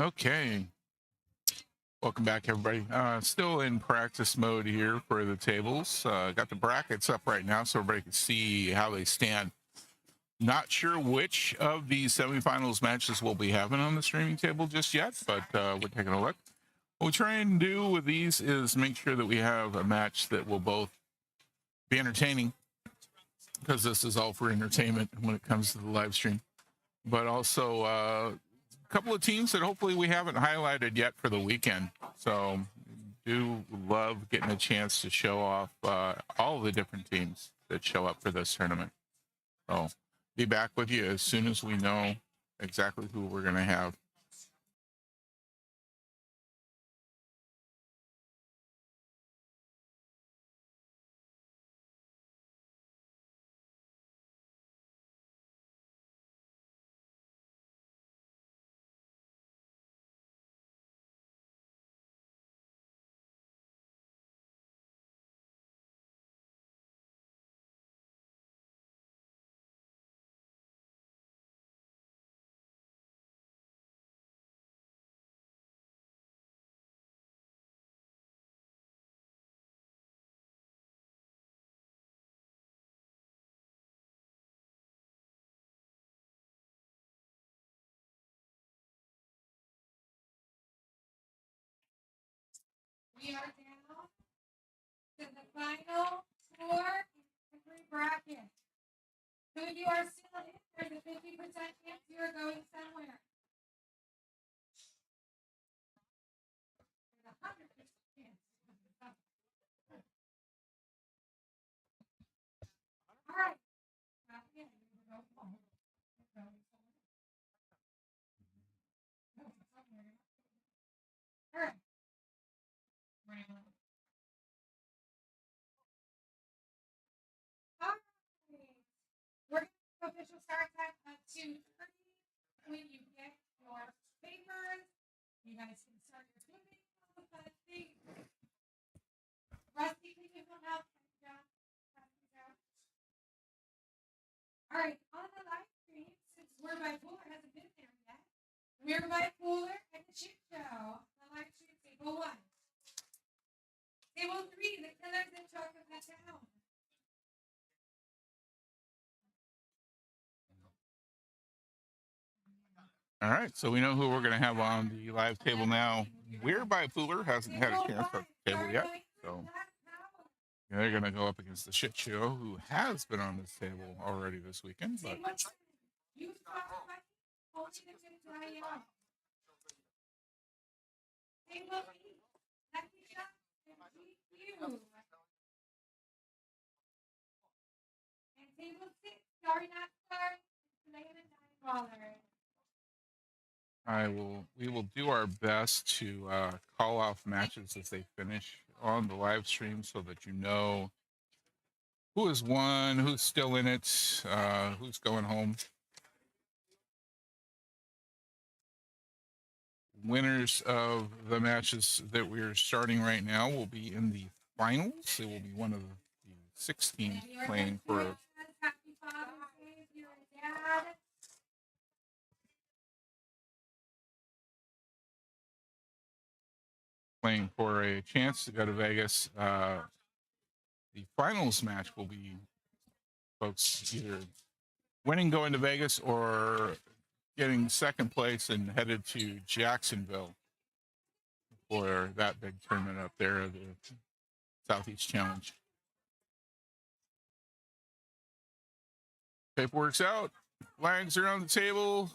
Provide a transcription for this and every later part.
Okay. Welcome back, everybody. Still in practice mode here for the tables. Got the brackets up right now so everybody can see how they stand. Not sure which of these semifinals matches we'll be having on the streaming table just yet, but we're taking a look. What we try and do with these is make sure that we have a match that will both be entertaining, because this is all for entertainment when it comes to the live stream, but also a couple of teams that hopefully we haven't highlighted yet for the weekend. So do love getting a chance to show off all the different teams that show up for this tournament. So be back with you as soon as we know exactly who we're going to have. We are down to the final four in every bracket. So if you are still in, there's a 50% chance you are going somewhere. There's a 100% chance. All right. All right. All right. We're going to official start time at 2:30. When you get your papers, you guys can start your swimming. Rusty, can you come out? All right, on the live stream, since Whereby Cooler hasn't been there yet, Whereby Cooler and the Chip Show. The live stream, table 1. Table 3, the Killers and Chalk of the Town. All right, so we know who we're going to have on the live table now. Whereby Cooler hasn't had a chance at the table yet, so they're going to go up against the Shit Show, who has been on this table already this weekend. But and table 6, sorry not sorry, we will do our best to call off matches as they finish on the live stream so that you know who has won, who's still in it, who's going home. Winners of the matches that we're starting right now will be in the finals. It will be one of the 6 teams playing for a chance to go to Vegas. The finals match will be folks either winning going to Vegas or getting second place and headed to Jacksonville for that big tournament up there, the Southeast Challenge. Paperwork's out. Flags are on the table.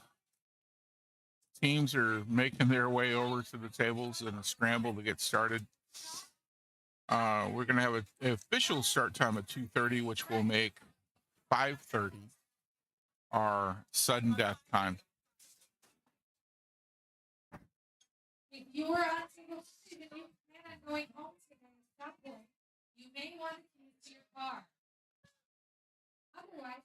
Teams are making their way over to the tables in a scramble to get started. We're going to have an official start time at 2:30, which will make 5:30 our sudden death time. If you are on table 2 and you plan on going home today at some point, you may want to use your car. Otherwise,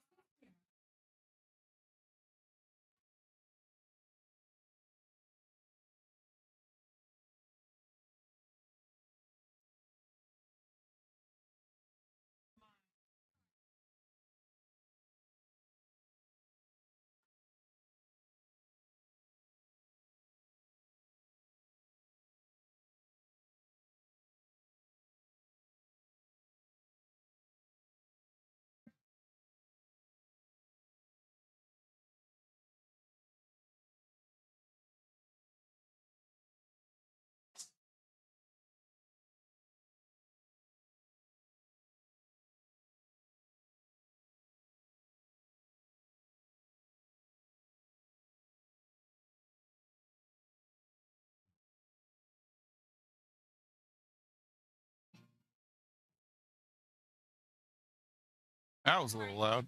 That was a little loud.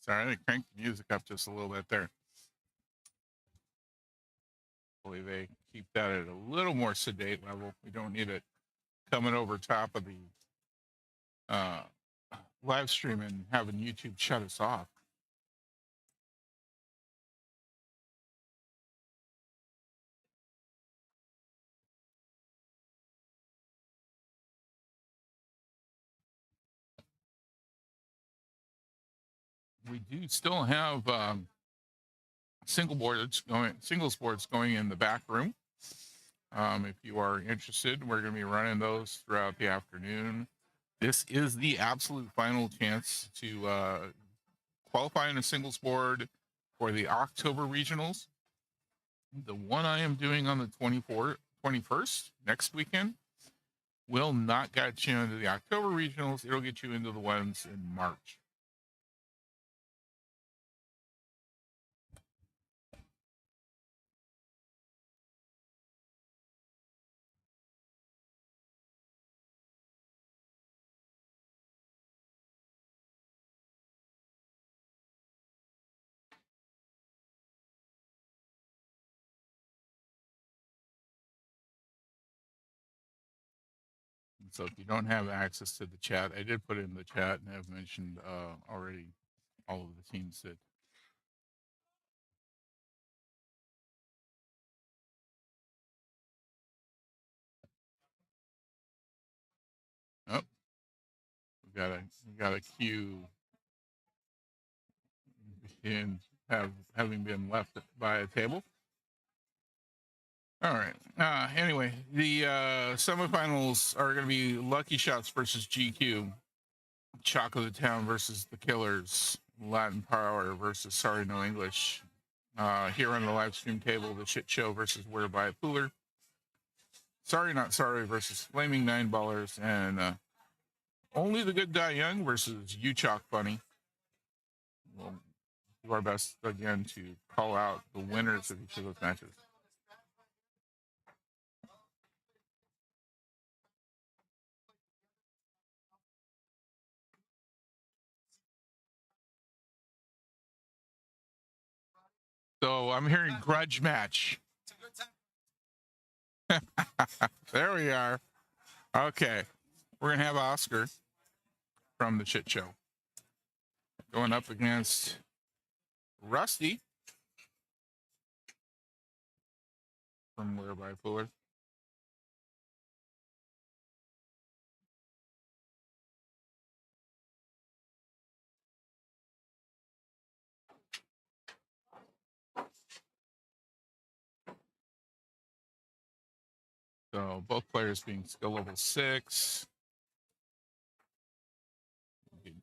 Sorry, I cranked the music up just a little bit there. Hopefully they keep that at a little more sedate level. We don't need it coming over top of the live stream and having YouTube shut us off. We do still have singles boards going in the back room. If you are interested, we're going to be running those throughout the afternoon. This is the absolute final chance to qualify in a singles board for the October regionals. The one I am doing on the 21st, next weekend, will not get you into the October regionals. It'll get you into the ones in March. So if you don't have access to the chat, I did put it in the chat and have mentioned already all of the teams that oh we got a queue in having been left by a table. All right. Anyway, the semifinals are going to be Lucky Shots versus GQ, Chalk of the Town versus the Killers, Latin Power versus Sorry No English. Here on the live stream table, the Shit Show versus Whereby a Pooler, Sorry Not Sorry versus Flaming Nine Ballers, and Only the Good Die Young versus You Chalk Bunny. We'll do our best again to call out the winners of each of those matches. So I'm hearing grudge match. There we are. Okay. We're going to have Oscar from the Shit Show going up against Rusty from Whereby Fuller. So both players being skill level 6.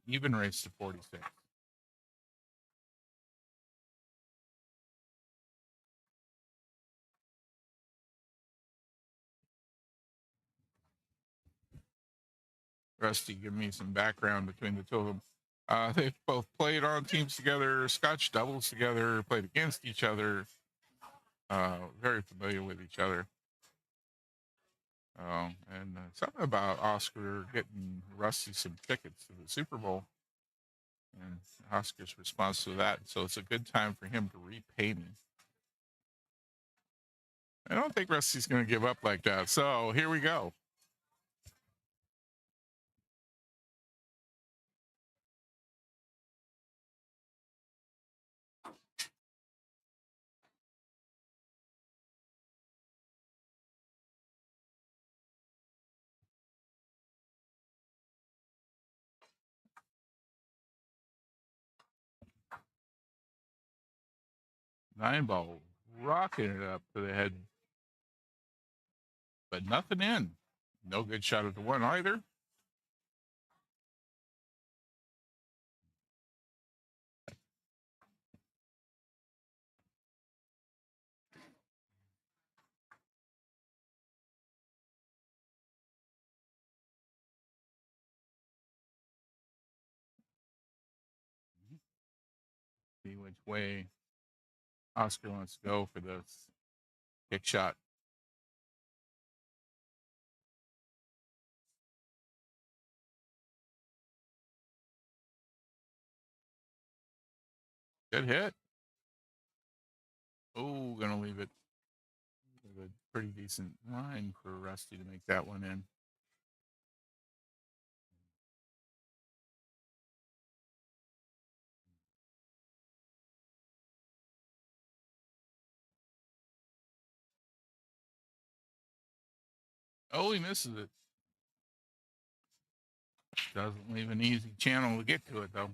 Even race to 46. Rusty, give me some background between the two of them. They've both played on teams together, Scotch doubles together, played against each other. Very familiar with each other. And something about Oscar getting Rusty some tickets to the Super Bowl. And Oscar's response to that. So it's a good time for him to repay me. I don't think Rusty's going to give up like that. So here we go. Nine ball rocking it up to the head. But nothing in. No good shot at the one either. See which way Oscar wants to go for this kick shot. Good hit. Oh, gonna leave it with a pretty decent line for Rusty to make that one in. Oh, he misses it. Doesn't leave an easy channel to get to it, though.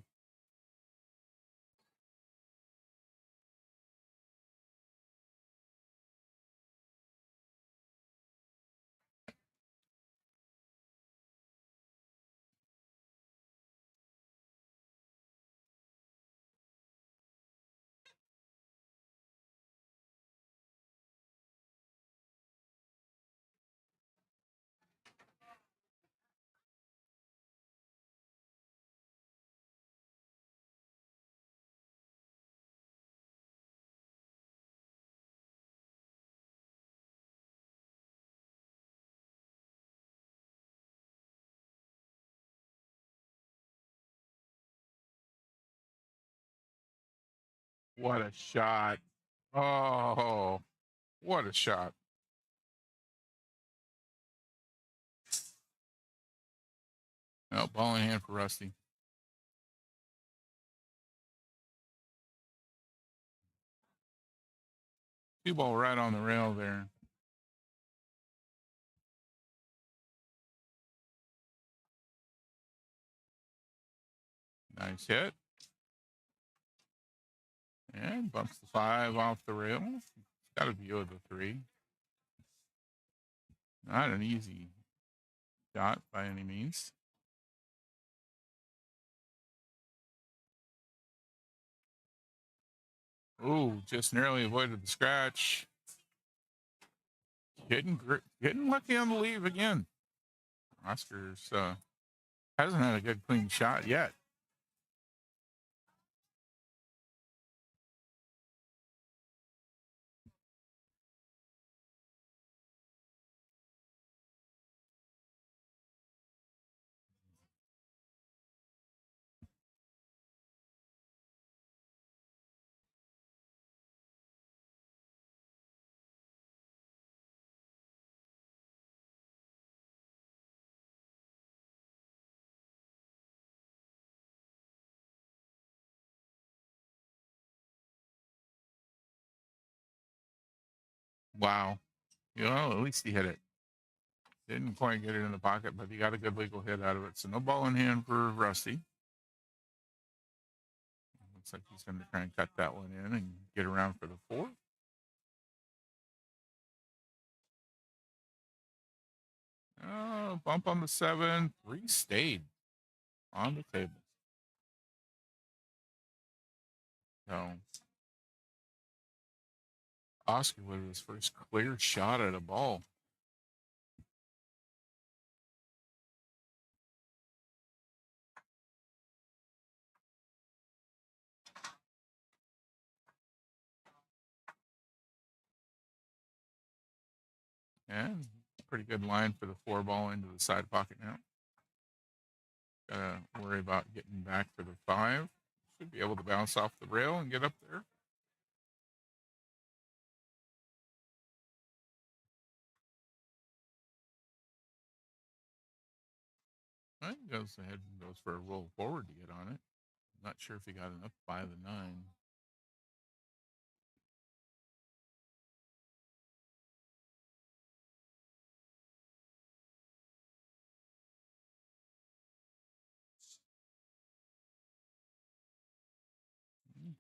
What a shot. Oh, what a shot. Oh, ball in hand for Rusty. Cue ball right on the rail there. Nice hit. And bumps the 5 off the rail. Got a view of the 3. Not an easy shot by any means. Ooh, just narrowly avoided the scratch. Getting lucky on the leave again. Oscar's hasn't had a good clean shot yet. Wow. You know, at least he hit it. Didn't quite get it in the pocket, but he got a good legal hit out of it. So no ball in hand for Rusty. Looks like he's going to try and cut that one in and get around for the 4. Oh, bump on the 7. 3 stayed on the table. So Oscar with his first clear shot at a ball. And pretty good line for the 4 ball into the side pocket now. Gotta worry about getting back for the 5. Should be able to bounce off the rail and get up there. I think goes ahead and goes for a roll forward to get on it. Not sure if he got enough by the 9.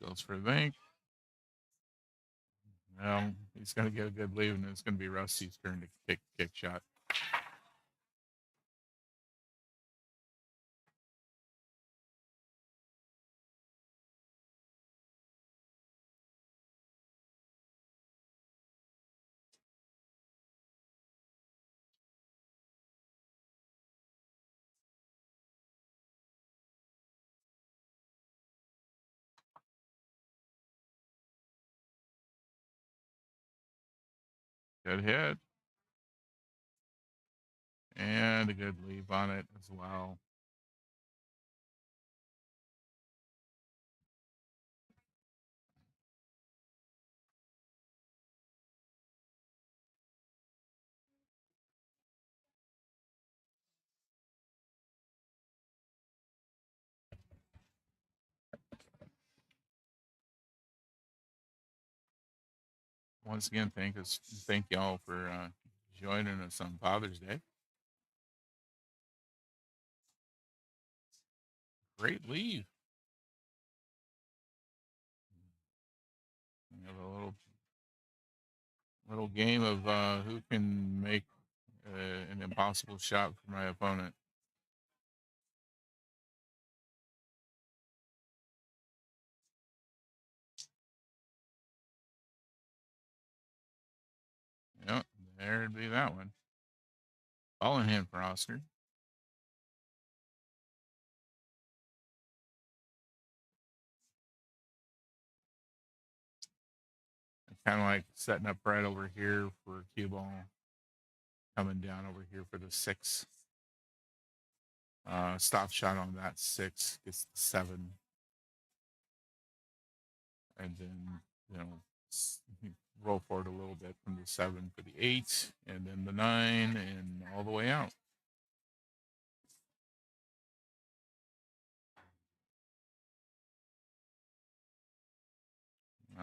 Goes for the bank. Well, he's going to get a good lead, and it's going to be Rusty's turn to kick shot. Good hit. And a good leave on it as well. once again, thank y'all for joining us on Father's Day. Great leave. We have a little game of who can make an impossible shot for my opponent. Yep, there'd be that one. Ball in hand for Oscar. Kind of like setting up right over here for cue ball. Coming down over here for the 6. Stop shot on that 6 gets the 7. And then, roll forward a little bit from the 7 for the 8, and then the 9, and all the way out.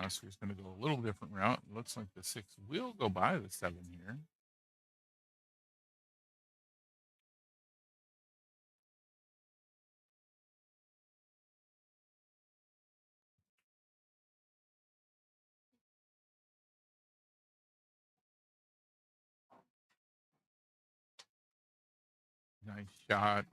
Oscar's going to go a little different route. It looks like the 6 will go by the 7 here. Nice shot.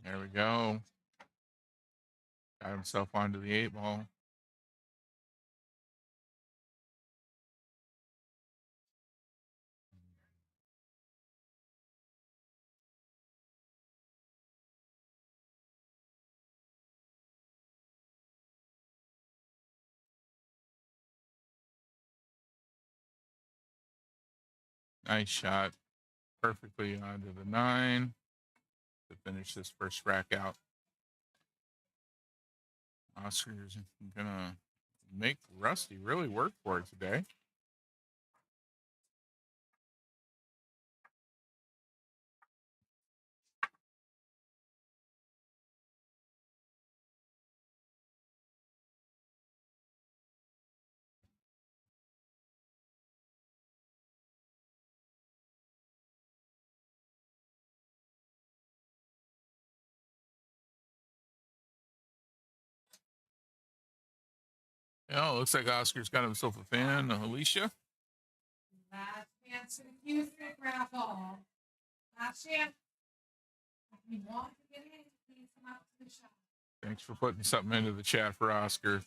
There we go. Got himself onto the 8 ball. Nice shot. Perfectly onto the 9 to finish this first rack out. Oscar's gonna make Rusty really work for it today. Yeah, looks like Oscar's got himself a fan, Alicia. Last chance for the Houston raffle. Last chance. If you want to get in, please come out to the shop. Thanks for putting something into the chat for Oscar.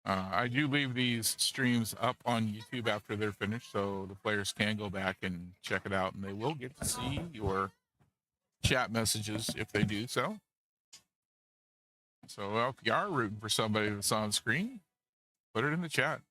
I do leave these streams up on YouTube after they're finished, so the players can go back and check it out, and they will get to see your chat messages if they do so. So if you are rooting for somebody that's on screen, put it in the chat.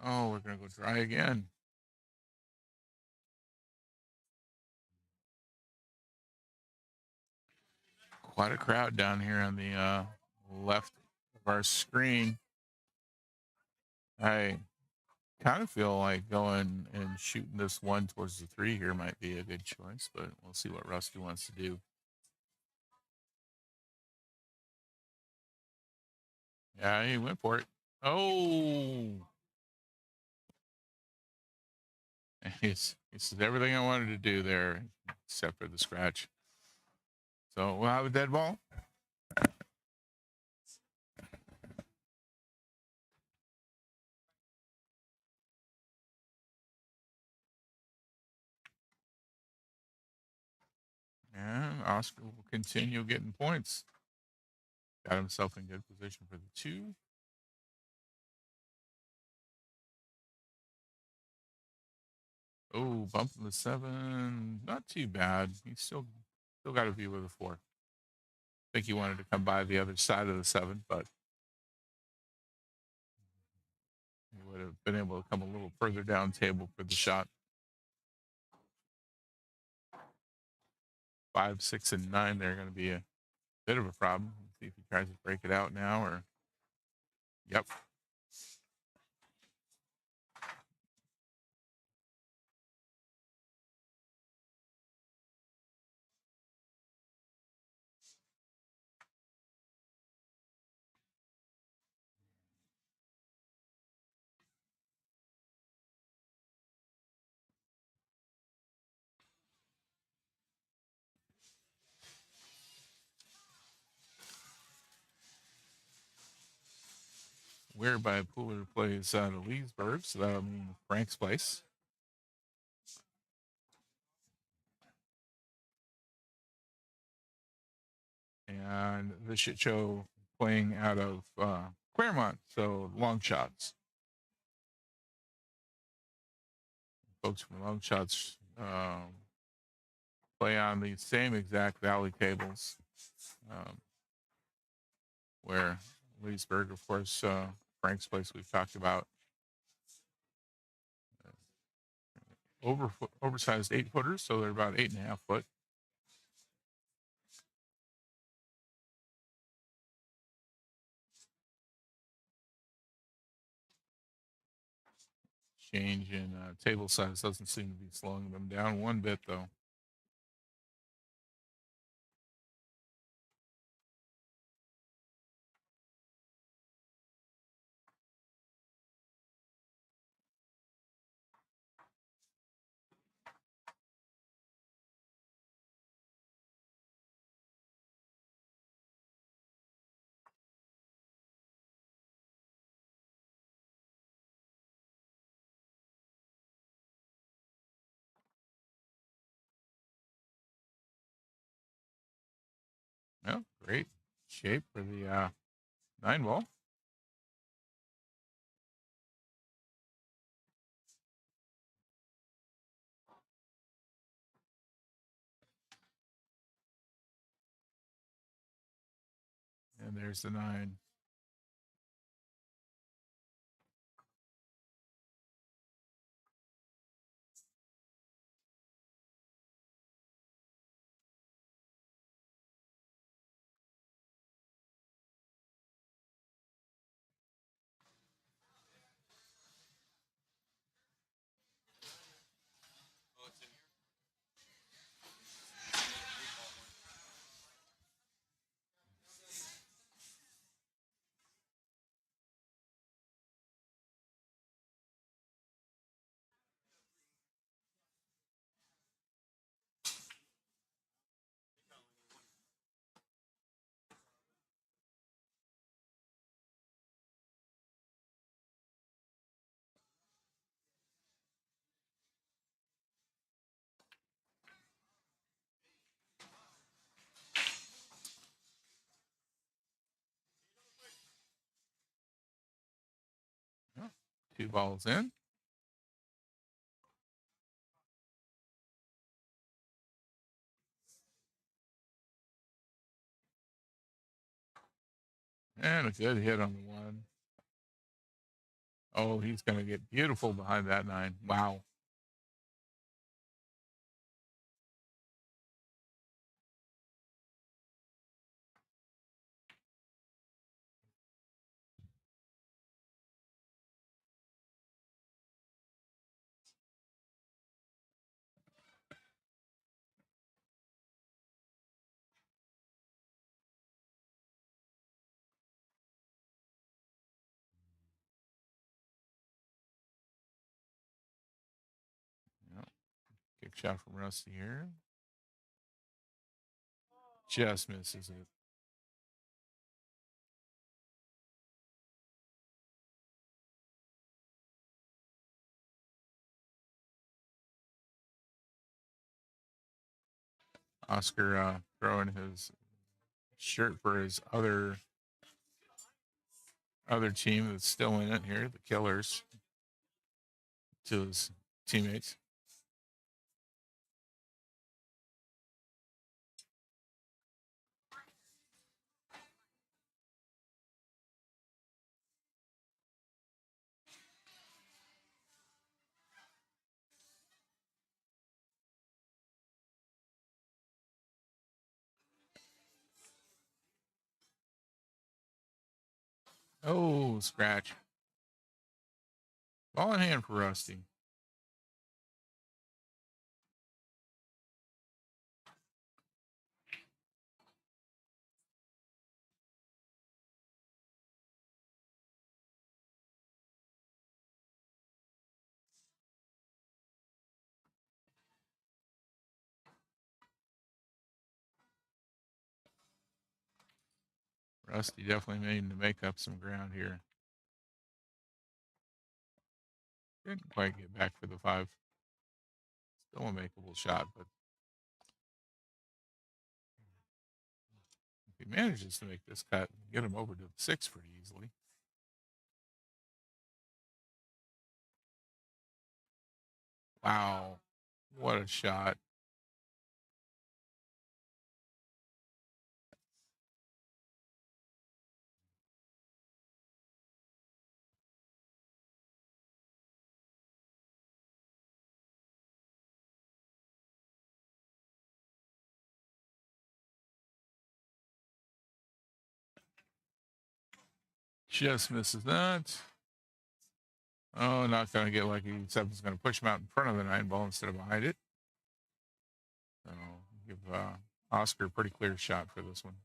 Oh, we're going to go dry again. Quite a crowd down here on the left of our screen. I kind of feel like going and shooting this one towards the 3 here might be a good choice, but we'll see what Rusty wants to do. Yeah, he went for it. Oh, it's everything I wanted to do there, except for the scratch. So we'll have a dead ball. And Oscar will continue getting points. Got himself in good position for the 2. Oh, bumping the 7. Not too bad. He's still got a view with a 4. I think he wanted to come by the other side of the 7, but he would have been able to come a little further down table for the shot. 5, 6, and 9. They're going to be a bit of a problem. Let's see if he tries to break it out now or. Yep. Whereby Pooler plays to Leesburg, so that'll mean Frank's place. And the shit show playing out of Claremont, so long shots. Folks from long shots play on the same exact valley tables, where Leesburg, of course, Frank's place we've talked about. Oversized 8-footers, so they're about 8.5 foot. Change in table size doesn't seem to be slowing them down one bit, though. Yeah, great shape for the 9 ball. And there's the 9. Yeah, 2 balls in. And a good hit on the 1. Oh, he's going to get beautiful behind that 9. Wow. Yep. Kick shot from Rusty here. Just misses it. Oscar throwing his shirt for his other team that's still in it here, the Killers, to his teammates. Oh, scratch. Ball in hand for Rusty. Rusty definitely needing to make up some ground here. Didn't quite get back for the 5. Still a makeable shot, but if he manages to make this cut, get him over to the 6 pretty easily. Wow, what a shot. Just misses that. Oh, not going to get lucky. 7's going to push him out in front of the 9 ball instead of behind it. So give Oscar a pretty clear shot for this one.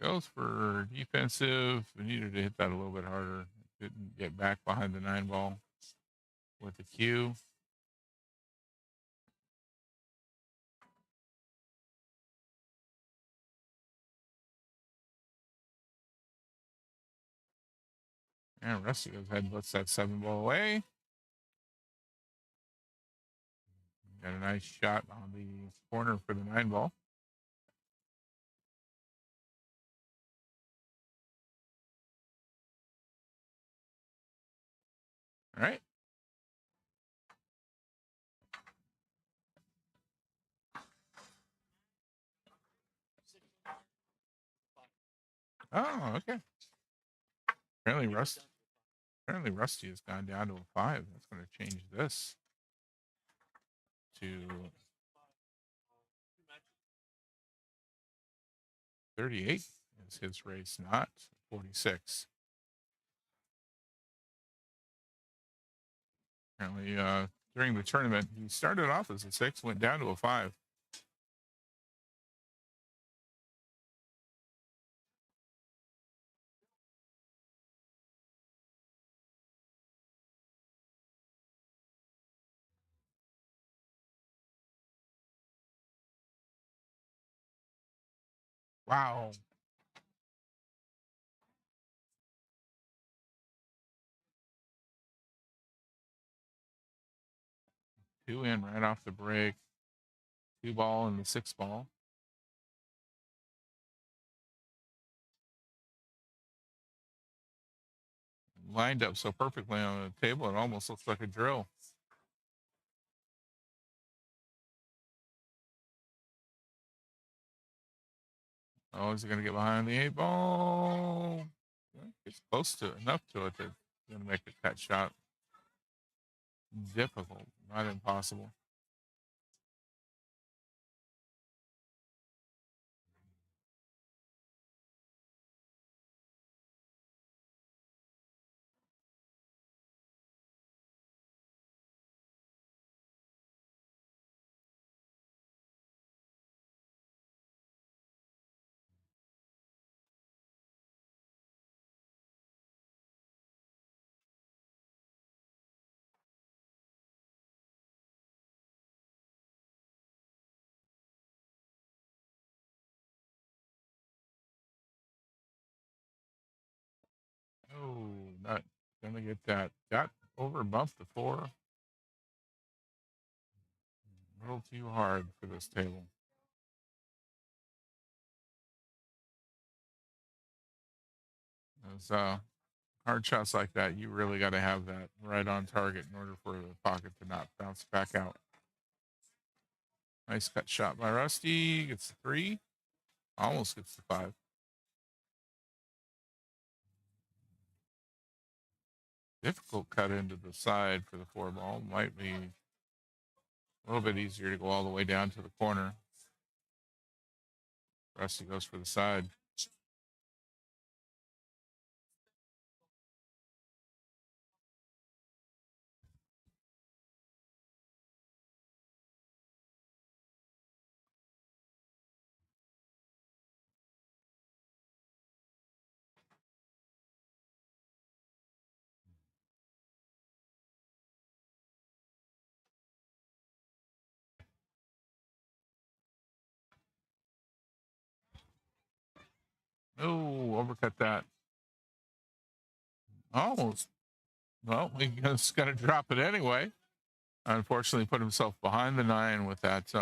Goes for defensive. We needed to hit that a little bit harder. Didn't get back behind the 9 ball with the cue. And Rusty goes ahead and lets that 7 ball away. Got a nice shot on the corner for the 9 ball. All right. Oh, okay. Apparently Rusty has gone down to a 5. That's going to change this to 38 is his race, not 46. Apparently, during the tournament, he started off as a 6, went down to a 5. Wow. Two in right off the break. 2 ball and the 6 ball. Lined up so perfectly on the table, it almost looks like a drill. Oh, is he going to get behind the 8 ball? It's close to enough to it that going to make a cut shot. Difficult, not impossible. Oh, not going to get that. Got over bumped the 4. A little too hard for this table. So hard shots like that, you really got to have that right on target in order for the pocket to not bounce back out. Nice cut shot by Rusty. Gets the 3. Almost gets the 5. Difficult cut into the side for the 4 ball. Might be a little bit easier to go all the way down to the corner. Rusty goes for the side. Oh, overcut that. Almost. Well, he just got to drop it anyway. Unfortunately, put himself behind the 9 with that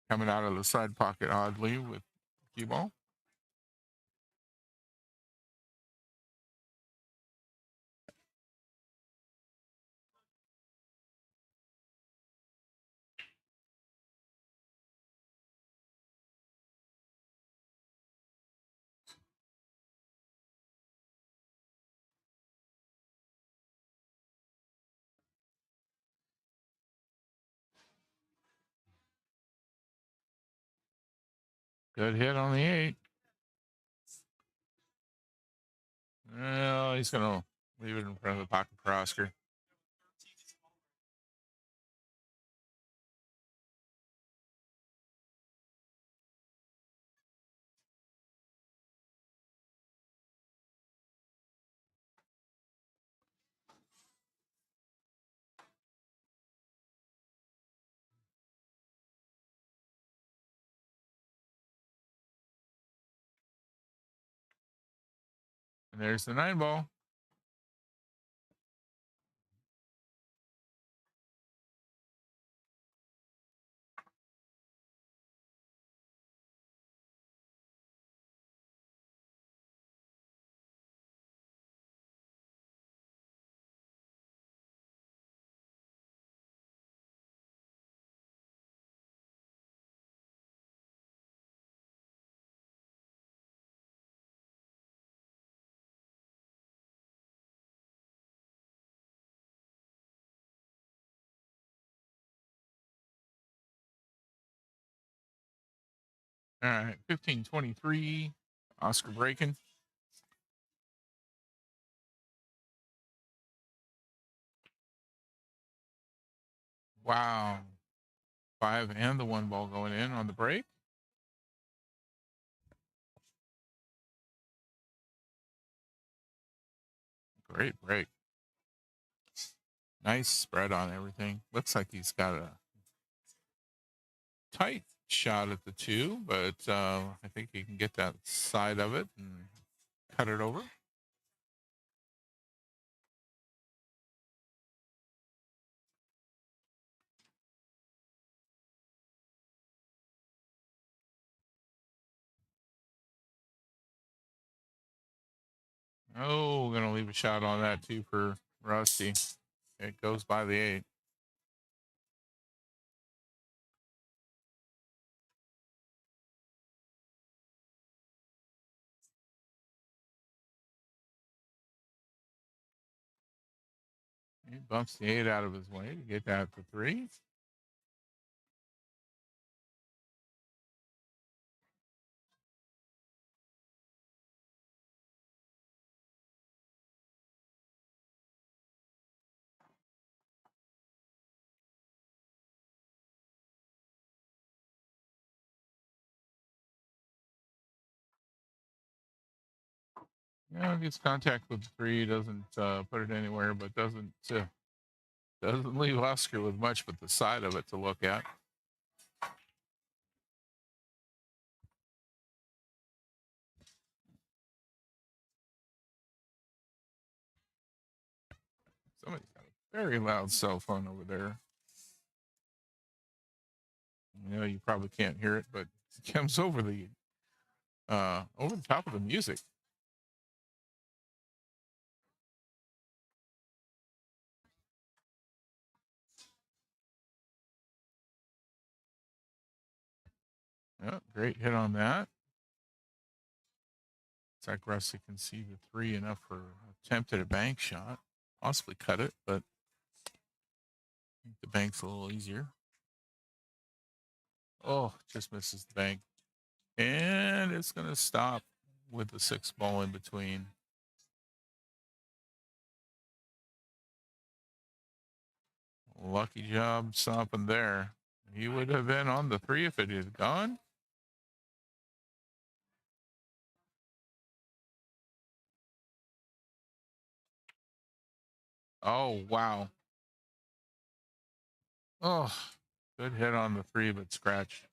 coming out of the side pocket oddly with cue ball. Good hit on the 8. Well, he's going to leave it in front of the pocket for Oscar. And there's the 9 ball. All right, 15-23. Oscar breaking. Wow. 5 and the 1 ball going in on the break. Great break. Nice spread on everything. Looks like he's got a tight shot at the 2, but I think he can get that side of it and cut it over. Oh, gonna leave a shot on that too for Rusty. It goes by the 8. He bumps the 8 out of his way to get that to 3. Yeah, gets contact with the 3, doesn't put it anywhere, but doesn't leave Oscar with much but the side of it to look at. Somebody's got a very loud cell phone over there. You know, you probably can't hear it, but it comes over the top of the music. Yeah, great hit on that. Zach Rusty can see the 3 enough for attempted a bank shot. Possibly cut it, but I think the bank's a little easier. Oh, just misses the bank. And it's going to stop with the 6 ball in between. Lucky job stopping there. He would have been on the 3 if it had gone. Oh, wow. Oh, good hit on the 3, but scratched.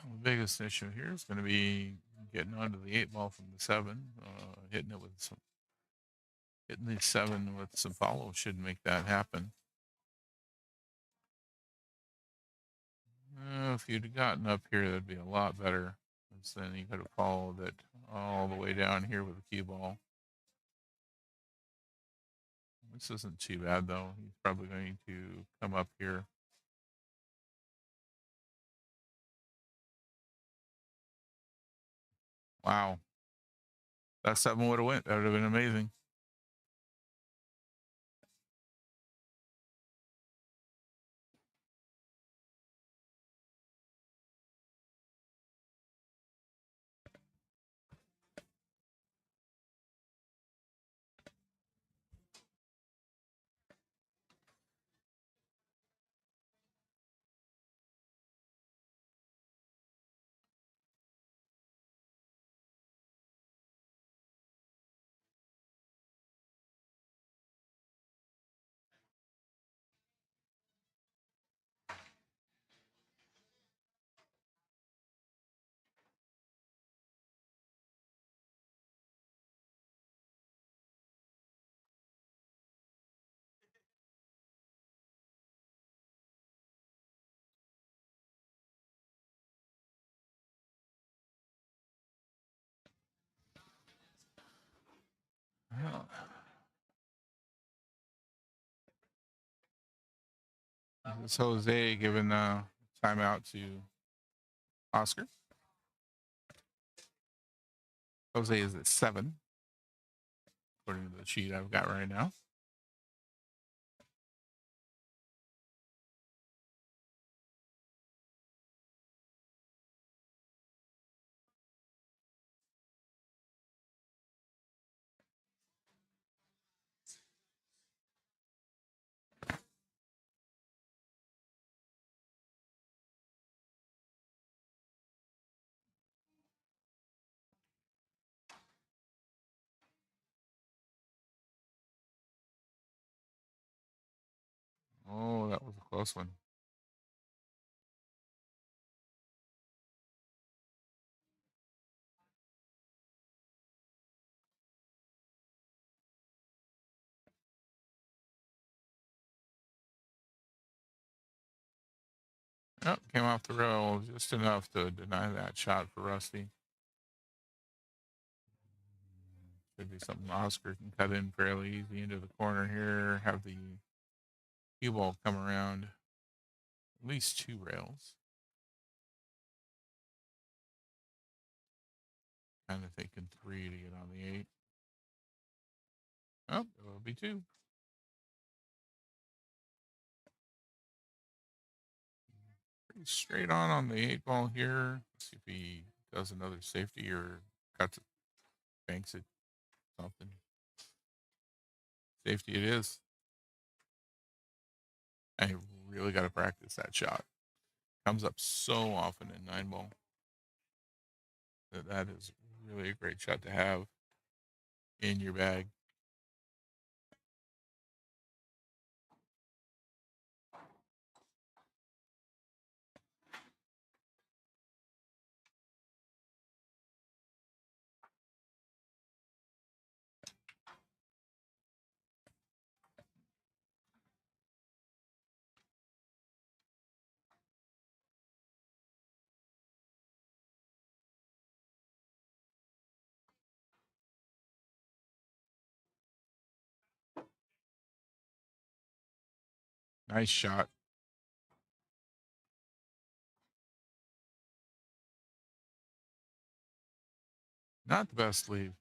The biggest issue here is going to be getting onto the 8 ball from the 7. Hitting the 7 with some follow should make that happen. If you'd have gotten up here, that'd be a lot better. Then you could have followed it all the way down here with the cue ball. This isn't too bad, though. He's probably going to come up here. Wow. That 7 would have went. That would have been amazing. Well, it's Jose giving timeout to Oscar. Jose is at 7, according to the sheet I've got right now. Oh, that was a close one. Yep, came off the rail just enough to deny that shot for Rusty. Should be something Oscar can cut in fairly easy into the corner here. Have the cue ball come around at least 2 rails. Kind of thinking 3 to get on the 8. Oh, it will be 2. Pretty straight on the 8 ball here. Let's see if he does another safety or cuts it, banks it, something. Safety it is. I really got to practice that shot. Comes up so often in 9 ball. That is really a great shot to have in your bag. Nice shot. Not the best lead.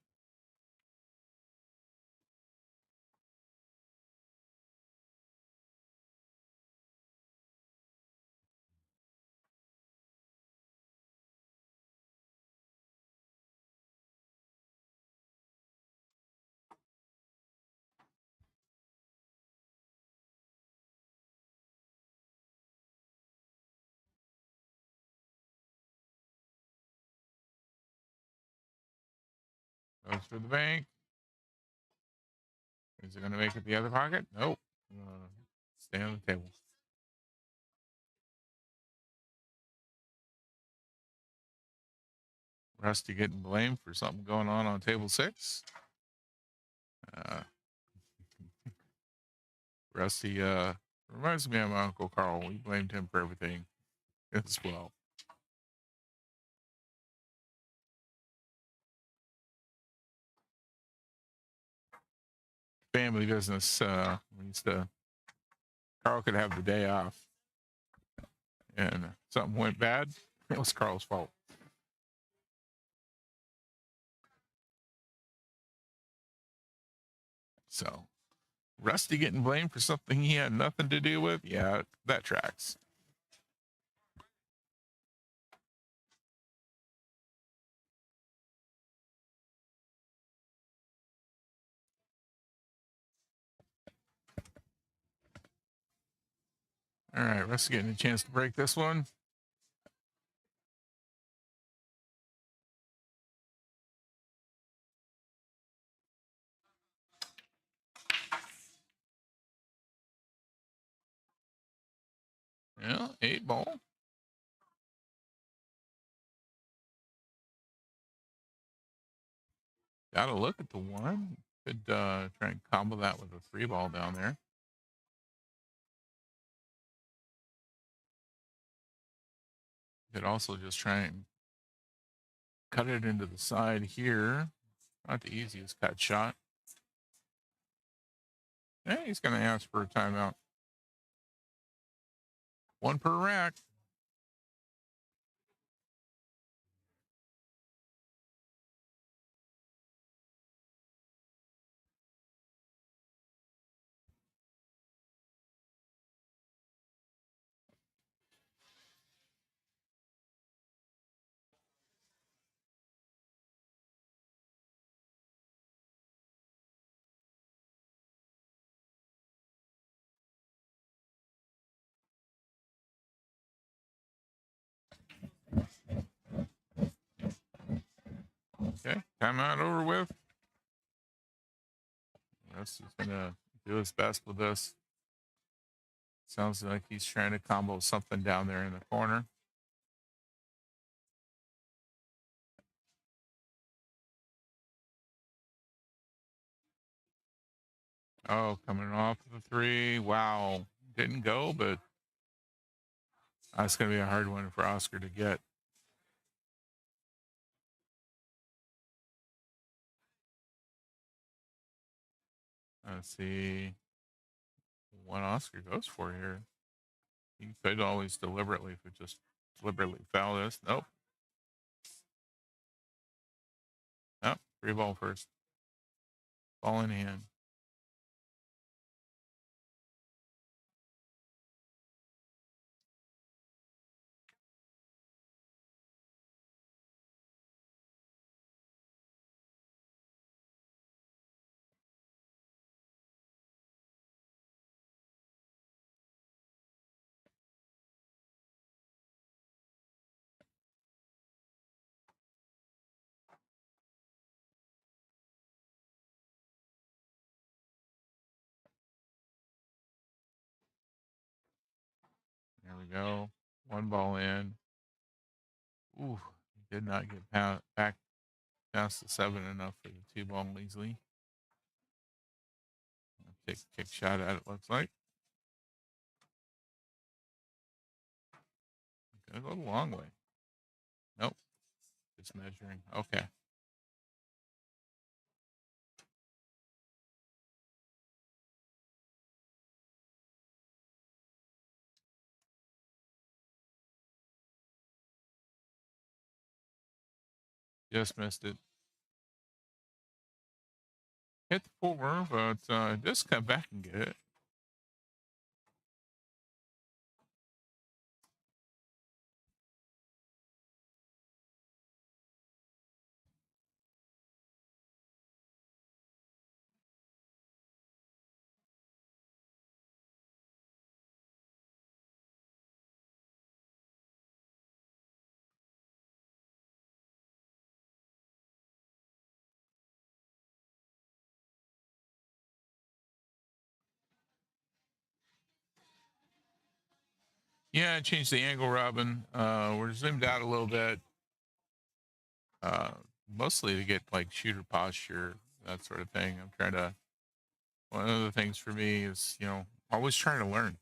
Goes for the bank. Is it going to make it the other pocket? Nope. Stay on the table. Rusty getting blamed for something going on table 6. Rusty reminds me of my Uncle Carl. We blamed him for everything as well. Family business. Carl could have the day off. And something went bad. It was Carl's fault. So, Rusty getting blamed for something he had nothing to do with? Yeah, that tracks. All right, Rusty getting a chance to break this one. Yeah, 8 ball. Gotta look at the 1. Could try and combo that with a 3 ball down there. Could also just try and cut it into the side here. Not the easiest cut shot. Hey, he's going to ask for a timeout. 1 per rack. Okay, timeout over with. Rusty's going to do his best with this. Sounds like he's trying to combo something down there in the corner. Oh, coming off the 3. Wow. Didn't go, but that's going to be a hard one for Oscar to get. Let's see what Oscar goes for here. He could always deliberately, if it just deliberately foul this. Nope. Nope. 3 ball first. Ball in hand. There we go. 1 ball in. Ooh, did not get back past the 7 enough for the 2 ball easily. Take a kick shot at it, looks like. Gonna go the long way. Nope. Just measuring. Okay. Just missed it. Hit the 4, but just come back and get it. Yeah, I changed the angle, Robin. We're zoomed out a little bit, mostly to get like shooter posture, that sort of thing. I'm trying to. One of the things for me is, always trying to learn.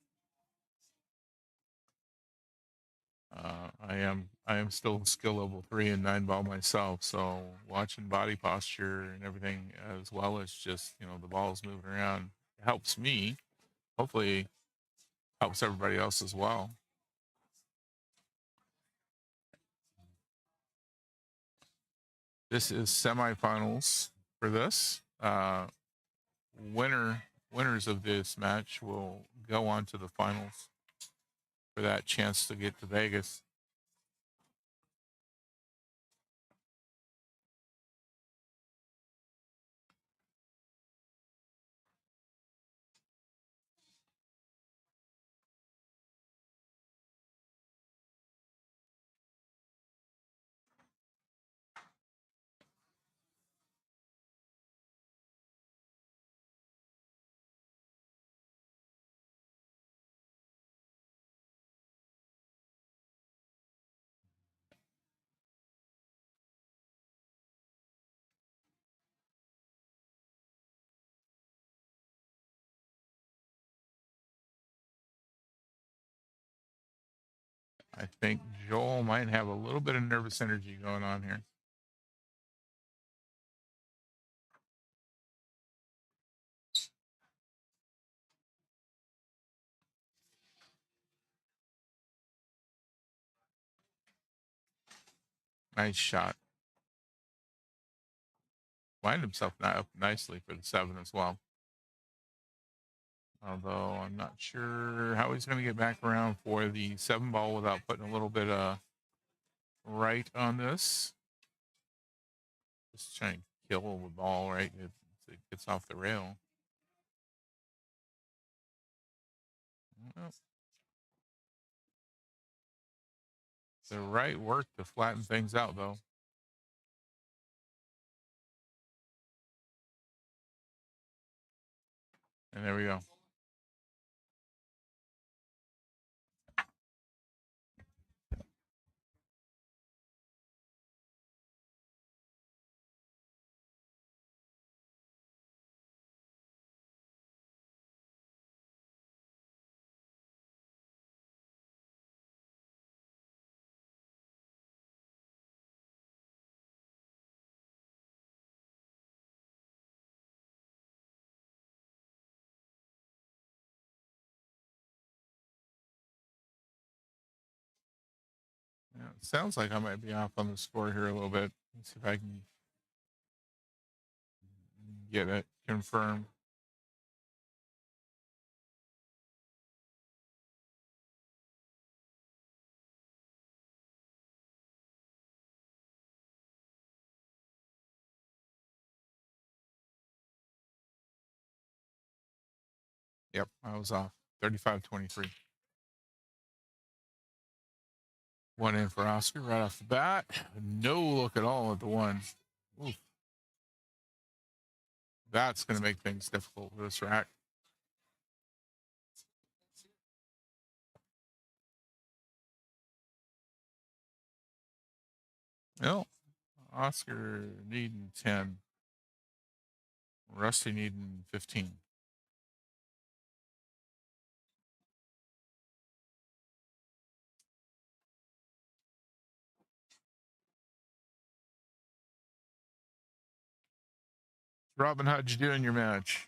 I am still skill level 3 in 9 ball myself, so watching body posture and everything, as well as just the balls moving around, helps me. Hopefully, helps everybody else as well. This is semifinals for this. Winners of this match will go on to the finals for that chance to get to Vegas. I think Joel might have a little bit of nervous energy going on here. Nice shot. Lined himself up nicely for the 7 as well. Although I'm not sure how he's going to get back around for the 7 ball without putting a little bit of right on this. Just trying to kill the ball, right? It gets off the rail. Well, the right work to flatten things out, though. And there we go. Yeah, it sounds like I might be off on the score here a little bit. Let's see if I can get it confirmed. Yep, I was off. 35-23. 1 in for Oscar right off the bat. No look at all at the 1. Oof. That's going to make things difficult for this rack. Well, Oscar needing 10. Rusty needing 15. Robin, how'd you do in your match?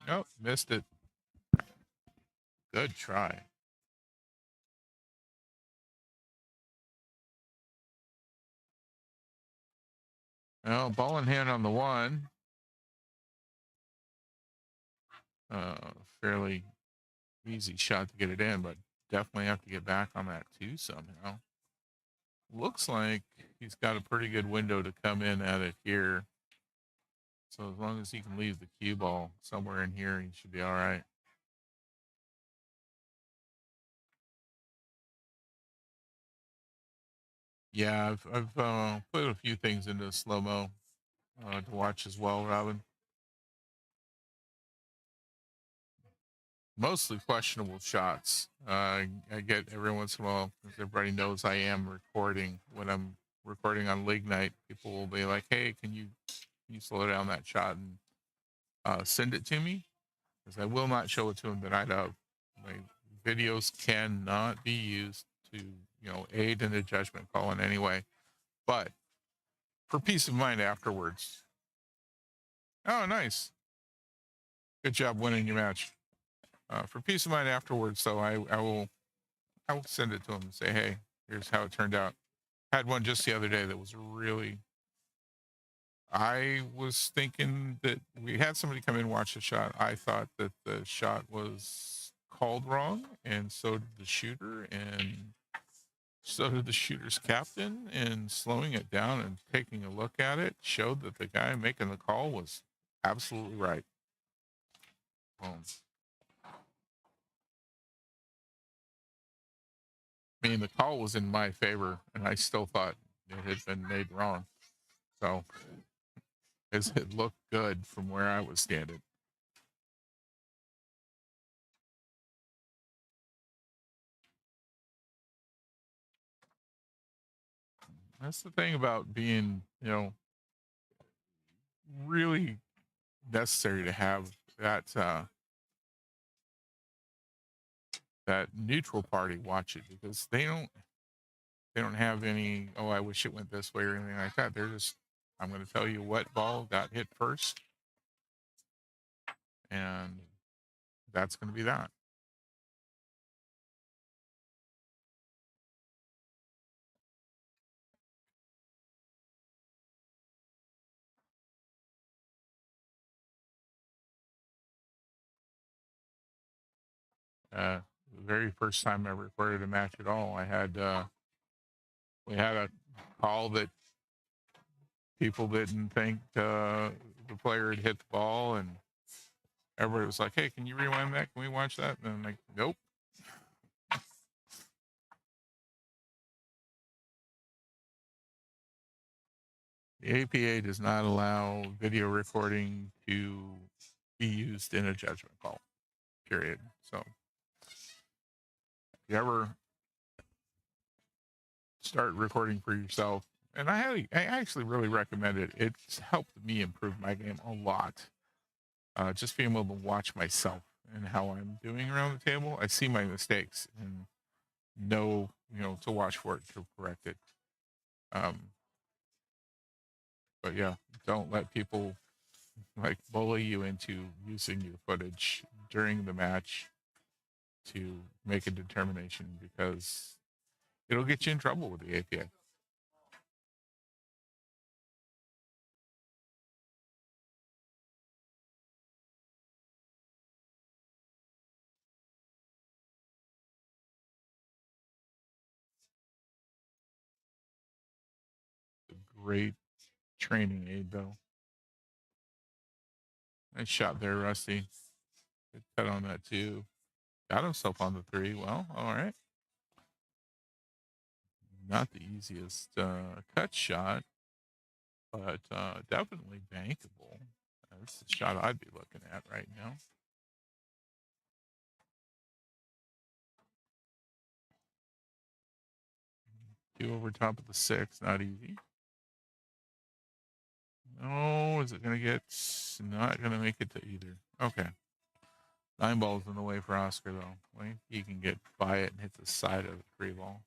Oh, missed it. Good try. Well, ball in hand on the one. Fairly easy shot to get it in, but definitely have to get back on that two somehow. Looks like he's got a pretty good window to come in at it here. So as long as he can leave the cue ball somewhere in here, he should be all right. Yeah, I've put a few things into slow-mo to watch as well, Robin. Mostly questionable shots. I get every once in a while, as everybody knows I am recording. When I'm recording on league night, people will be like, hey, can you slow down that shot and send it to me? Because I will not show it to them the night of. My videos cannot be used to, aid in a judgment call in any way. But for peace of mind afterwards. Oh, nice. Good job winning your match. For peace of mind afterwards, so I will send it to them and say, hey, here's how it turned out. Had one just the other day that was really. I was thinking that we had somebody come in and watch the shot. I thought that the shot was called wrong, and so did the shooter, and so did the shooter's captain. And slowing it down and taking a look at it showed that the guy making the call was absolutely right. I mean, the call was in my favor, and I still thought it had been made wrong. So, as it looked good from where I was standing. That's the thing about being, really necessary to have that that neutral party watch it, because they don't have any, oh, I wish it went this way or anything like that. They're just, I'm going to tell you what ball got hit first, and that's going to be that. The very first time I recorded a match at all, I had we had a call that people didn't think the player had hit the ball, and everybody was like, hey, can you rewind that? Can we watch that? And I'm like, nope. The APA does not allow video recording to be used in a judgment call, period. So if you ever start recording for yourself, and I actually really recommend it. It's helped me improve my game a lot. Just being able to watch myself and how I'm doing around the table. I see my mistakes and know, to watch for it to correct it. But yeah, don't let people like bully you into using your footage during the match to make a determination, because it'll get you in trouble with the APA. Great training aid, though. Nice shot there, Rusty. Good cut on that, too. Got himself on the three. Well, all right. Not the easiest cut shot, but definitely bankable. That's the shot I'd be looking at right now. Two over top of the six. Not easy. No, is it going to get? Not going to make it to either. Okay. 9 balls in the way for Oscar, though. Well, he can get by it and hit the side of the 3 ball.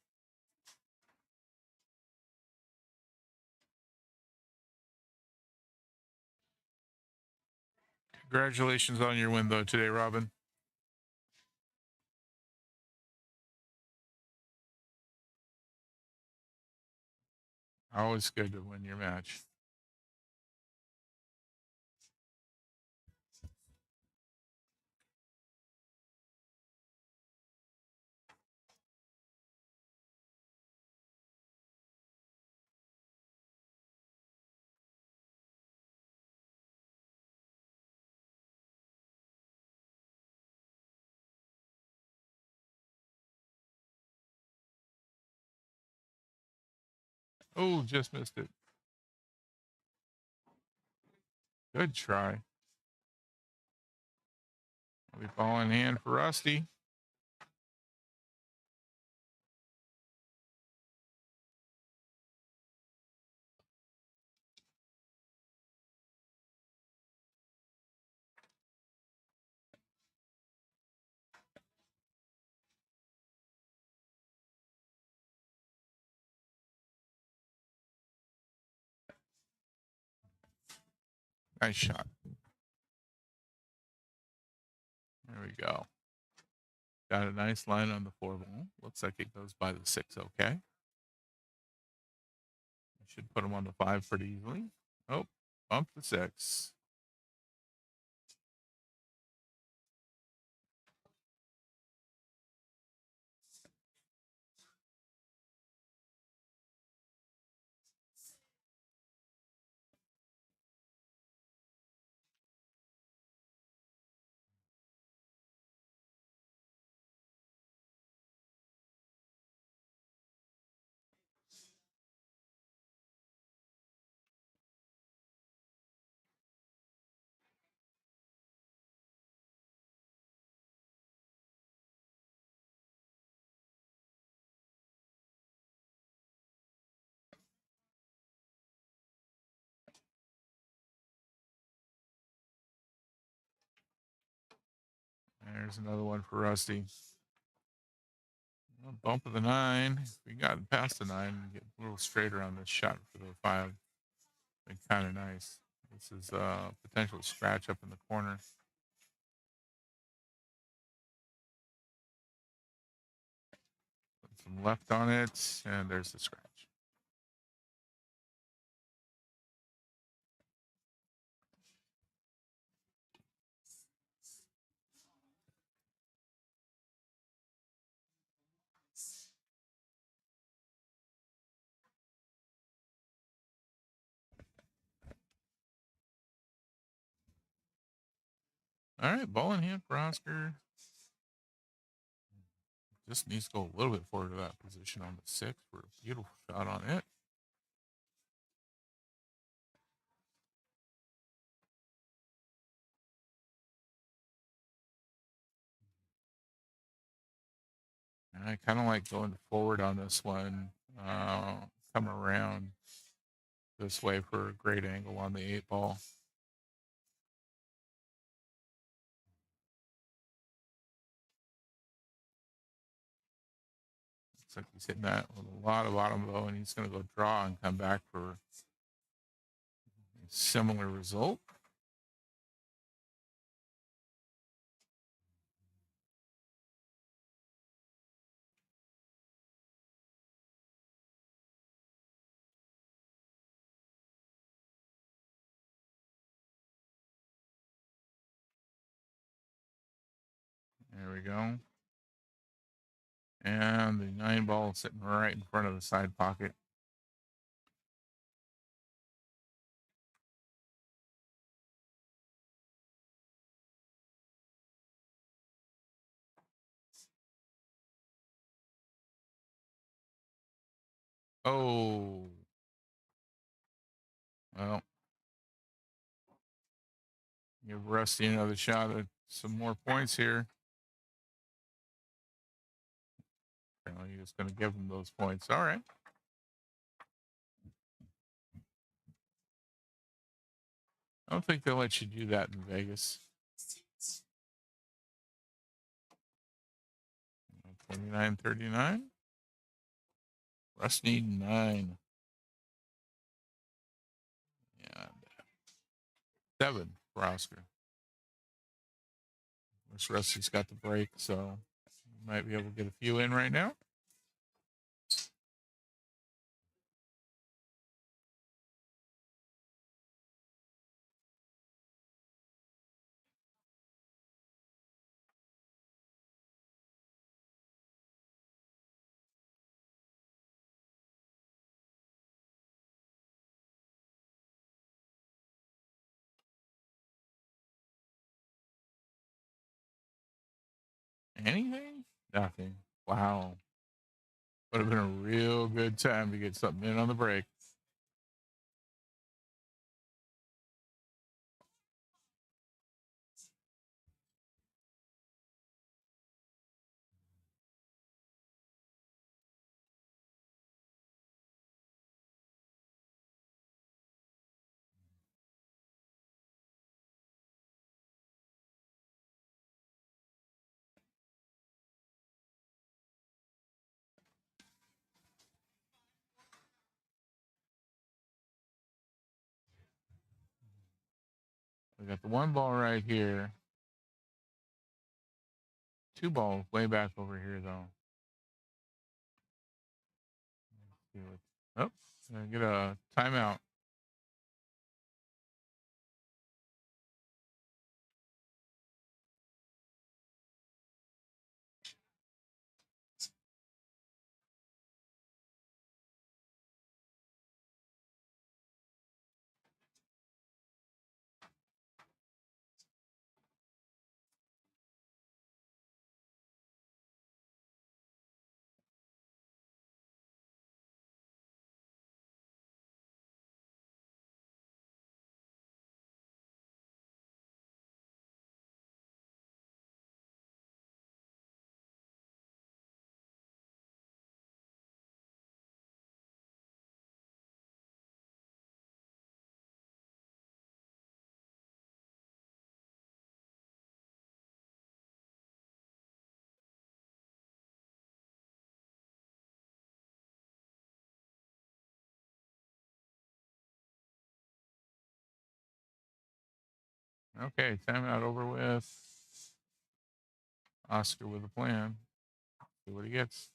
Congratulations on your win, though, today, Robin. Always good to win your match. Oh, just missed it. Good try. I'll be ball in hand for Rusty. Nice shot. There we go. Got a nice line on the 4 ball. Looks like it goes by the 6. Okay. Should put him on the 5 pretty easily. Oh, bump the 6. There's another one for Rusty. Well, bump of the 9. If we got past the 9, get a little straighter on this shot for the 5. Been kind of nice. This is a potential scratch up in the corner. Put some left on it, and there's the scratch. All right, ball in hand for Oscar. Just needs to go a little bit forward to that position on the 6 for a beautiful shot on it. And I kind of like going forward on this one. Come around this way for a great angle on the 8 ball. Looks like he's hitting that with a lot of bottom low, and he's going to go draw and come back for a similar result. There we go. And the 9 ball sitting right in front of the side pocket. Oh. Well, give Rusty another shot at some more points here. Apparently, he's going to give him those points. All right. I don't think they'll let you do that in Vegas. 29-39. Rusty 9. And 7 for Oscar. This Rusty's got the break, so might be able to get a few in right now. Anything? Nothing. Wow. Would have been a real good time to get something in on the break. We got the one ball right here. Two balls way back over here, though. Let's see what, oh, get a timeout. Okay, timeout over with. Oscar with a plan. See what he gets.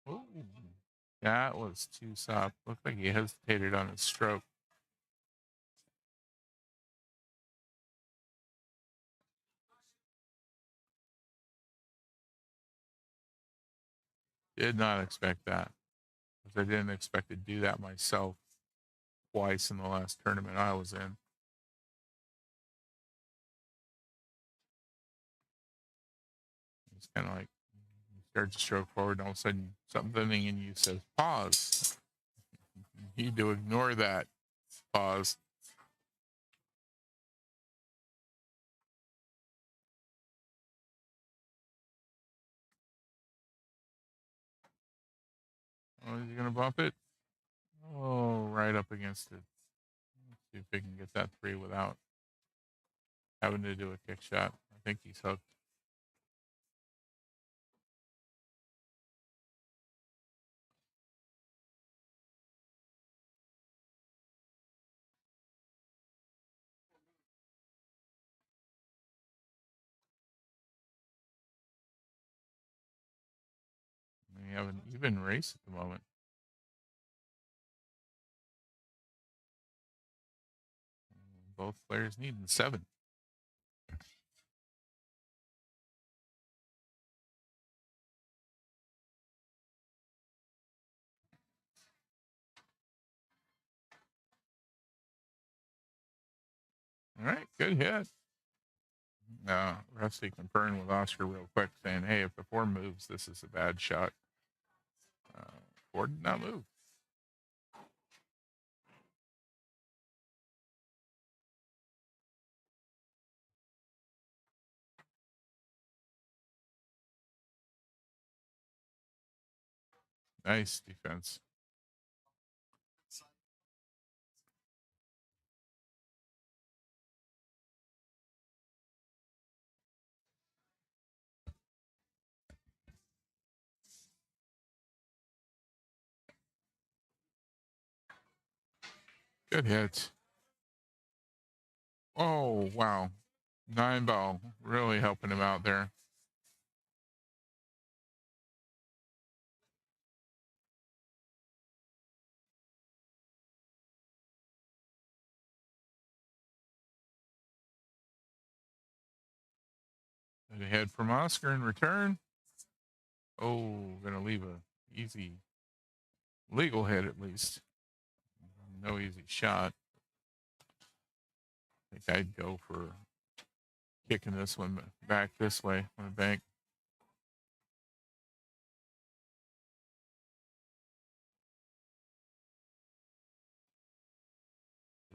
Ooh, that was too soft. Looked like he hesitated on his stroke. Did not expect that. Because I didn't expect to do that myself twice in the last tournament I was in. It's kind of like you start to stroke forward, and all of a sudden something in you says pause. You need to ignore that pause. Oh, is he gonna bump it? Oh, right up against it. Let's see if we can get that three without having to do a kick shot. I think he's hooked. We have an even race at the moment. Both players needing 7. All right, good hit. Rusty confirmed with Oscar real quick, saying, "Hey, if the 4 moves, this is a bad shot." 4 did not move. Nice defense. Good hit. Oh, wow. 9 ball. Really helping him out there. Good hit from Oscar in return. Oh, gonna leave a easy legal hit at least. No easy shot. I think I'd go for kicking this one back this way on the bank.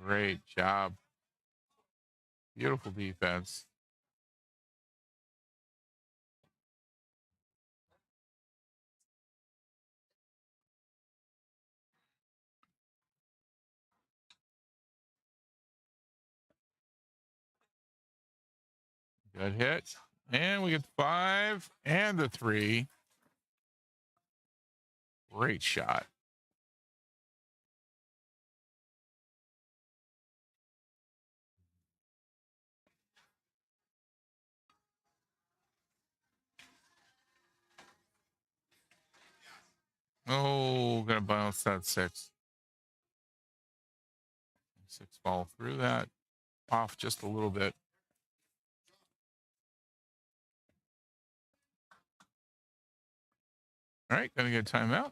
Great job. Beautiful defense. Good hit. And we get 5 and the 3. Great shot. Oh, gonna bounce that 6. 6 ball through that. Off just a little bit. All right, gonna get a timeout.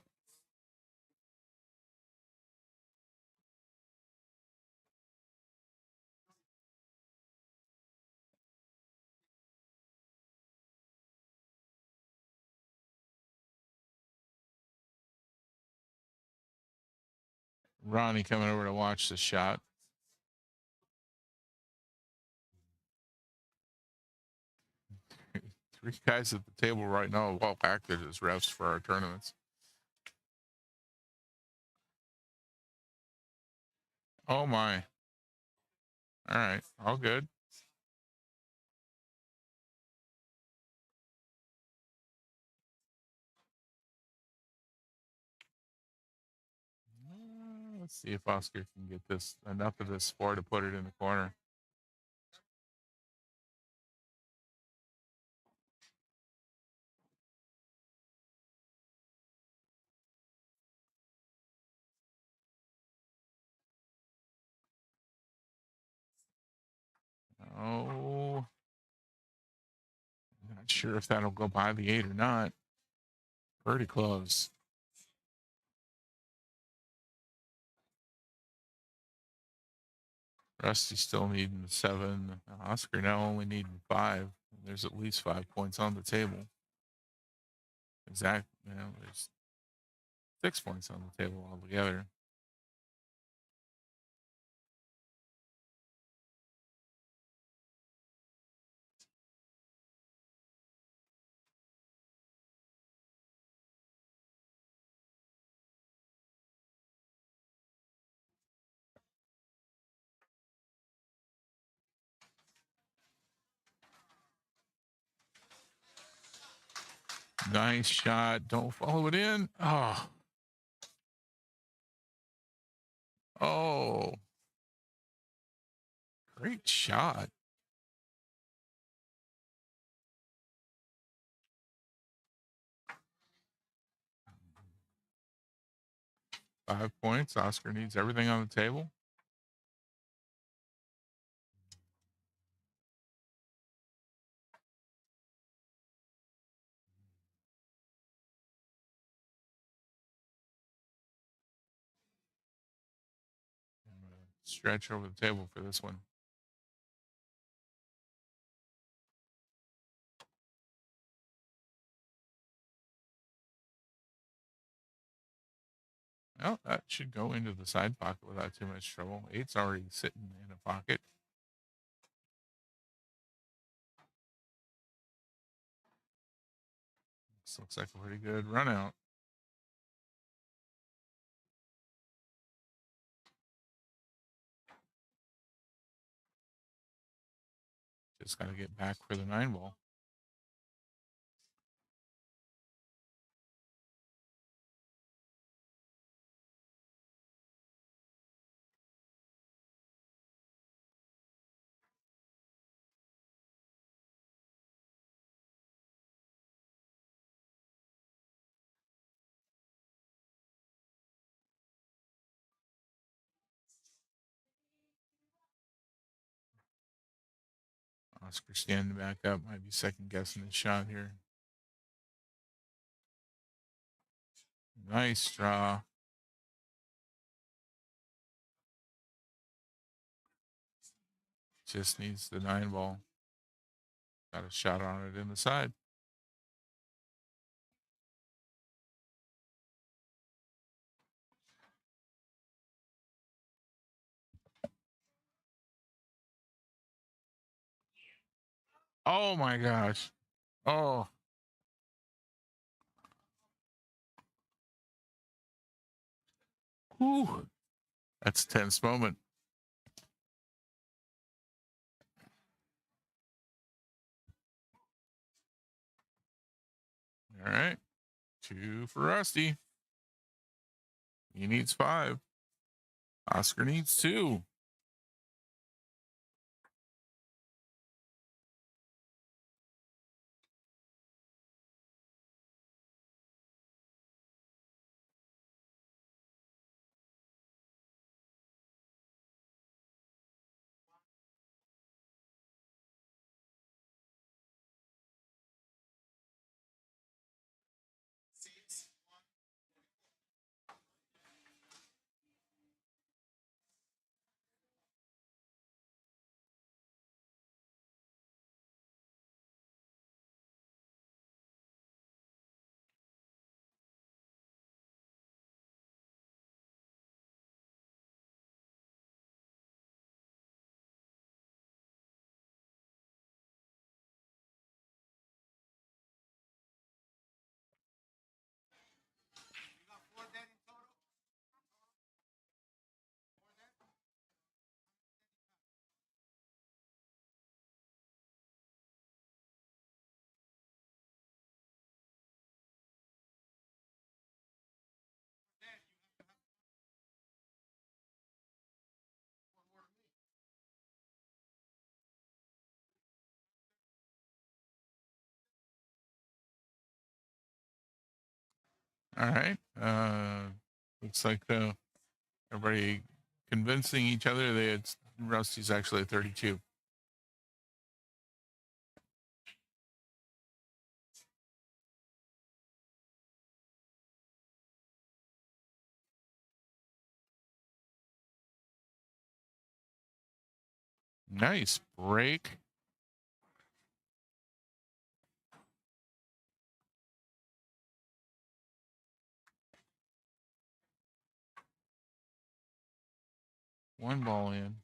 Ronnie coming over to watch the shot. Three guys at the table right now, well acted as refs for our tournaments. Oh my. All right, all good. Let's see if Oscar can get this enough of this four to put it in the corner. Oh, not sure if that'll go by the 8 or not. Pretty close. Rusty still needing 7. Oscar now only needing 5. There's at least 5 points on the table. Exactly. You know, there's 6 points on the table altogether. Nice shot. Don't follow it in. Oh. Oh. Great shot. Five points. Oscar needs everything on the table. Stretch over the table for this one. Well, that should go into the side pocket without too much trouble. 8's already sitting in a pocket. This looks like a pretty good run out. Just got to get back for the 9 ball. Oscar standing back up. Might be second guessing his shot here. Nice draw. Just needs the 9 ball. Got a shot on it in the side. Oh my gosh. Oh. Whew. That's a tense moment. All right. 2 for Rusty. He needs 5. Oscar needs 2. All right. Looks like everybody convincing each other that Rusty's actually at 32. Nice break. One ball in.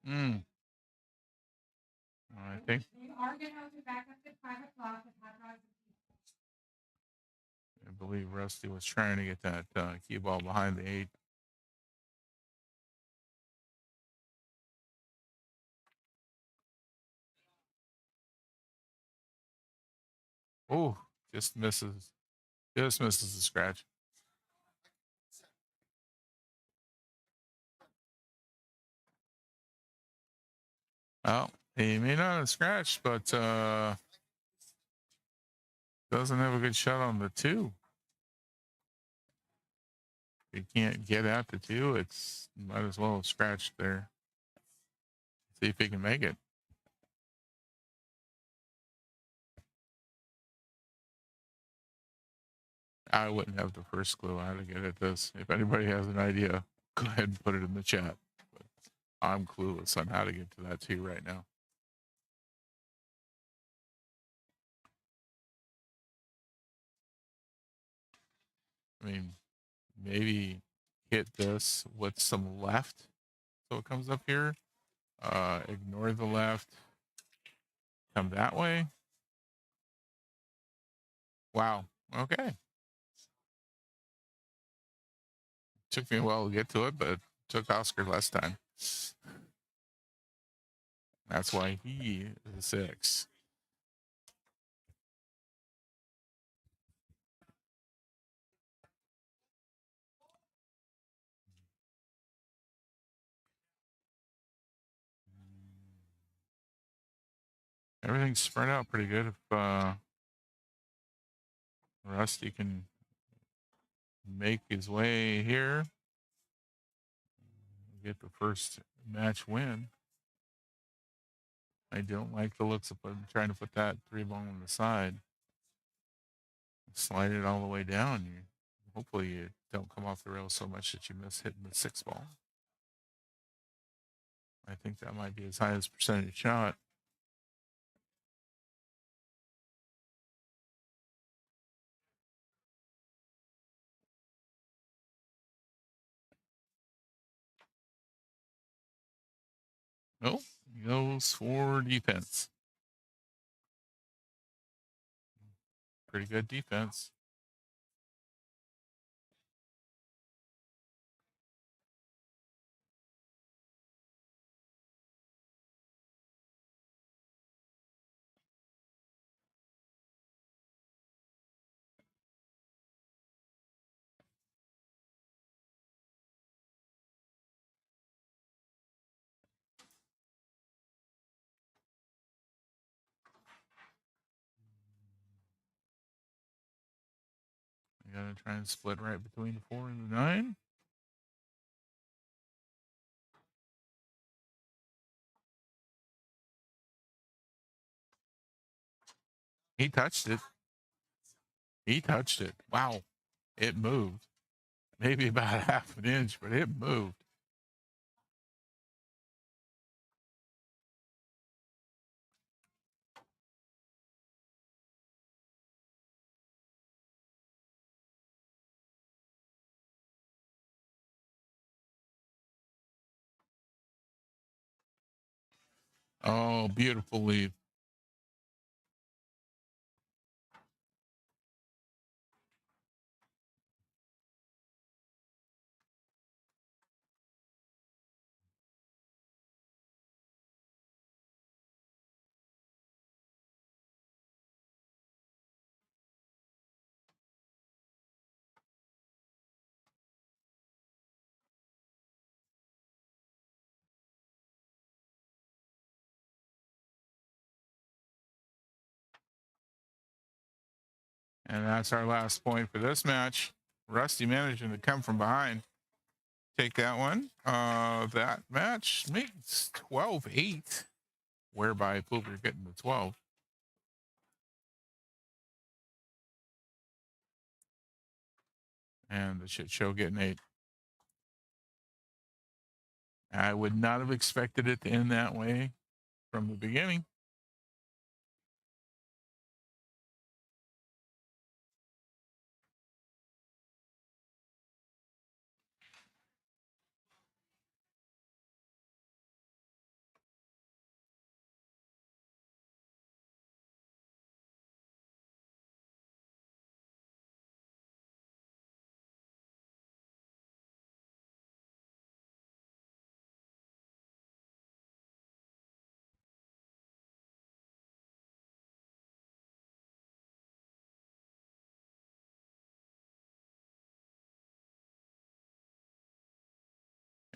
Mm. I think. You are going to have to back up at 5 o'clock with hot dogs. I believe Rusty was trying to get that key ball behind the 8. Oh, just misses. Just misses the scratch. Well, he may not have scratched, but doesn't have a good shot on the 2. If he can't get at the 2, it's might as well have scratched there. See if he can make it. I wouldn't have the first clue how to get at this. If anybody has an idea, go ahead and put it in the chat. But I'm clueless on how to get to that 2 right now. I mean, maybe hit this with some left so it comes up here. Ignore the left. Come that way. Wow. Okay. Took me a while to get to it, but it took Oscar less time. That's why he is a 6. Everything's spread out pretty good. If Rusty can make his way here, get the first match win. I don't like the looks of trying to put that 3-ball on the side. Slide it all the way down. Hopefully you don't come off the rail so much that you miss hitting the 6-ball. I think that might be his highest percentage shot. Oh, he goes for defense. Pretty good defense. I gotta try and split right between the 4 and the 9. He touched it. He touched it. Wow. It moved. Maybe about half an inch, but it moved. Oh, beautiful leave. And that's our last point for this match. Rusty managing to come from behind. Take that one. That match makes 12-8, whereby Pooper getting the 12. And the shit show getting 8. I would not have expected it to end that way from the beginning.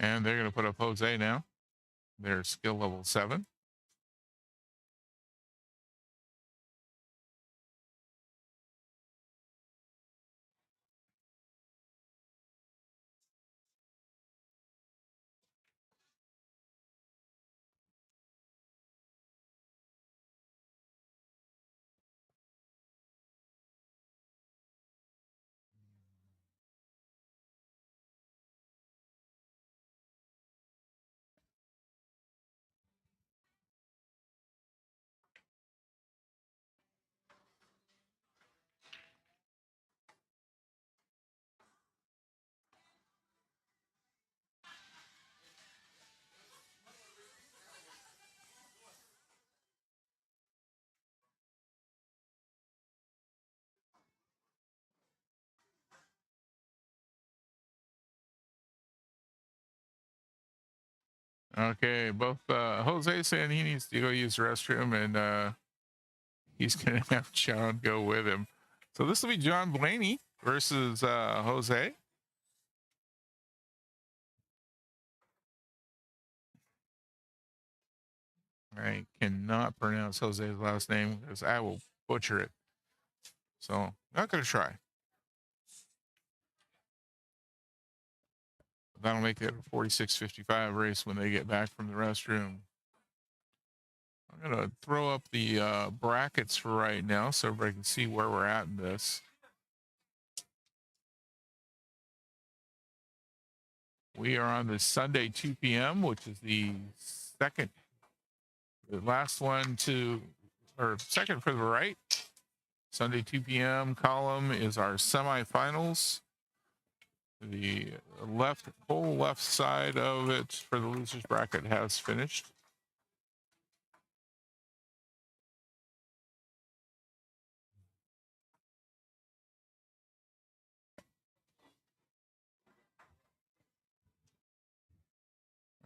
And they're going to put up Jose now. They're skill level 7. Okay, both Jose saying he needs to go use the restroom, and he's going to have John go with him. So this will be John Blaney versus Jose. I cannot pronounce Jose's last name because I will butcher it. So not gonna try. That'll make it a 46:55 race when they get back from the restroom. I'm gonna throw up the brackets for right now so everybody can see where we're at in this. We are on this Sunday 2 p.m., which is the last one or second for the right. Sunday 2 p.m. column is our semifinals. The whole left side of it for the losers bracket has finished.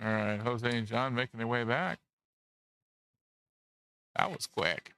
All right, Jose and John making their way back. That was quick.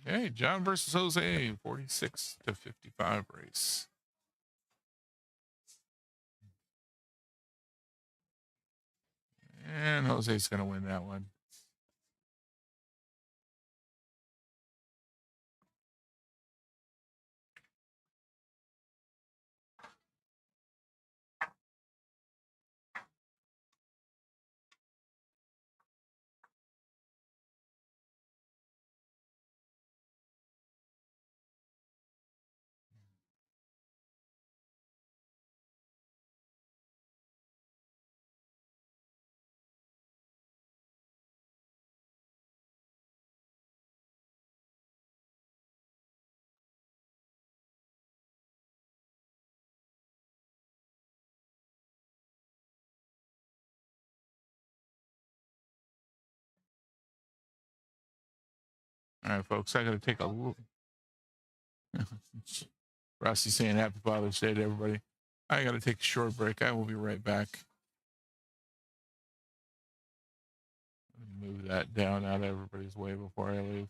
Hey, John versus Jose, 46-55 race. And Jose's going to win that one. All right, folks, I got to take a look. Rossi saying Happy Father's Day to everybody. I got to take a short break. I will be right back. Let me move that down out of everybody's way before I leave.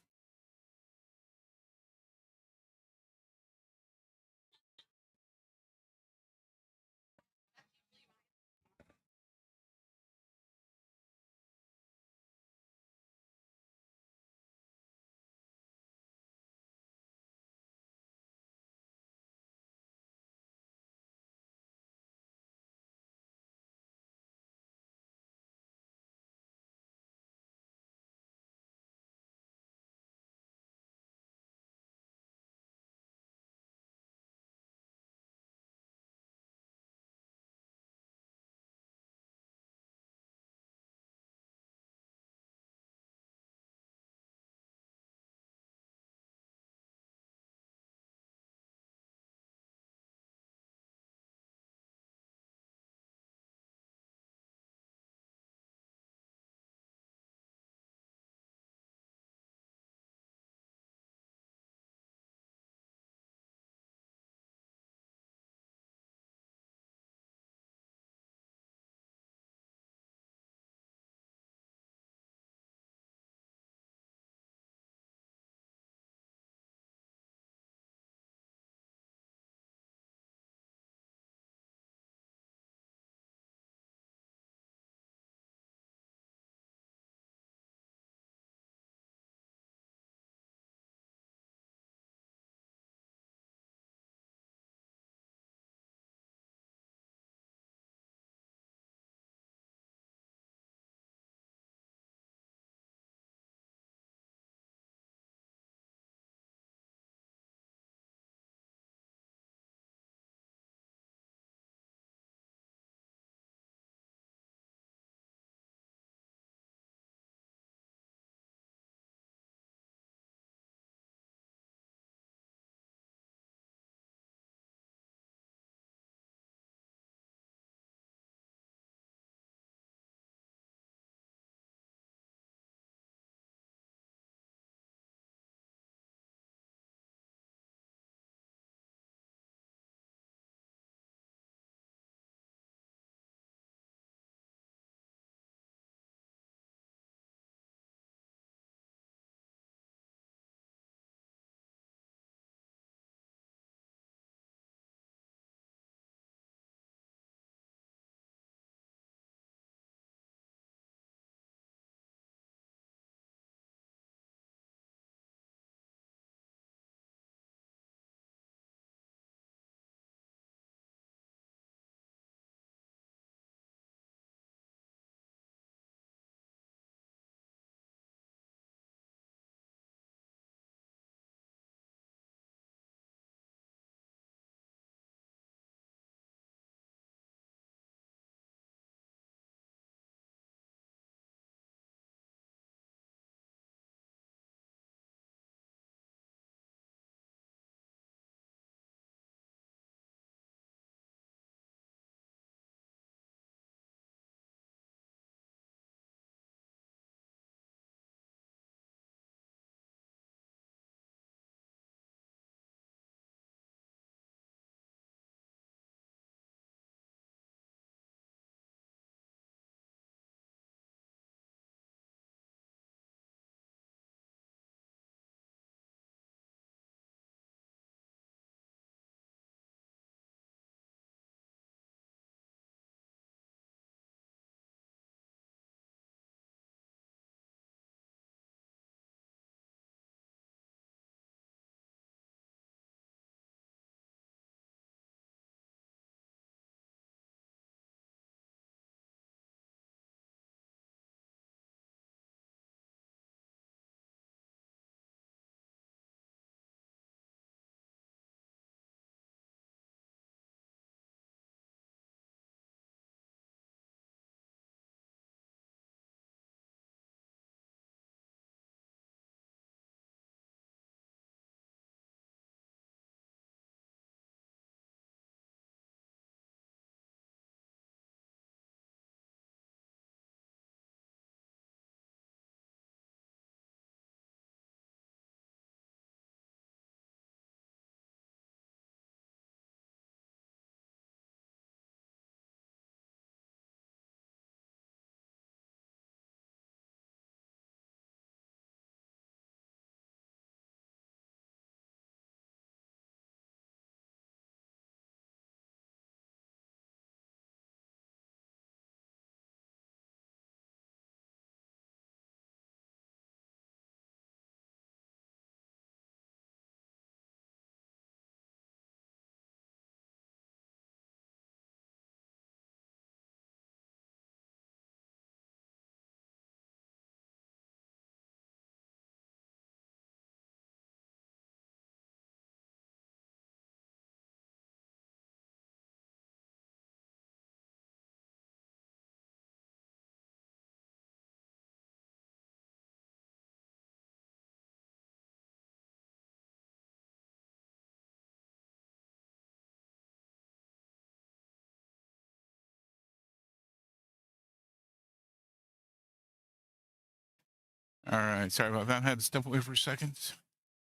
All right, sorry about that. I had to step away for a second.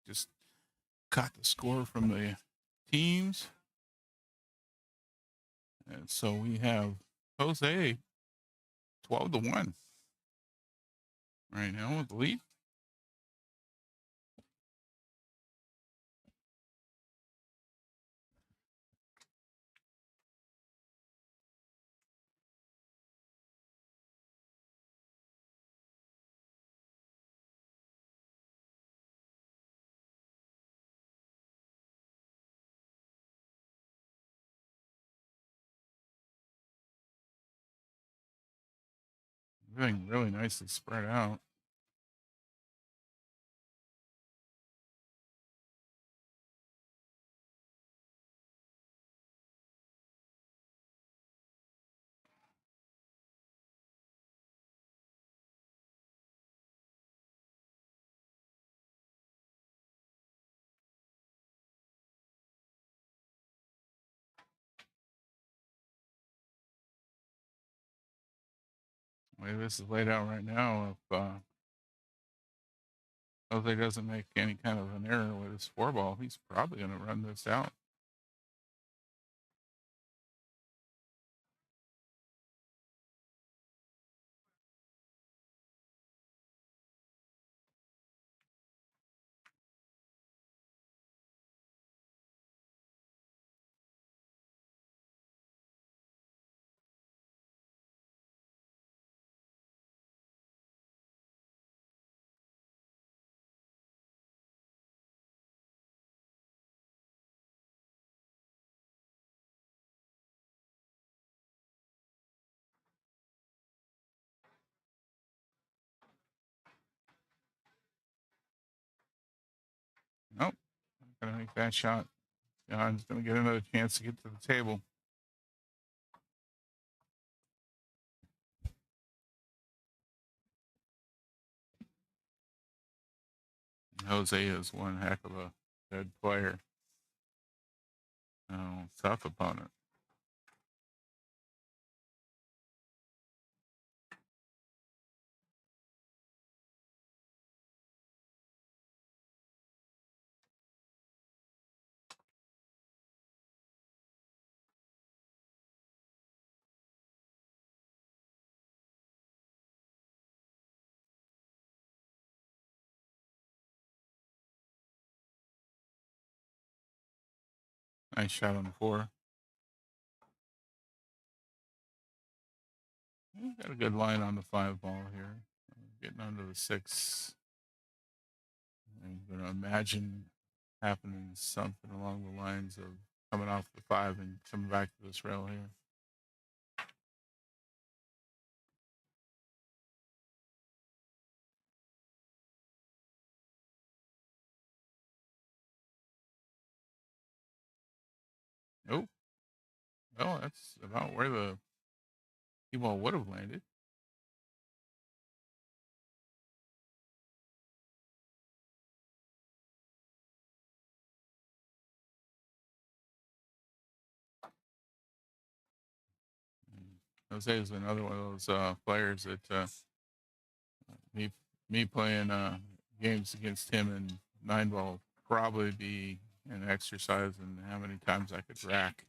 Just caught the score from the teams. And so we have Jose 12-1 right now with the lead. Everything really nicely spread out. The way this is laid out right now, if Jose doesn't make any kind of an error with his four ball, he's probably going to run this out. Nope, not going to make that shot. John's going to get another chance to get to the table. Jose is one heck of a good player. Oh, tough opponent. Nice shot on the four. Got a good line on the five ball here. Getting onto the six. I'm going to imagine happening something along the lines of coming off the five and coming back to this rail here. Nope. Well, that's about where the key ball would have landed. Jose is another one of those players that me playing games against him in nine ball probably be an exercise in how many times I could rack.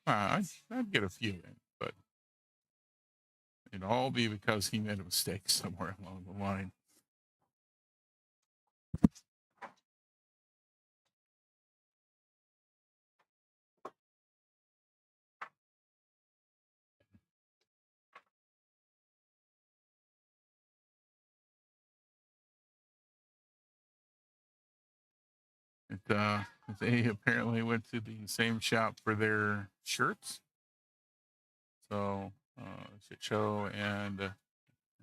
I'd get a few in, but it'd all be because he made a mistake somewhere along the line. They apparently went to the same shop for their shirts. So Shit Show and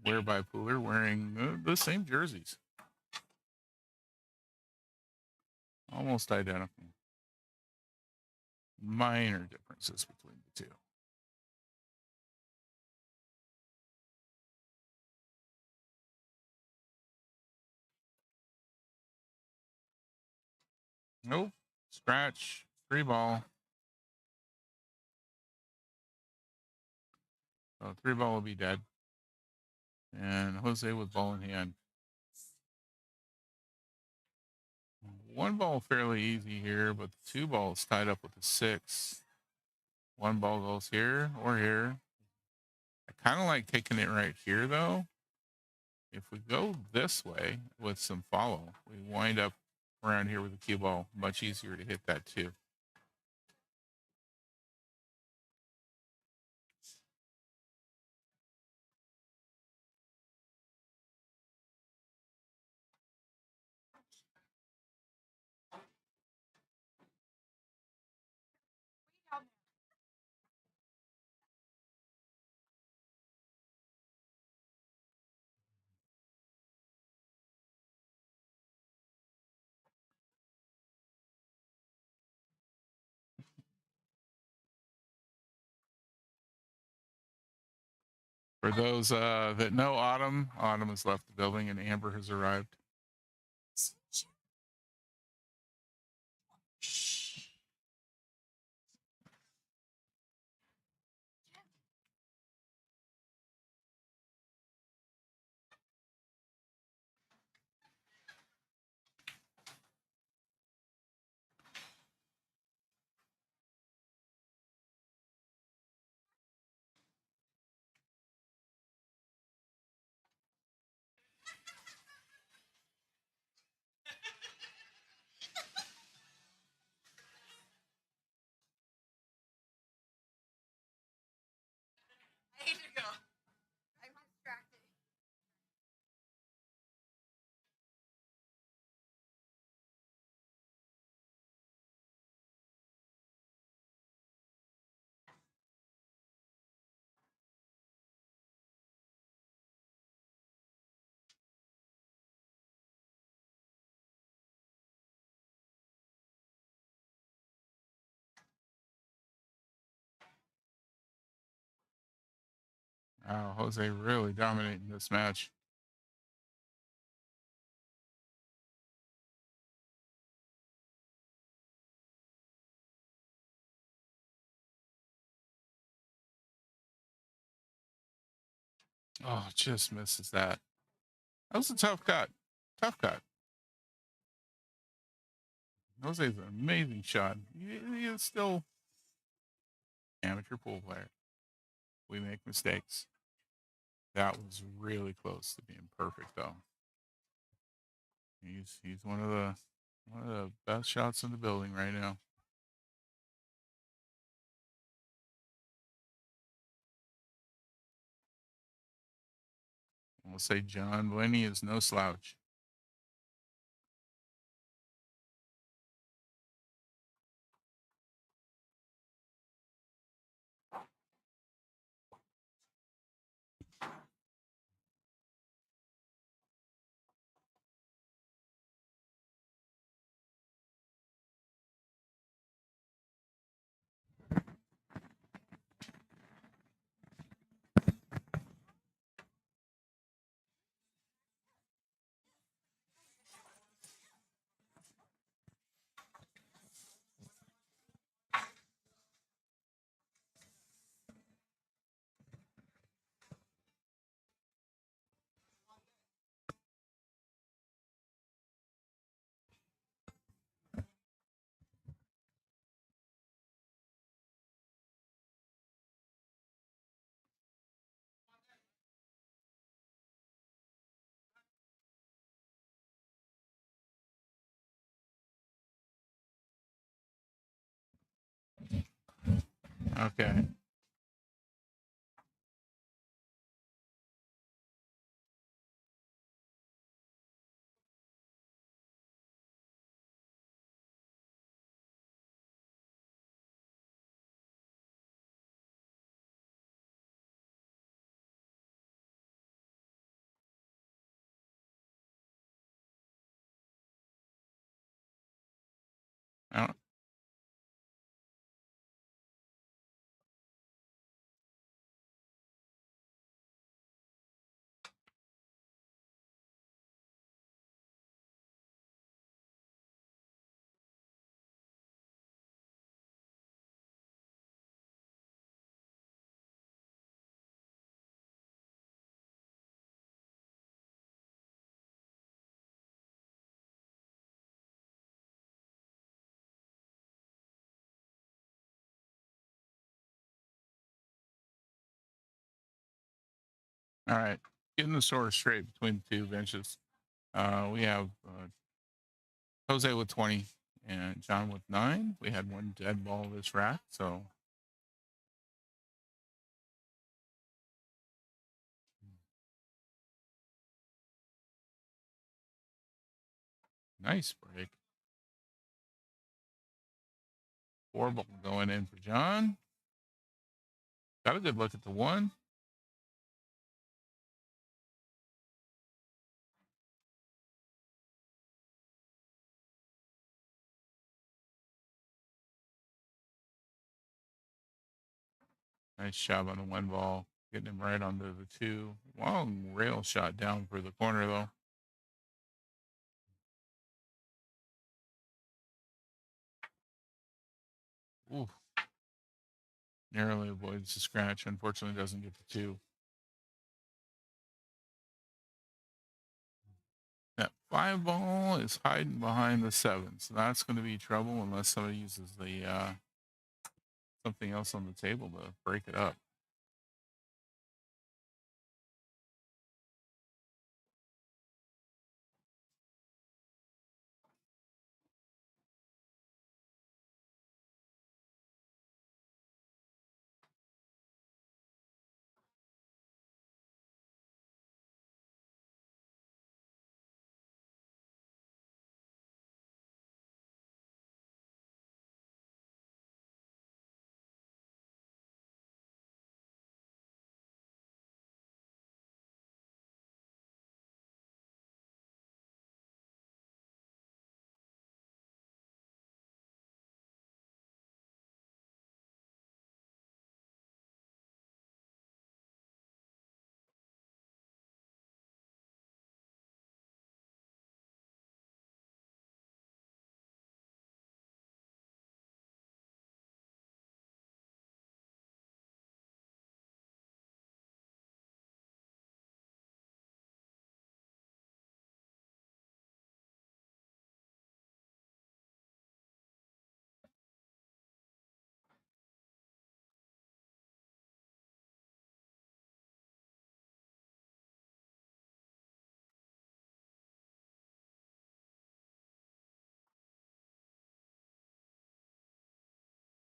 Whereby Pooler wearing the same jerseys. Almost identical. Minor differences between the two. Nope. Scratch. Free ball. So 3 ball will be dead. And Jose with ball in hand. 1 ball fairly easy here, but the 2 ball is tied up with the 6. 1 ball goes here or here. I kind of like taking it right here, though. If we go this way with some follow, we wind up around here with the cue ball. Much easier to hit that, too. For those that know Autumn, Autumn has left the building and Amber has arrived. I need to go. I'm distracted. Wow, Jose really dominating this match. Oh, just misses that. That was a tough cut. Tough cut. Jose's an amazing shot. He is still amateur pool player. We make mistakes. That was really close to being perfect, though. He's one of the best shots in the building right now. We'll say John Blaney is no slouch. Okay. I don't, All right, getting the score straight between the two benches. We have Jose with 20 and John with 9. We had one dead ball this rack, so nice break. 4 ball going in for John. Got a good look at the 1. Nice job on the 1 ball, getting him right onto the 2. Long rail shot down for the corner though. Ooh. Narrowly avoids the scratch. Unfortunately, doesn't get the 2. That 5 ball is hiding behind the 7, so that's going to be trouble unless somebody uses the something else on the table to break it up.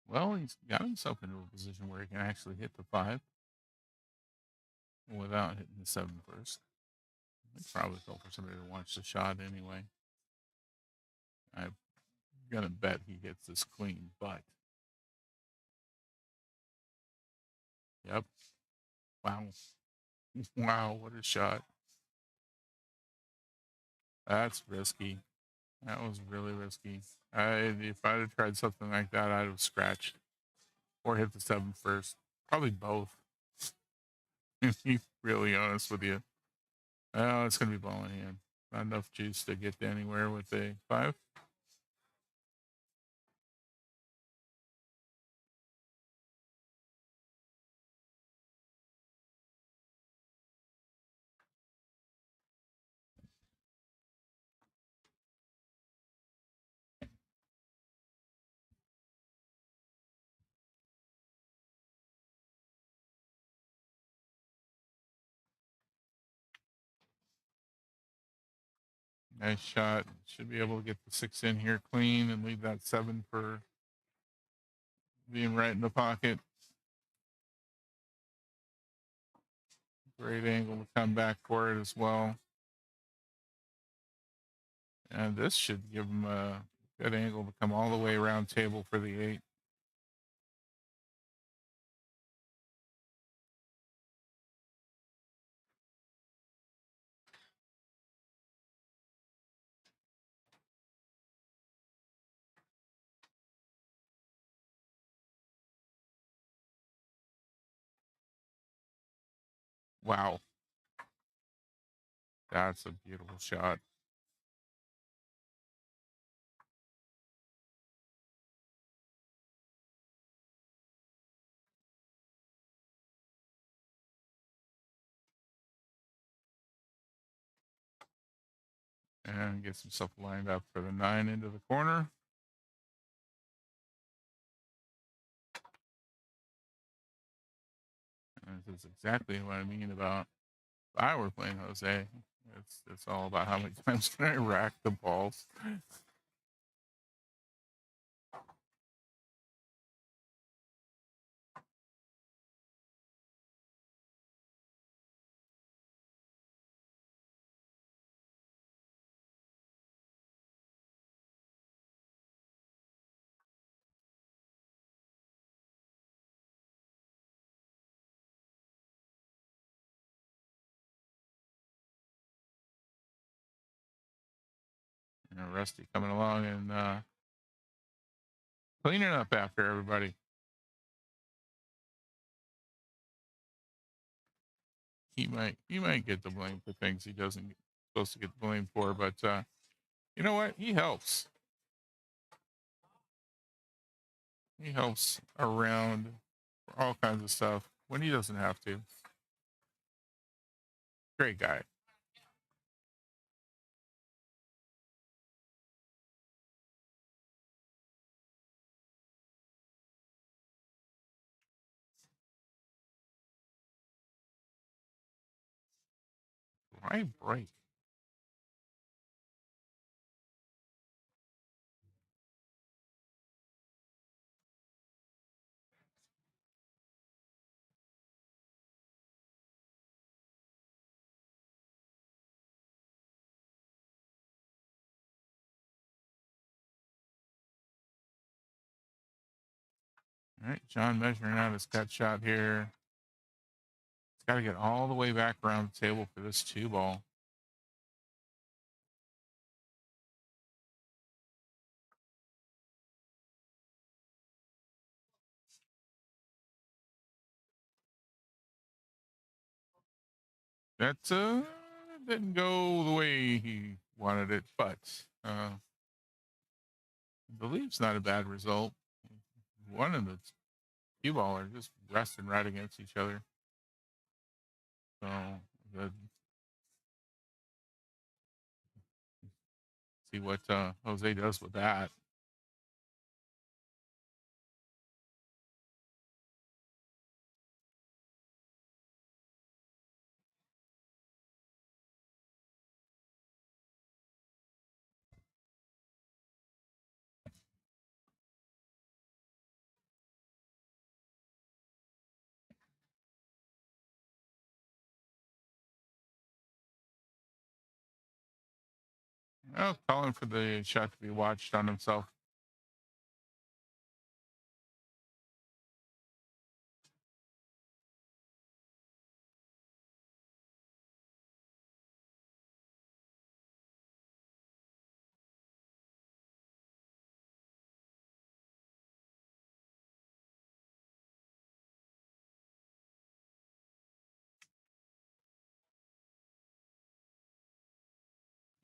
Well, he's got himself into a position where he can actually hit the 5 without hitting the 7 first. I'd probably go for somebody to watch the shot anyway. I'm going to bet he hits this clean, but. Yep. Wow. Wow, what a shot. That's risky. That was really risky. If I'd have tried something like that, I'd have scratched or hit the 7 first. Probably both. To be really honest with you. Oh, it's going to be ball in hand. Not enough juice to get anywhere with a 5. Nice shot. Should be able to get the 6 in here clean and leave that 7 for being right in the pocket. Great angle to come back for it as well. And this should give him a good angle to come all the way around table for the 8. Wow. That's a beautiful shot. And gets himself lined up for the 9 into the corner. And this is exactly what I mean about If I were playing Jose, it's all about how many times can I rack the balls. You know, Rusty coming along and cleaning up after everybody. He might get the blame for things he doesn't supposed to get the blame for, but you know what? He helps. He helps around for all kinds of stuff when he doesn't have to. Great guy. Why break? All right, John measuring out his cut shot here. He's got to get all the way back around the table for this 2-ball. That didn't go the way he wanted it, but I believe it's not a bad result. One of the cue ball are just resting right against each other. So see what Jose does with that. Oh, calling for the shot to be watched on himself.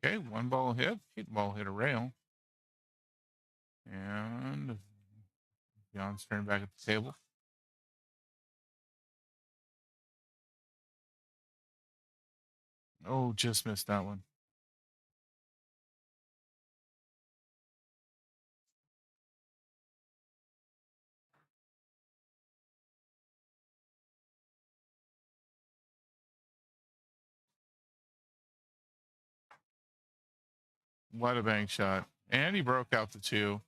Okay, 1 ball hit, 8-ball hit a rail. And John's turn back at the table. Oh, just missed that one. What a bank shot. And he broke out the 2.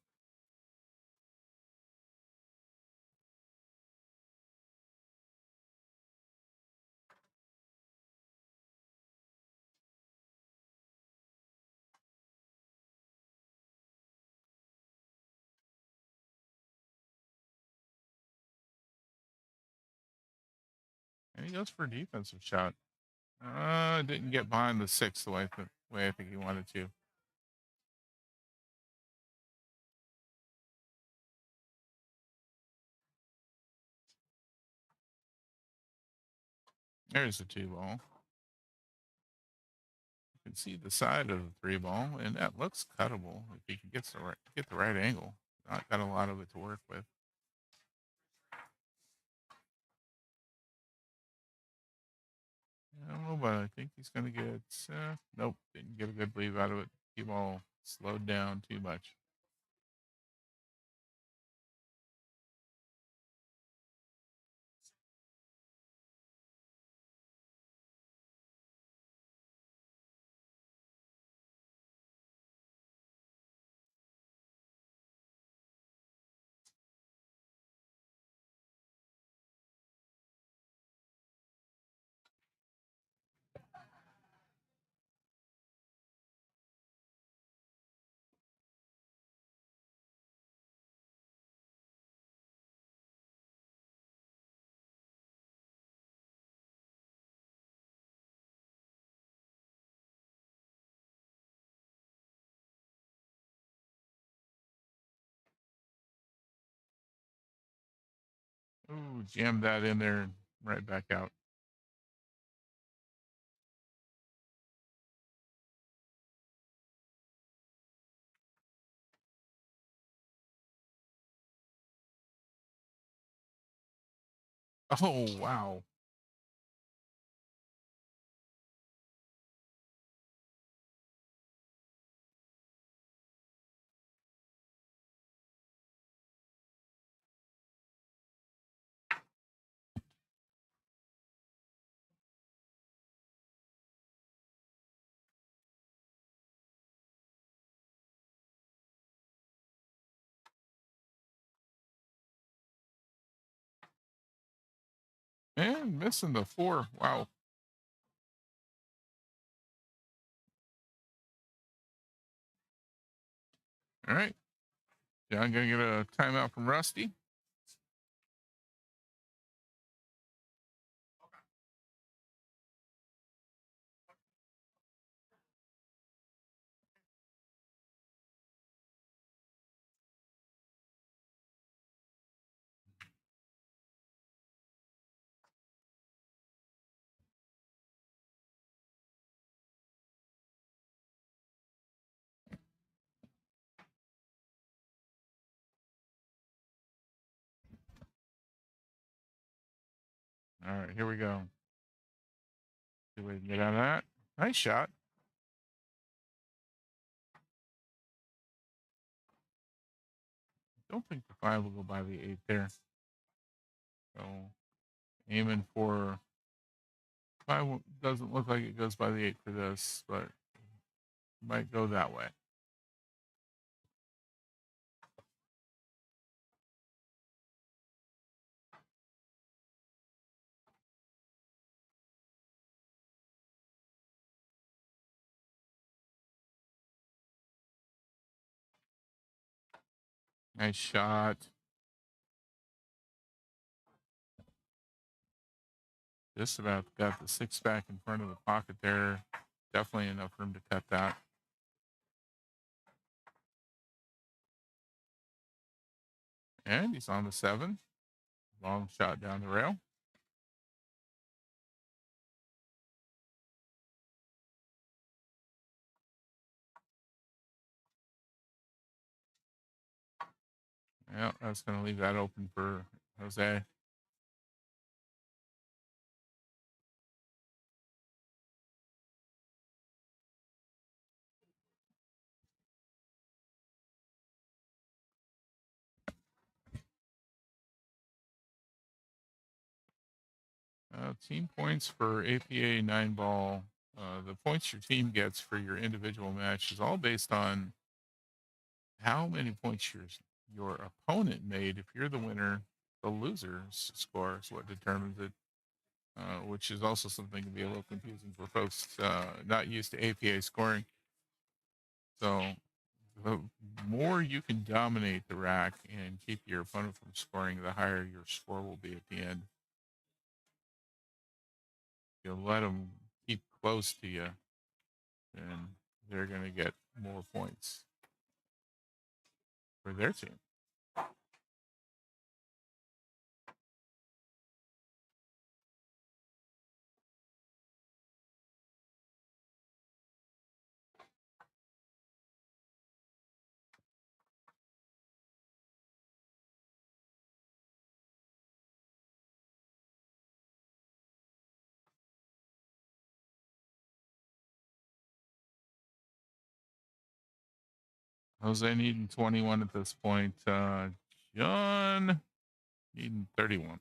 And he goes for a defensive shot. Didn't get behind the 6 the way I think he wanted to. There's the 2-ball. You can see the side of the 3-ball, and that looks cuttable if he can get the right angle. Not got a lot of it to work with. No, but I think he's going to get. Nope, didn't get a good leave out of it. T-ball slowed down too much. Ooh, jam that in there and right back out. Oh, wow. And missing the 4. Wow. All right. Yeah, I'm going to get a timeout from Rusty. All right, here we go. See if we can get out of that. Nice shot. Don't think the 5 will go by the 8 there. So aiming for 5 doesn't look like it goes by the 8 for this, but might go that way. Nice shot. Just about got the 6 back in front of the pocket there. Definitely enough room to cut that. And he's on the 7. Long shot down the rail. Yeah, that's going to leave that open for Jose. Team points for APA 9 ball. The points your team gets for your individual match is all based on how many points your opponent made. If you're the winner, the loser's score is what determines it, which is also something to be a little confusing for folks not used to APA scoring. So the more you can dominate the rack and keep your opponent from scoring, the higher your score will be at the end. You'll let them keep close to you, and they're going to get more points for their team. Jose needing 21 at this point. John needing 31.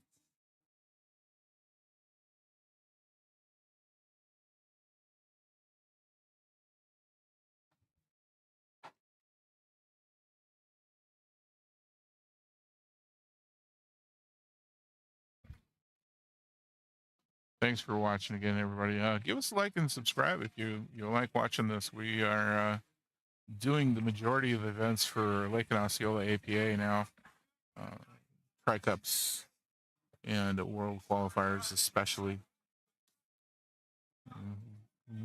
Thanks for watching again, everybody. Give us a like and subscribe if you like watching this. We are doing the majority of events for Lake and Osceola APA now. Tri-Cups and World Qualifiers especially.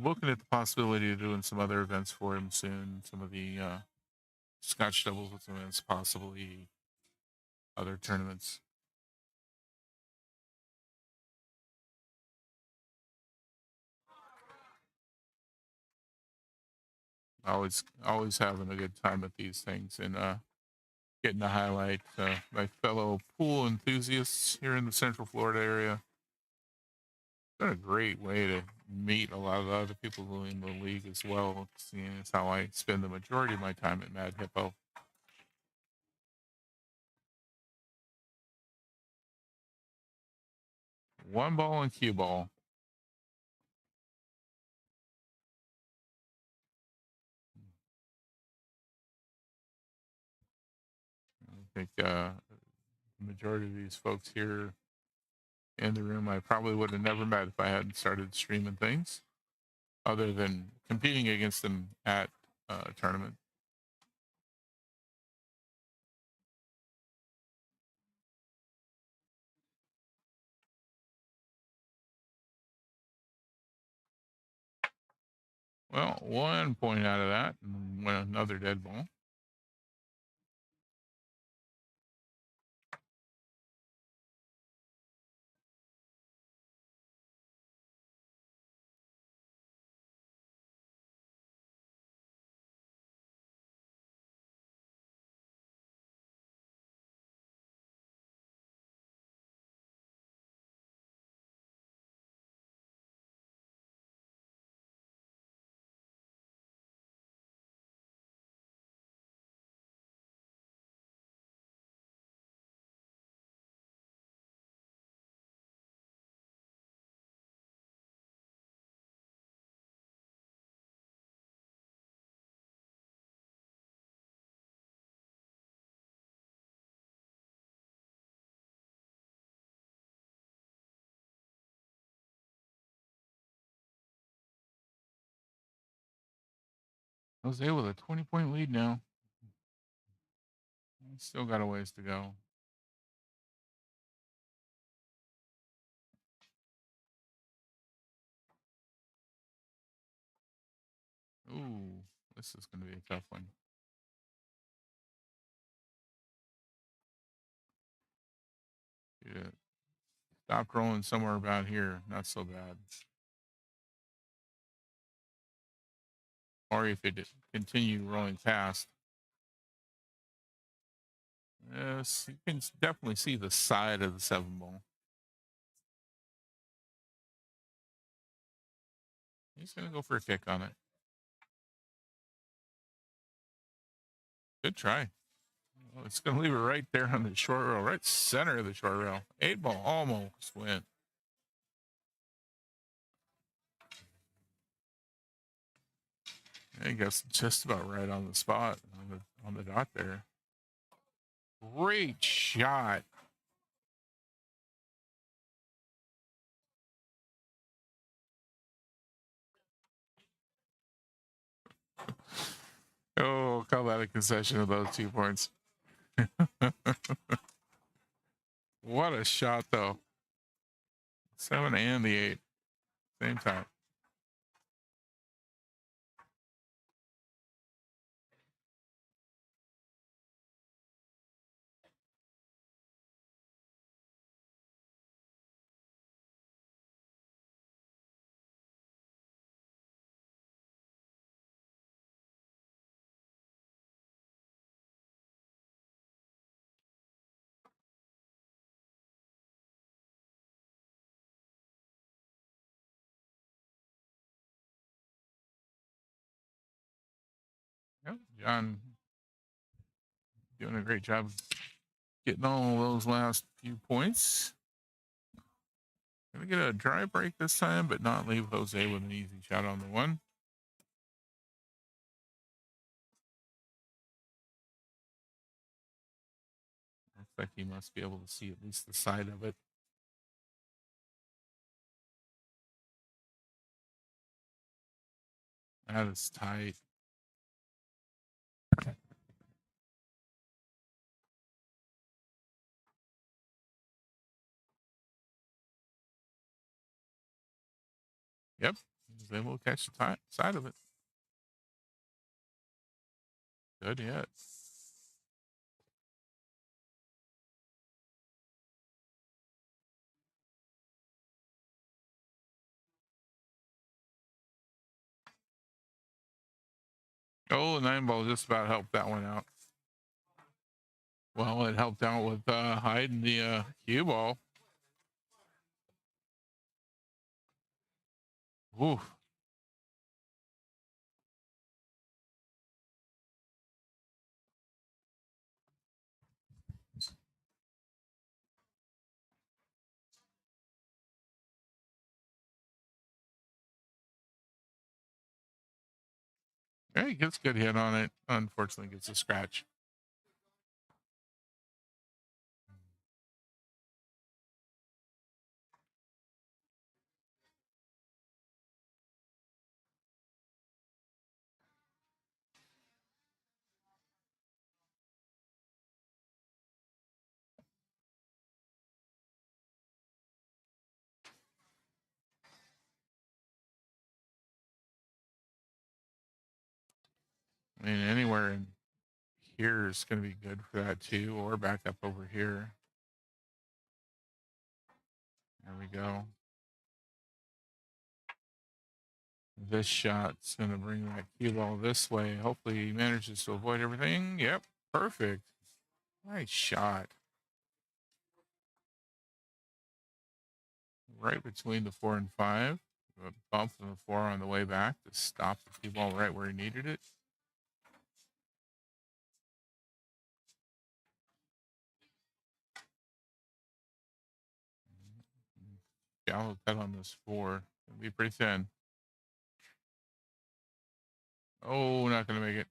Looking at the possibility of doing some other events for him soon. Some of the Scotch doubles with events, possibly other tournaments. Always having a good time at these things and getting to highlight my fellow pool enthusiasts here in the Central Florida area. It's been a great way to meet a lot of the other people who are in the league as well, seeing as how I spend the majority of my time at Mad Hippo. One ball and cue ball. I think the majority of these folks here in the room I probably would have never met if I hadn't started streaming things, other than competing against them at a tournament. Well, 1 point out of that, and went another dead ball. Jose with a 20-point lead now. He's still got a ways to go. Ooh, this is going to be a tough one. Yeah. Stopped rolling somewhere about here. Not so bad. Or if it continued rolling fast. Yes, you can definitely see the side of the 7-ball. He's going to go for a kick on it. Good try. Oh, it's going to leave it right there on the short rail, right center of the short rail. 8-ball almost went. I guess just about right on the spot, on the dot there. Great shot. Oh, call that a concession of those 2 points. What a shot, though. 7 and the 8, same time. Yep, John doing a great job getting all those last few points. Gonna get a dry break this time, but not leave Jose with an easy shot on the one. Looks like he must be able to see at least the side of it. That is tight. Yep, he was able to catch the side of it. Good hit. Oh, the 9 ball just about helped that one out. Well, it helped out with hiding the cue ball. Ooh. Yeah, he gets a good hit on it. Unfortunately, gets a scratch. I mean, anywhere in here is going to be good for that too, or back up over here. There we go. This shot's going to bring that cue ball this way. Hopefully, he manages to avoid everything. Yep, perfect. Nice shot. Right between the 4 and 5. A bump from the 4 on the way back to stop the cue ball right where he needed it. Shallow cut on this 4. It'll be pretty thin. Oh, not going to make it.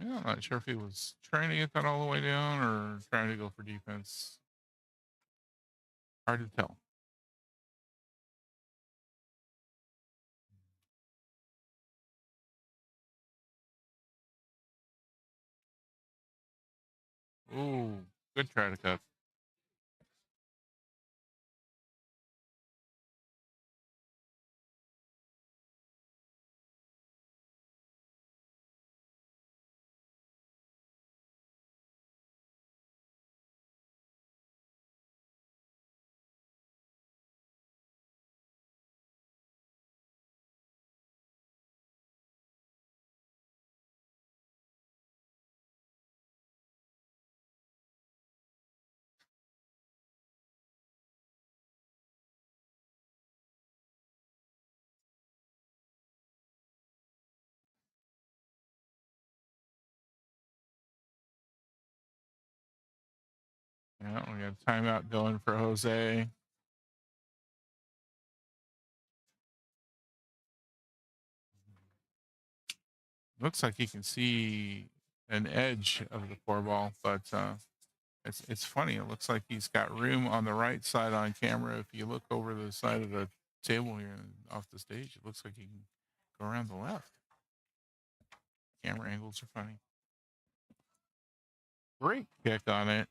Yeah, I'm not sure if he was trying to get that all the way down or trying to go for defense. Hard to tell. Ooh, good try to cut. Yeah, we got a timeout going for Jose. Looks like you can see an edge of the 4 ball, but it's funny. It looks like he's got room on the right side on camera. If you look over the side of the table here and off the stage, it looks like he can go around the left. Camera angles are funny. Great kick on it.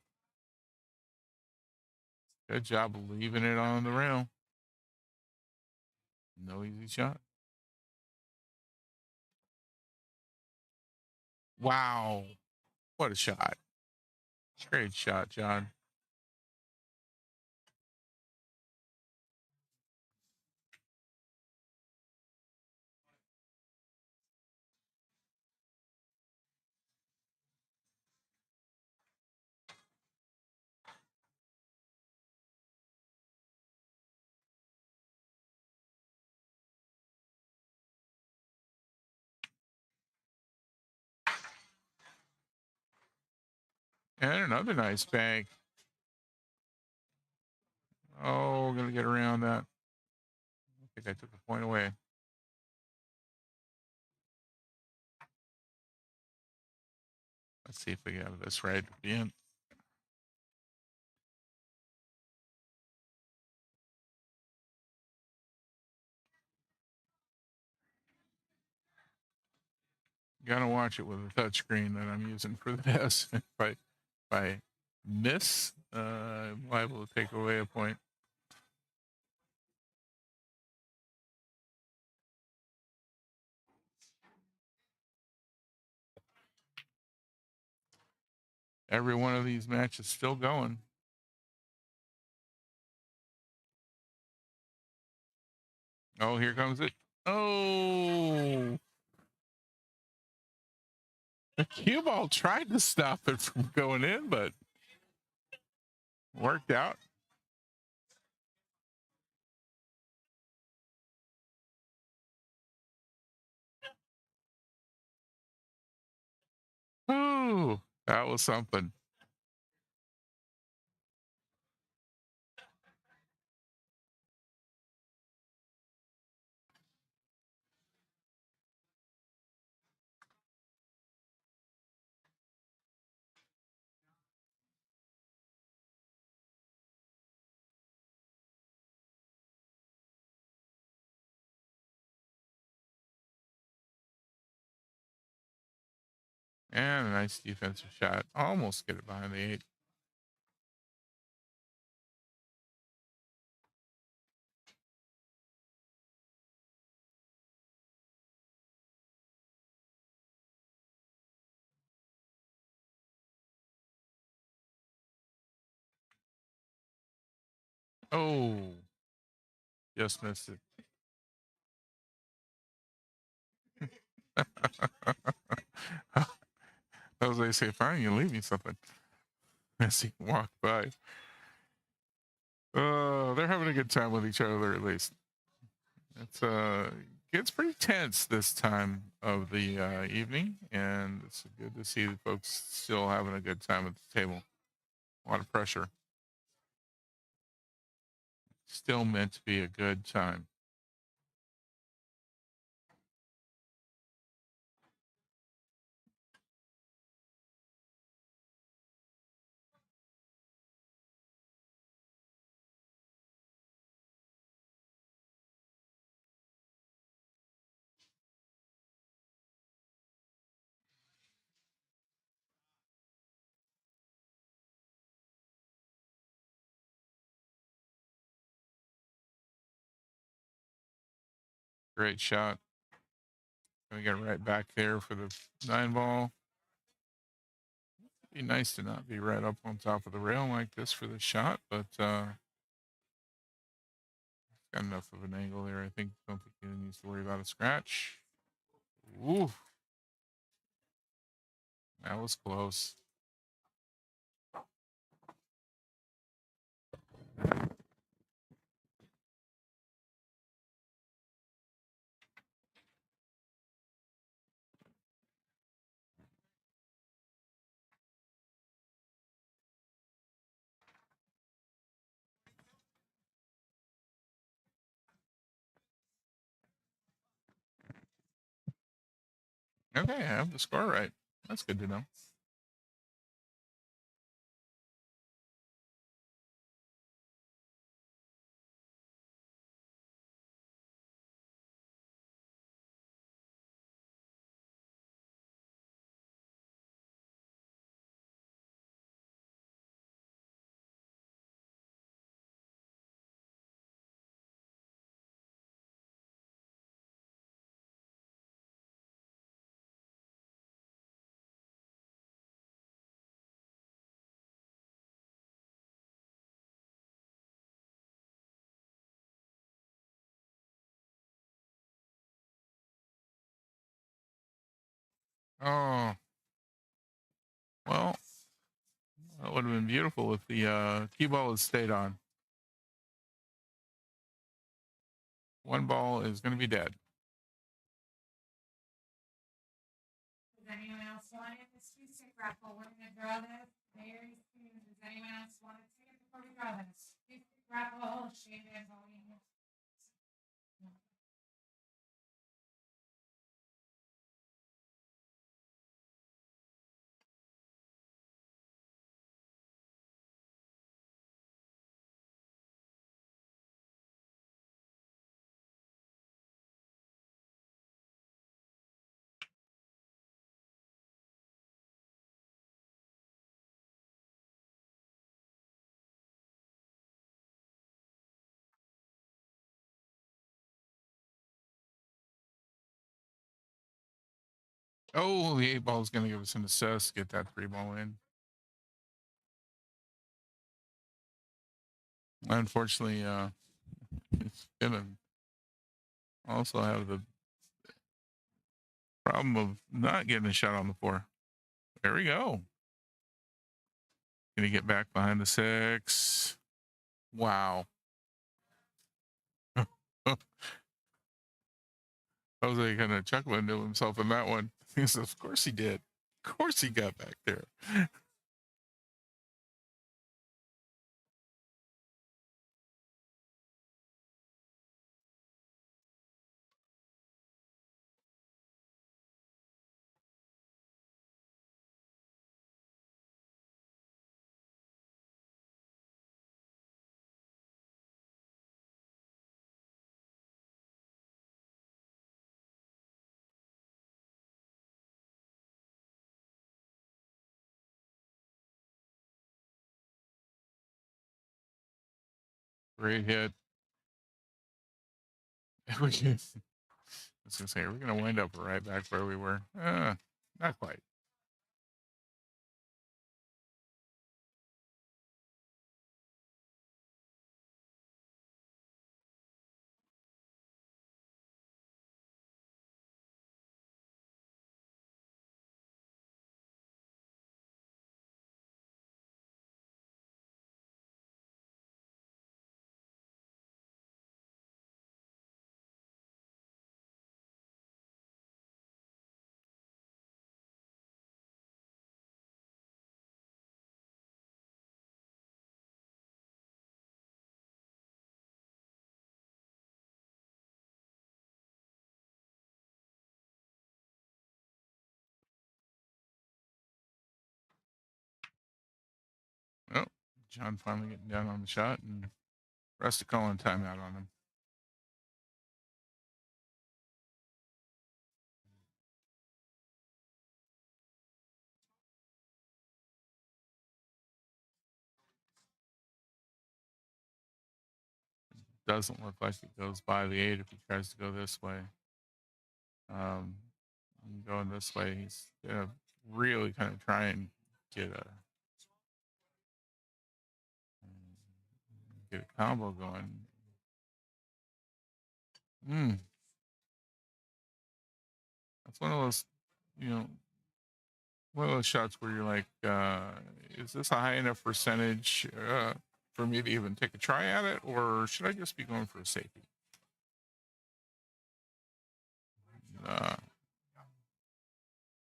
Good job leaving it on the rail. No easy shot. Wow. What a shot. Great shot, John. And another nice bank. Oh, gonna get around that. I think I took the point away. Let's see if we have this right at the end. Gotta watch it with the touchscreen that I'm using for the desk. If I miss, I'm liable to take away a point. Every one of these matches still going. Oh, here comes it. Oh, the cue ball tried to stop it from going in, but worked out. Ooh, that was something. And a nice defensive shot. Almost get it behind the 8. Oh, just missed it. As they say, fine, you leave me something. As he walked by. They're having a good time with each other, at least. It's gets pretty tense this time of the evening, and it's good to see the folks still having a good time at the table. A lot of pressure. Still meant to be a good time. Great shot. Gonna get right back there for the 9 ball. Be nice to not be right up on top of the rail like this for the shot, but got enough of an angle there. I think don't think he needs to worry about a scratch. Ooh, that was close. Okay, I have the score right. That's good to know. Oh, well, that would have been beautiful if the cue ball had stayed on. 1 ball is going to be dead. Does anyone else want it? This 2-stick raffle. We're going to draw this very soon. Does anyone else want to take it before we draw this? 2-stick raffle. Shade and volume. Oh, the 8 ball is going to give us an assist. Get that 3 ball in. Unfortunately, it's going to also have the problem of not getting a shot on the 4. There we go. Going to get back behind the 6. Wow. Jose kind of chuckling to himself in that one. He says, of course he did. Of course he got back there. Great hit. I was going to say, we're going to wind up right back where we were. Not quite. Oh, John finally getting down on the shot and Rusty calling timeout on him. Doesn't look like it goes by the 8 if he tries to go this way. Going this way, he's gonna really kind of try and get a combo going. That's one of those, you know, one of those shots where you're like, is this a high enough percentage for me to even take a try at it, or should I just be going for a safety?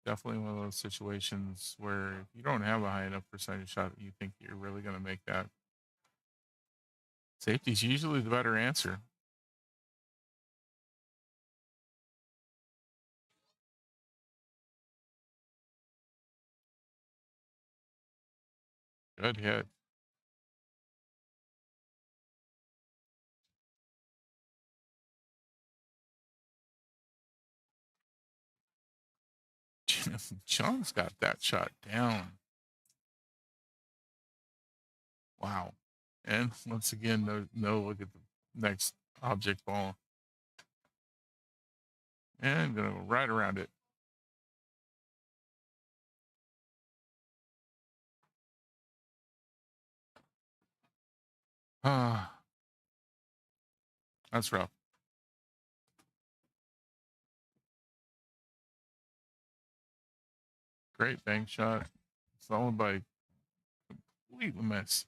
Definitely one of those situations where if you don't have a high enough percentage shot that you think you're really going to make that, safety is usually the better answer. Good hit. John's got that shot down. Wow. And once again, no look at the next object ball. And I'm going to go right around it. That's rough. Great bank shot. Followed by complete miss.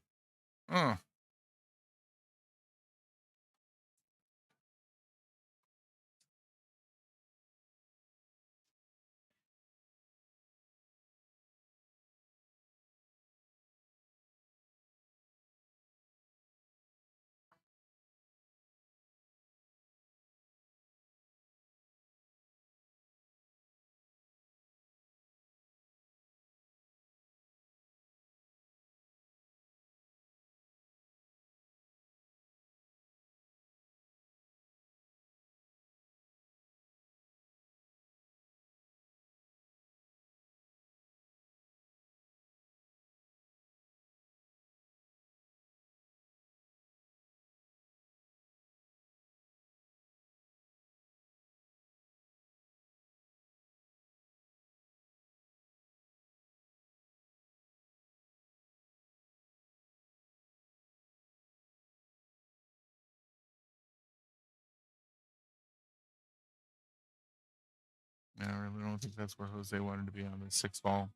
I really don't think that's where Jose wanted to be on the 6 ball.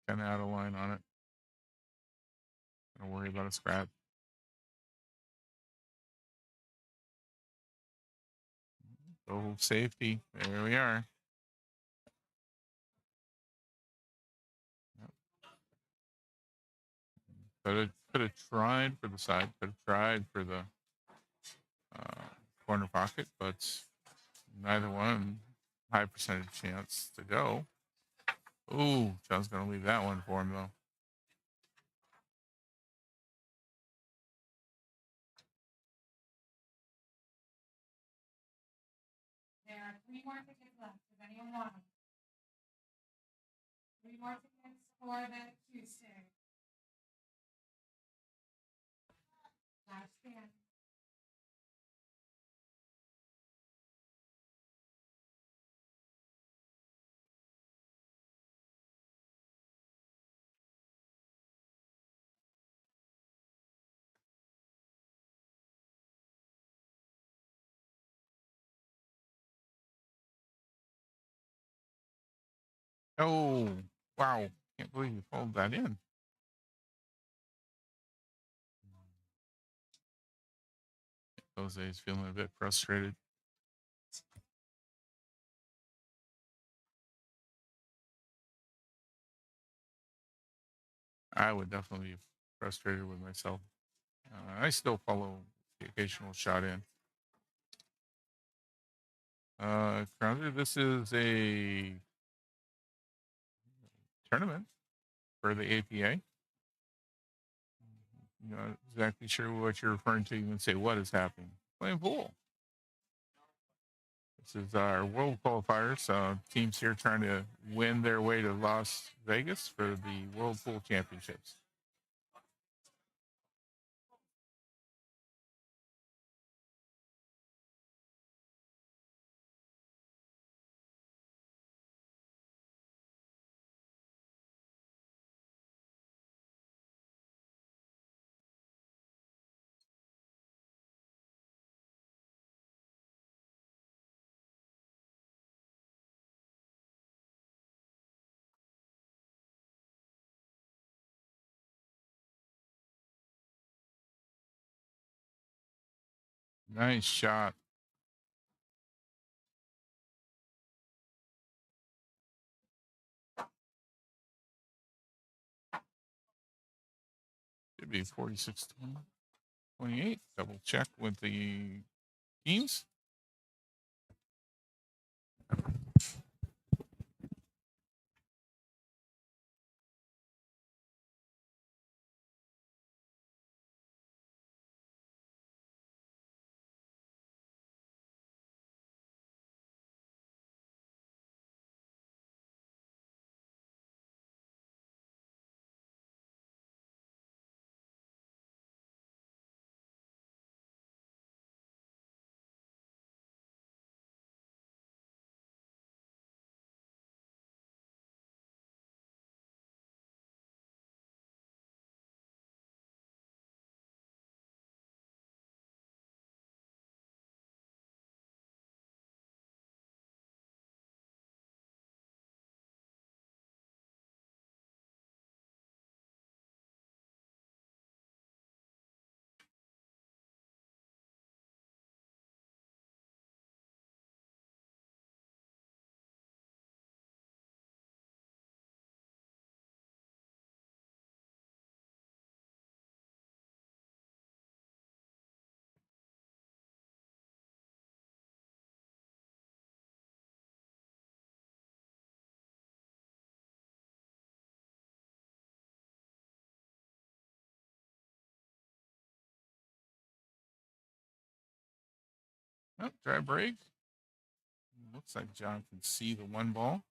Kind of out of line on it. Don't worry about a scrap. Oh, safety. There we are. Could have tried for the side. Could have tried for the corner pocket, but neither one high percentage chance to go. Ooh, John's going to leave that one for him, though. There are 3 more tickets left. Does anyone want them? 3 more tickets for the Tuesday. Last stand. Oh, wow. Can't believe you pulled that in. Jose's feeling a bit frustrated. I would definitely be frustrated with myself. I still follow the occasional shot in. Crowder, this is a tournament for the APA. Not exactly sure what you're referring to. You can say what is happening. Playing pool. This is our world qualifiers. Teams here trying to win their way to Las Vegas for the World Pool Championships. Nice shot. Should be 46 28. Double check with the teams. Oh, dry break. Looks like John can see the 1 ball.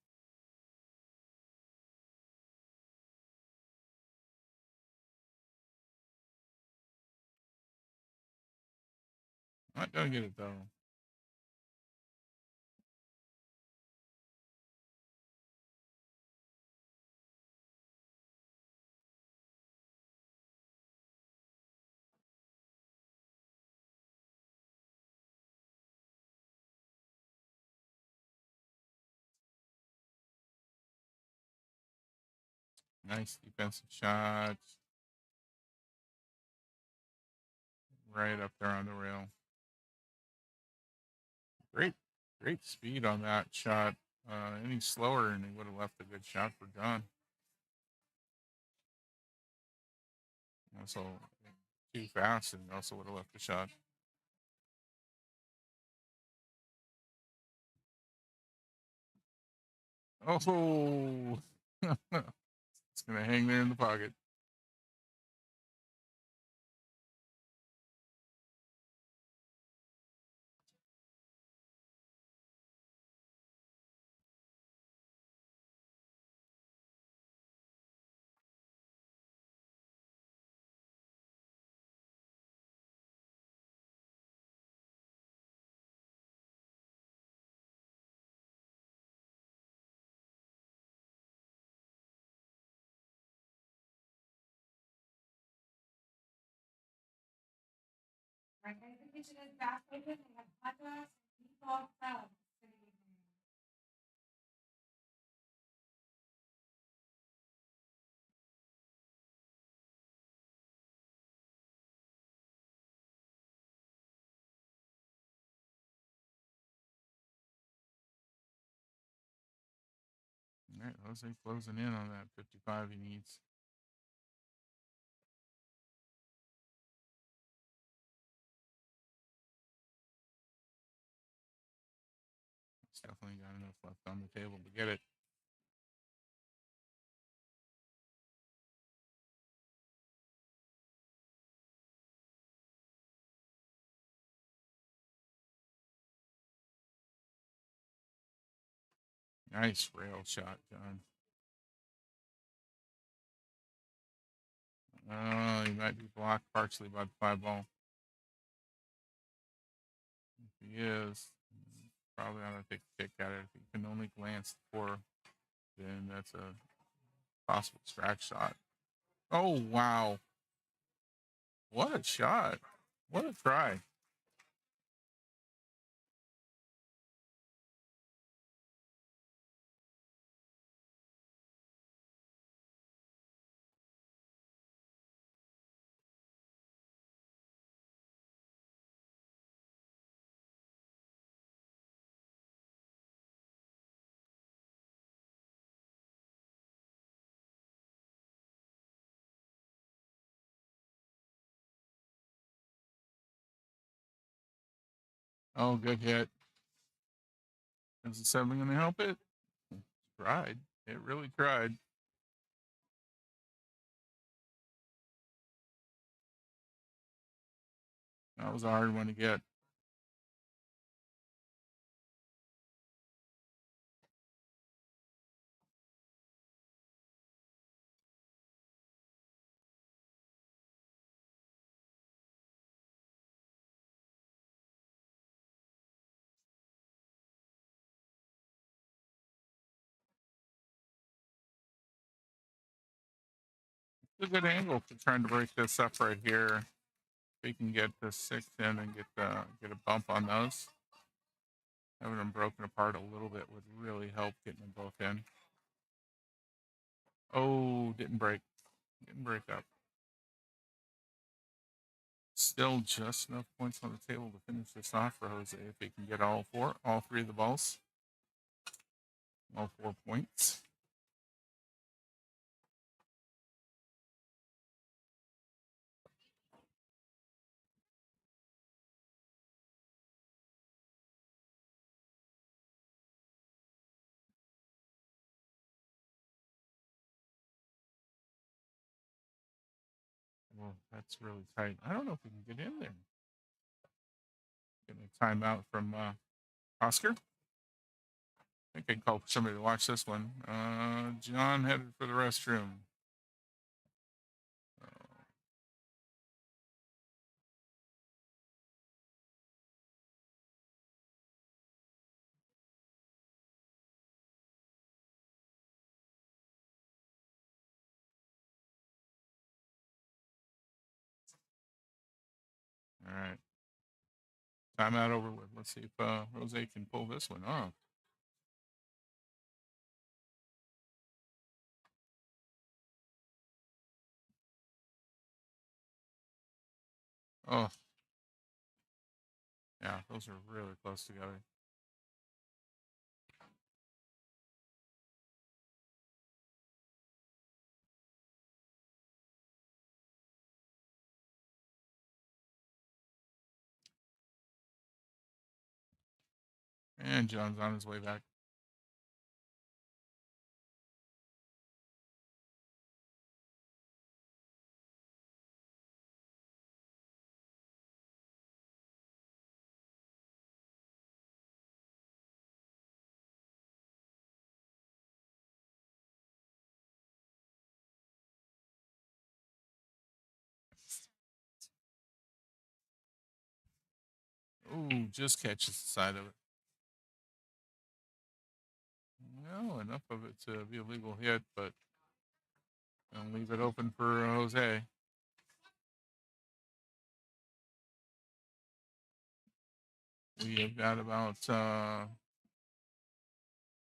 Not gonna get it though. Nice defensive shot. Right up there on the rail. Great speed on that shot. Any slower and he would have left a good shot for John. Also, too fast and also would have left the shot. Oh, it's going to hang there in the pocket. Right, guys, the kitchen is back open. They have hot dogs and meatball salad. All right, Jose closing in on that 55 he needs. He's definitely got enough left on the table to get it. Nice rail shot, John. He might be blocked partially by the 5 ball. If he is, probably ought to take a kick at it. If he can only glance the 4, then that's a possible scratch shot. Oh, wow. What a shot. What a try. Oh, good hit. Is the 7 going to help it? Tried. It really tried. That was a hard one to get. It's a good angle for trying to break this up right here. If we can get the 6 in and get a bump on those. Having them broken apart a little bit would really help getting them both in. Oh, didn't break. Didn't break up. Still just enough points on the table to finish this off for Jose if he can get all 3 of the balls. All 4 points. Well, that's really tight. I don't know if we can get in there. Getting a timeout from Oscar. I think I can call for somebody to watch this one. John headed for the restroom. All right. Timeout over with. Let's see if Jose can pull this one off. Oh, yeah, those are really close together. And John's on his way back. Ooh, just catches the side of it. No, enough of it to be a legal hit, but I'll leave it open for Jose. We have got about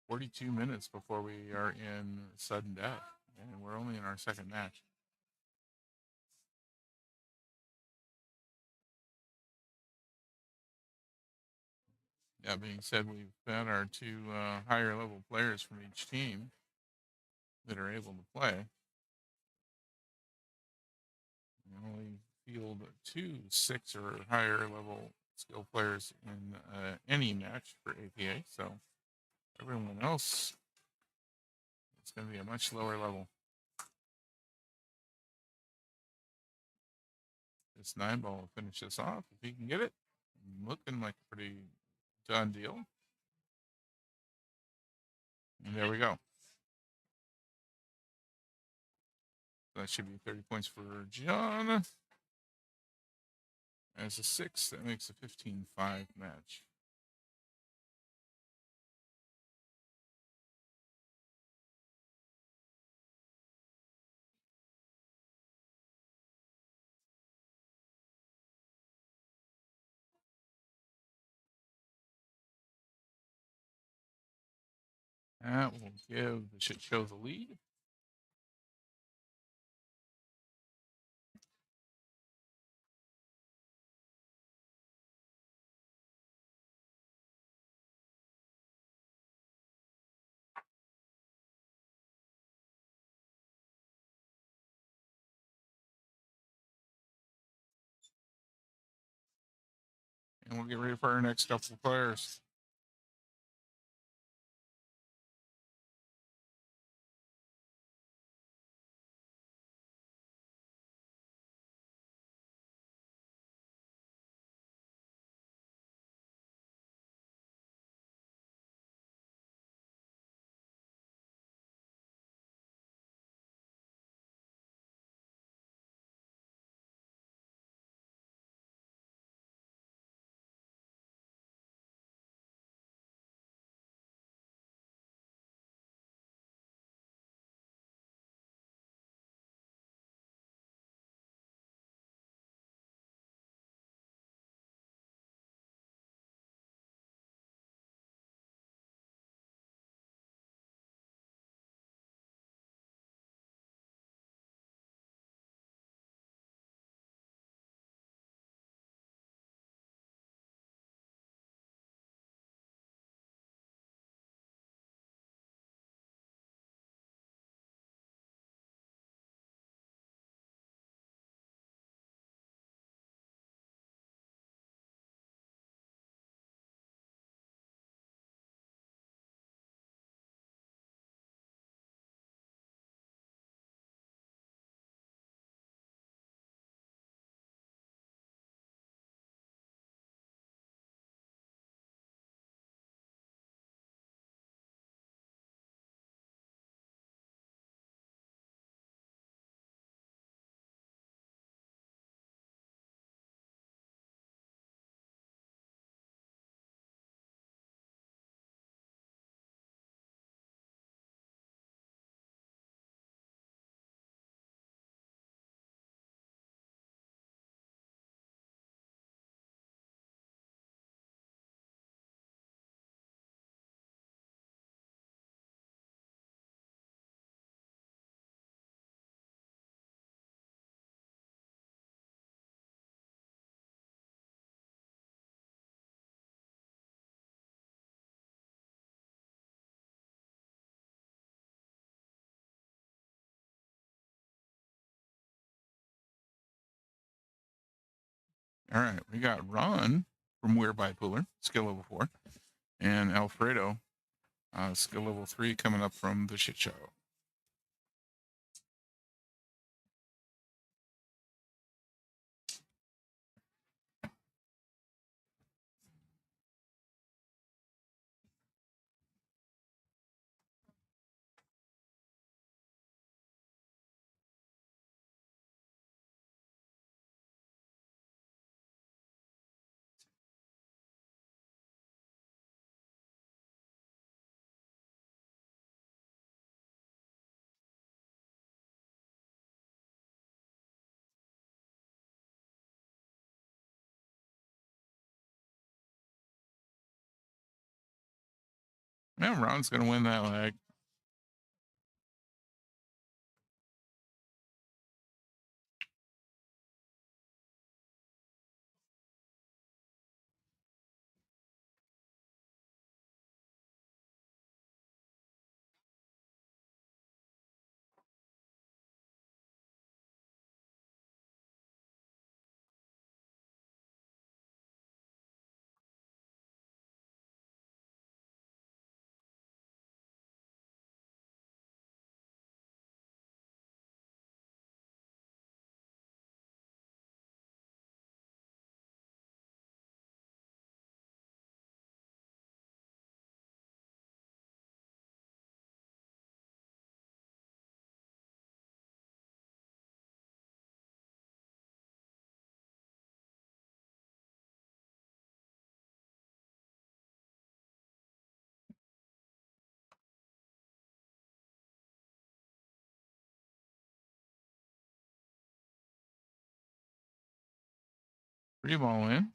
42 minutes before we are in sudden death, and we're only in our second match. That being said, we've got our two higher level players from each team that are able to play. We only field 2 6 or higher level skill players in any match for APA, so everyone else is going to be a much lower level. This 9-ball will finish this off if he can get it. Looking like a pretty done deal. And there we go. That should be 30 points for John. As a 6, that makes a 15-5 match. That will give the shit show the lead. And we'll get ready for our next couple of players. All right, we got Ron from Weird Bipolar, skill level 4, and Alfredo, skill level 3, coming up from the shit show. Yeah, Ron's gonna win that leg. Free ball in.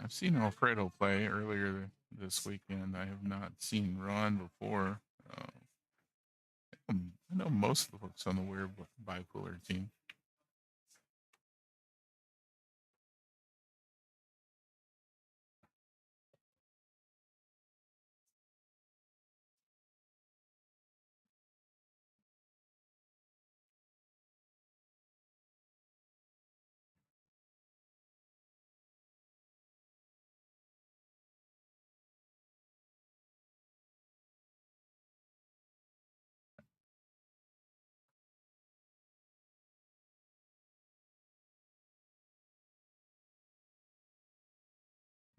I've seen Alfredo play earlier this weekend. I have not seen Ron before. I know most of the folks on the Weird Bipolar team.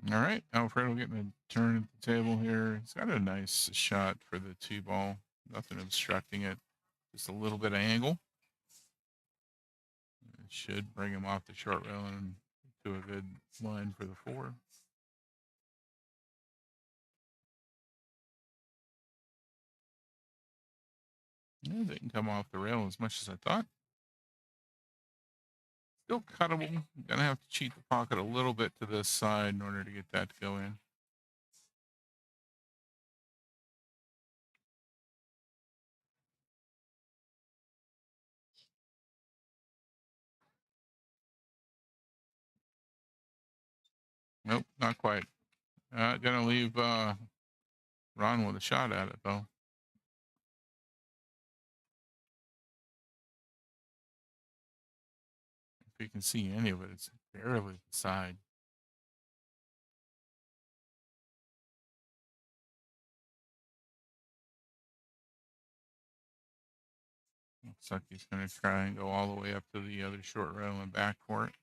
All right, Alfredo getting a turn at the table here. He's got a nice shot for the 2-ball. Nothing obstructing it. Just a little bit of angle. It should bring him off the short rail and to a good line for the 4. Yeah, they can come off the rail as much as I thought. Still cuttable. Gonna have to cheat the pocket a little bit to this side in order to get that to go in. Nope, not quite. Gonna leave Ron with a shot at it though. If you can see any of it, it's barely the side. Looks like he's gonna try and go all the way up to the other short rail and back for it.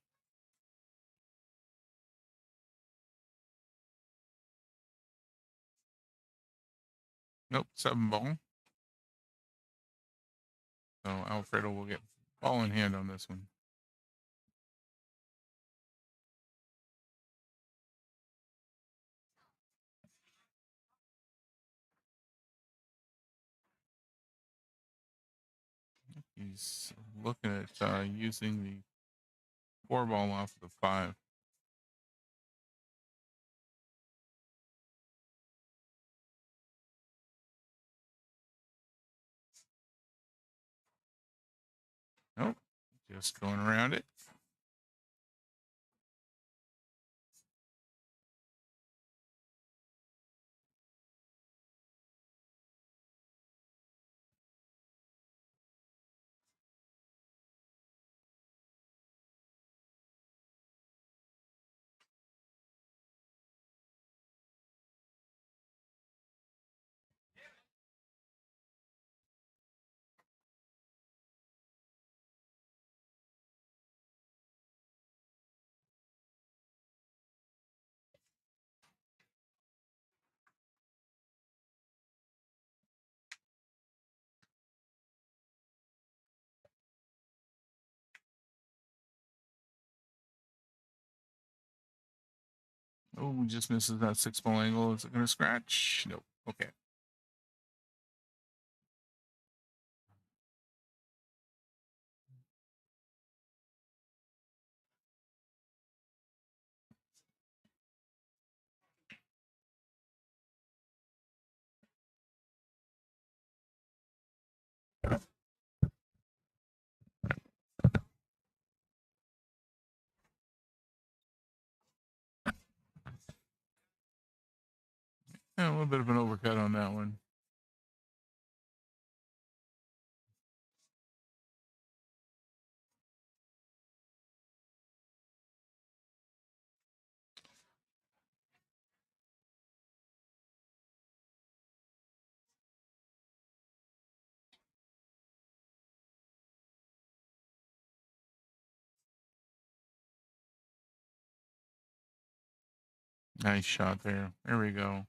Nope, 7-ball. So Alfredo will get ball in hand on this one. He's looking at using the 4-ball off the 5. Just going around it. Oh, just misses that 6-ball angle. Is it going to scratch? Nope. Okay. Yeah, a little bit of an overcut on that one. Nice shot there. There we go.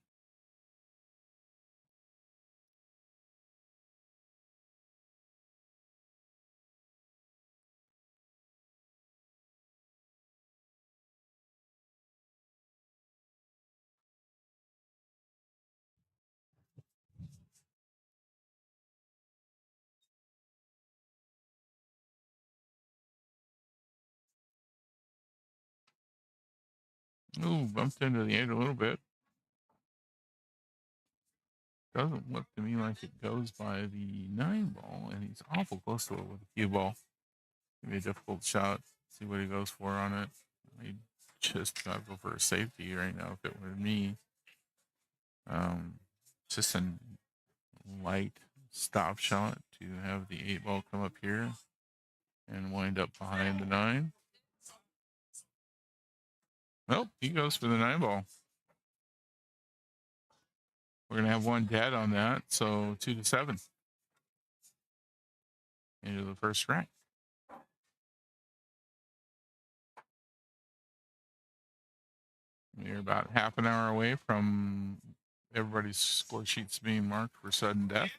Ooh, bumped into the 8 a little bit. Doesn't look to me like it goes by the 9-ball, and he's awful close to it with the cue ball. Gonna be a difficult shot. See what he goes for on it. He just got to go for a safety right now if it were me. Just a light stop shot to have the 8-ball come up here and wind up behind the 9. Nope, he goes for the 9-ball. We're gonna have one dead on that, so 2-7 into the first round. We're about half an hour away from everybody's score sheets being marked for sudden death.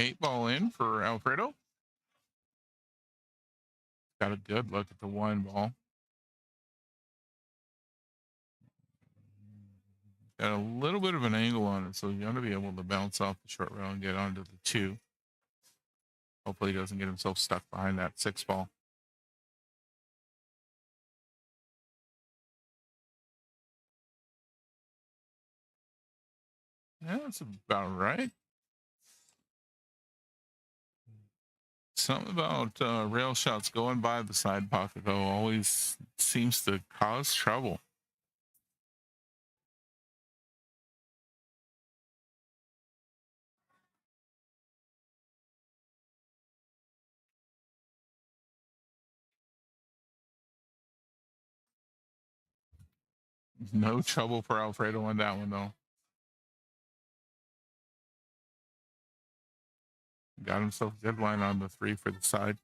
Eight ball in for Alfredo. Got a good look at the 1-ball. Got a little bit of an angle on it, so you're going to be able to bounce off the short rail and get onto the 2. Hopefully he doesn't get himself stuck behind that 6-ball. Yeah, that's about right. Something about rail shots going by the side pocket, though, always seems to cause trouble. No trouble for Alfredo on that one, though. Got himself a good line on the 3 for the side.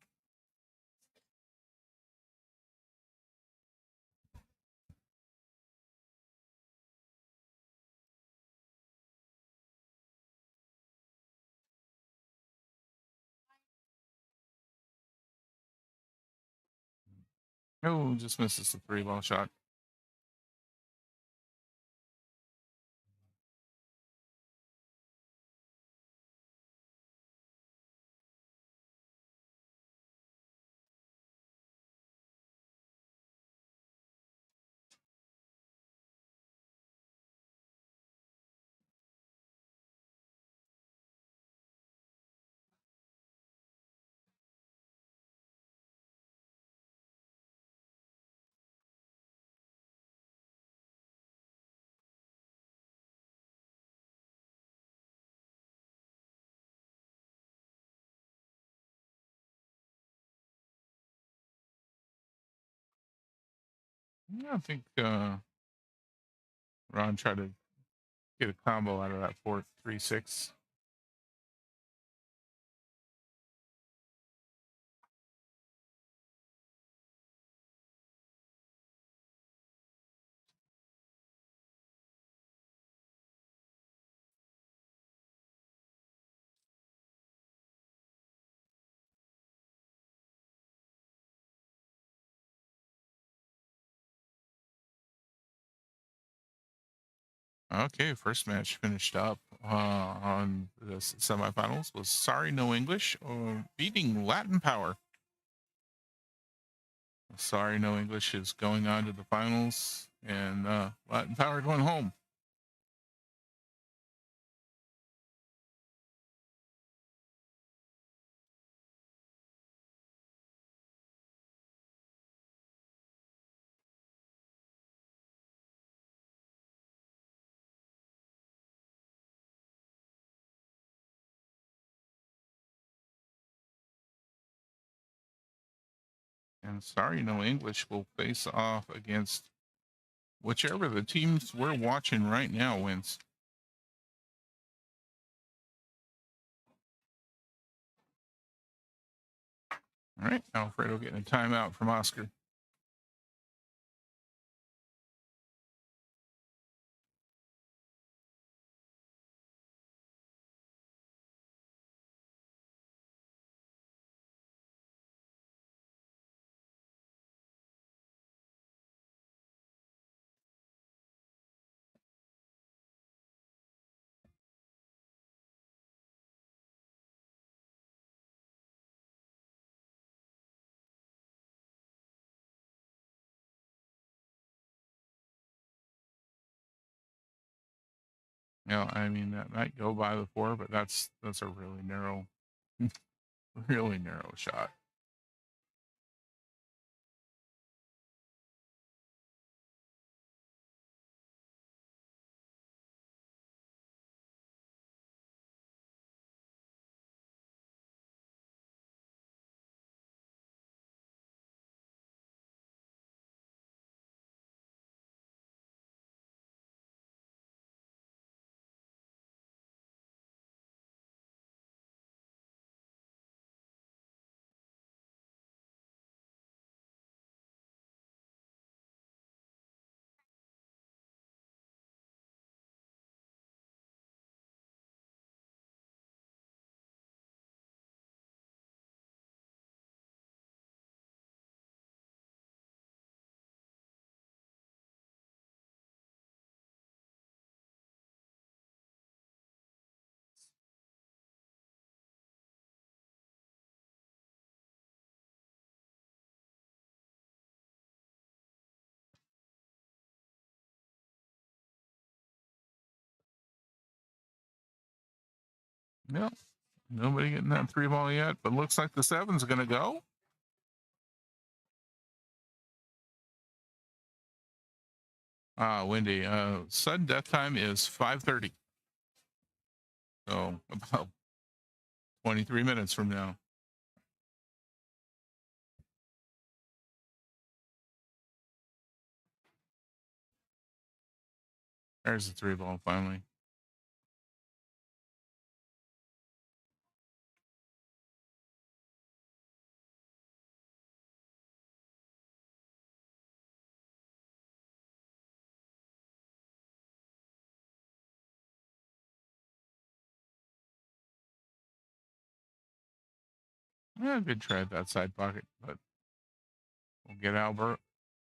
Oh, just misses the 3-ball shot. Yeah, I think Ron tried to get a combo out of that 4-3-6. Okay, first match finished up on the semifinals was Sorry No English beating Latin Power. Sorry No English is going on to the finals, and Latin Power going home. And Sorry No English will face off against whichever the teams we're watching right now wins. All right, Alfredo getting a timeout from Oscar. Yeah, I mean that might go by the 4, but that's a really narrow, really narrow shot. Yep. Nobody getting that 3-ball yet, but looks like the 7's going to go. Wendy, sudden death time is 5:30. So about 23 minutes from now. There's the 3-ball finally. Good try at that side pocket, but we'll get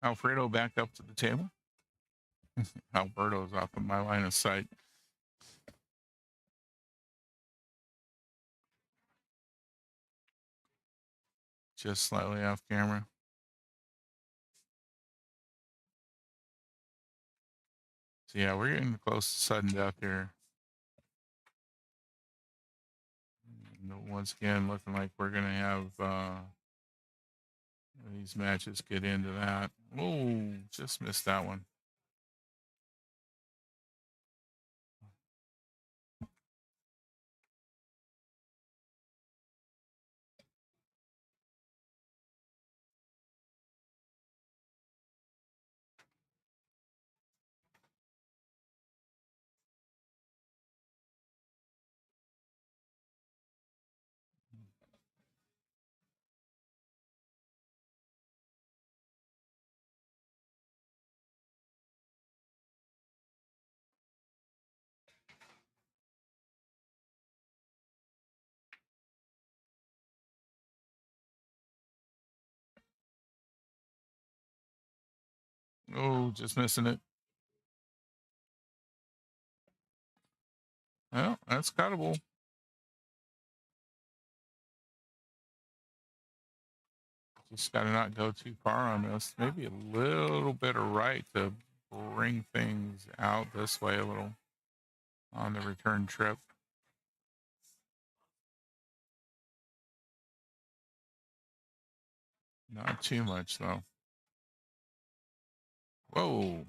Alfredo back up to the table. Alberto's off of my line of sight. Just slightly off camera. So yeah, we're getting close to sudden death here. And once again, looking like we're gonna have these matches get into that. Oh, just missed that one. Oh, just missing it. Well, that's cuttable. Just got to not go too far on this. Maybe a little bit of right to bring things out this way a little on the return trip. Not too much, though. Whoa.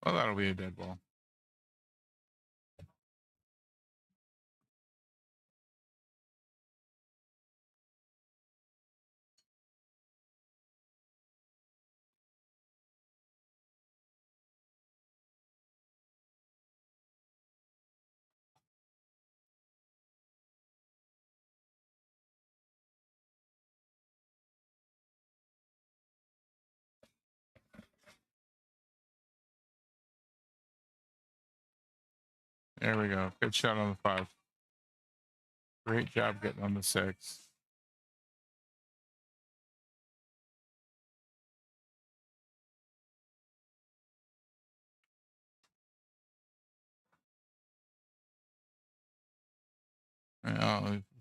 Well, that'll be a dead ball. There we go. Good shot on the 5. Great job getting on the 6.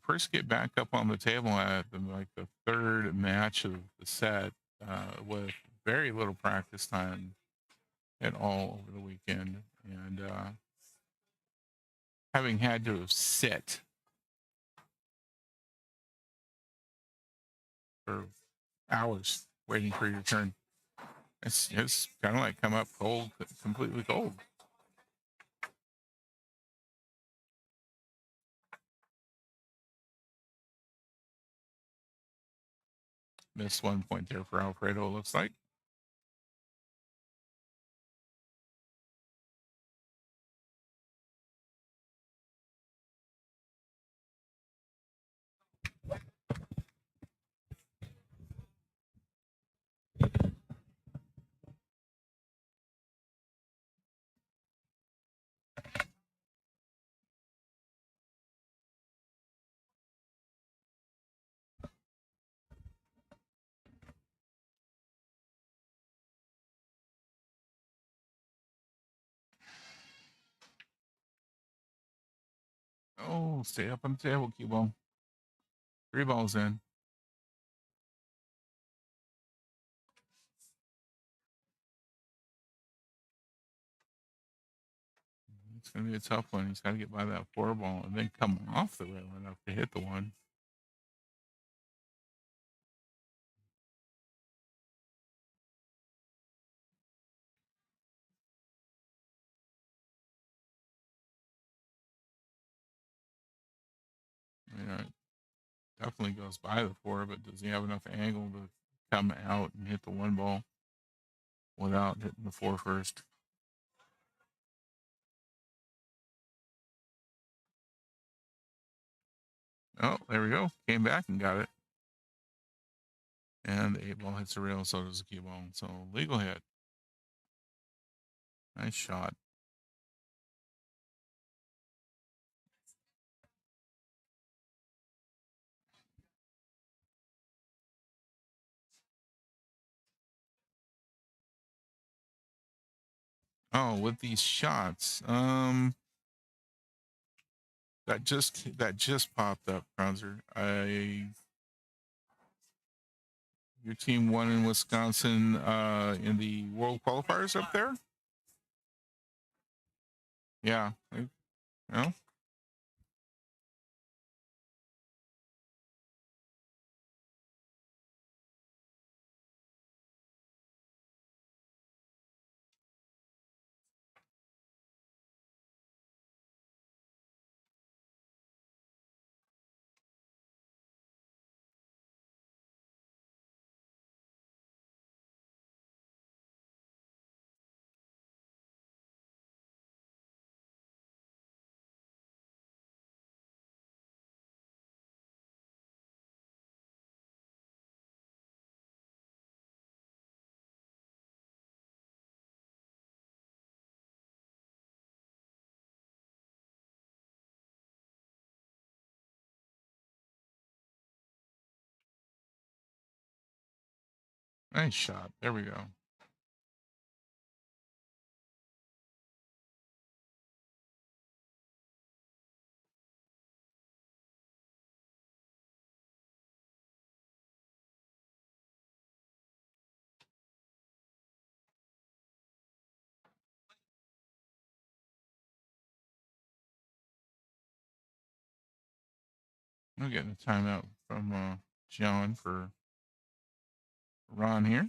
First get back up on the table at the 3rd match of the set with very little practice time at all over the weekend, and having had to sit for hours waiting for your turn. It's kind of like come up cold, completely cold. Missed 1 point there for Alfredo, it looks like. Oh, stay up on the table, cue ball. 3 balls in. It's going to be a tough one. He's got to get by that 4 ball and then come off the rail enough to hit the 1. It definitely goes by the 4, but does he have enough angle to come out and hit the 1 ball without hitting the 4 first? Oh, there we go. Came back and got it. And the 8 ball hits the rail, so does the cue ball. So legal hit. Nice shot. Oh, with these shots, that just popped up, Bronzer. Your team won in Wisconsin in the World Qualifiers up there. Yeah, you know. Nice shot. There we go. We're getting a timeout from John for Ron here.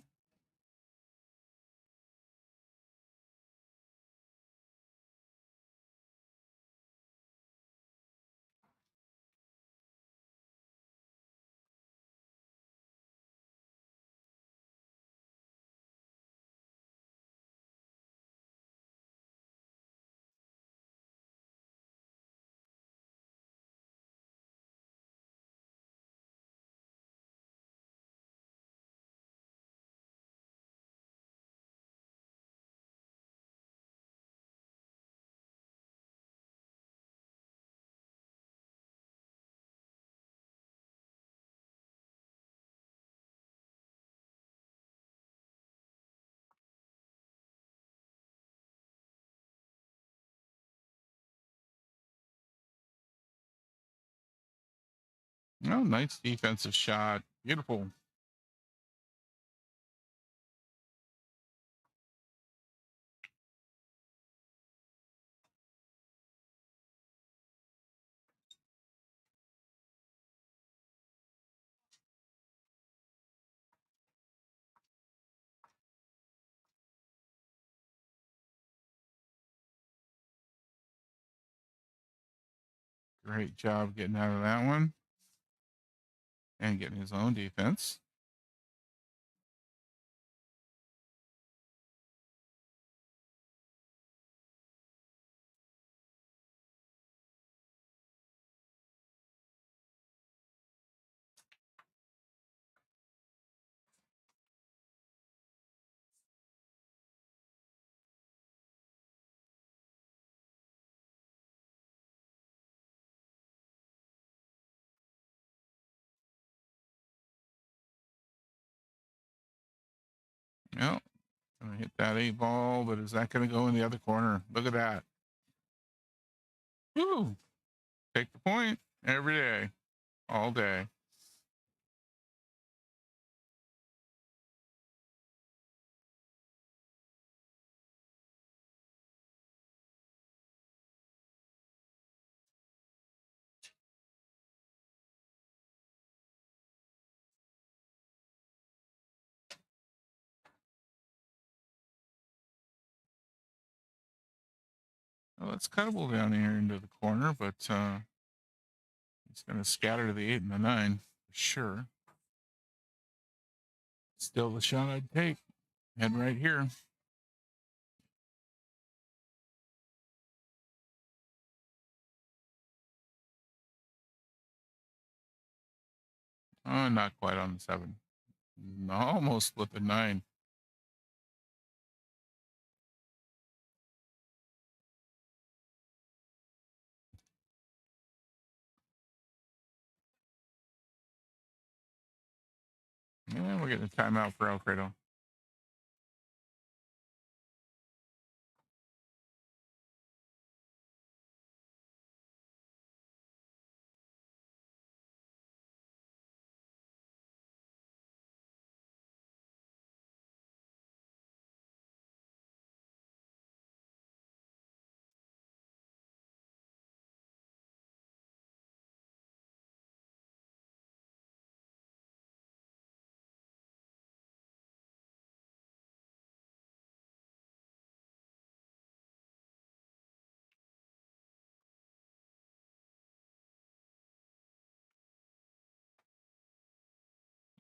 Oh, nice defensive shot. Beautiful. Great job getting out of that one and getting his own defense. Yep. Gonna hit that 8 ball, but is that gonna go in the other corner? Look at that. Woo! Take the point every day, all day. Well, it's cuttable down here into the corner, but it's gonna scatter to the 8 and the 9 for sure. Still the shot I'd take. Head right here. Oh, not quite on the 7. Almost with the 9. Yeah, we're getting a timeout for Alfredo.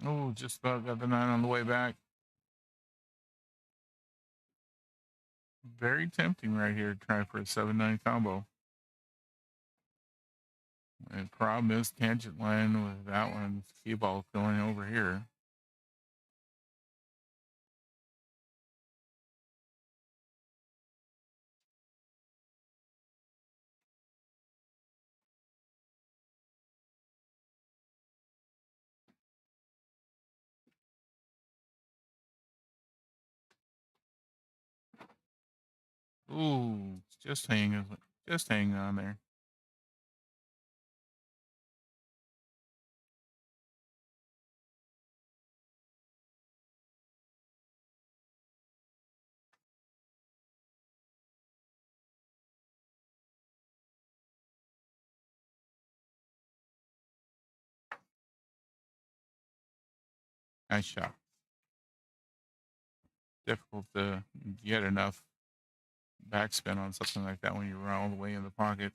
Oh, just about got the 9 on the way back. Very tempting right here to try for a 7-9 combo. And problem is tangent line with that one. Cue ball going over here. Ooh, just hanging on there. Nice shot. Difficult to get enough backspin on something like that when you're all the way in the pocket.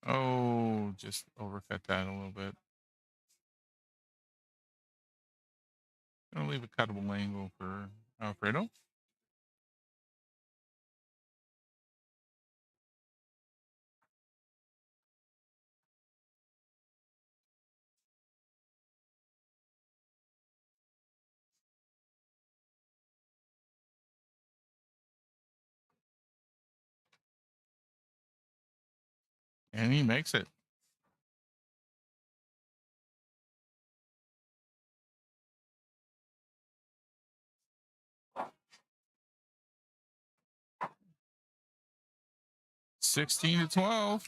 Oh, just overcut that a little bit. Gonna leave a cuttable angle for Alfredo. And he makes it. $16-12.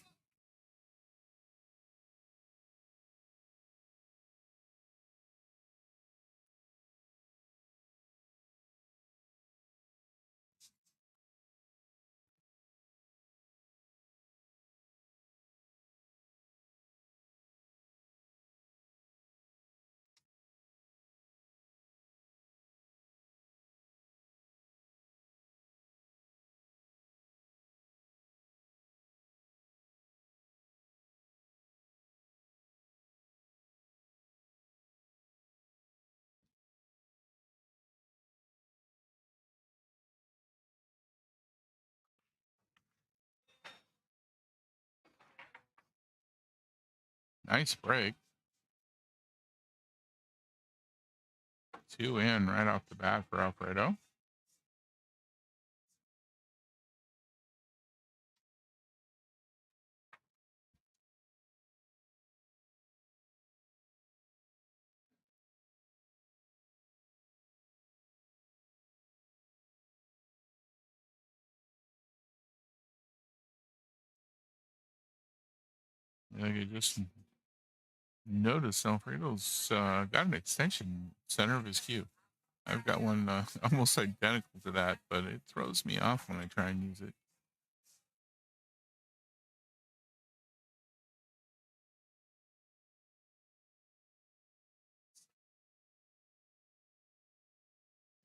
Nice break. 2 in right off the bat for Alfredo. You just notice Alfredo's got an extension center of his cue. I've got one almost identical to that, but it throws me off when I try and use it.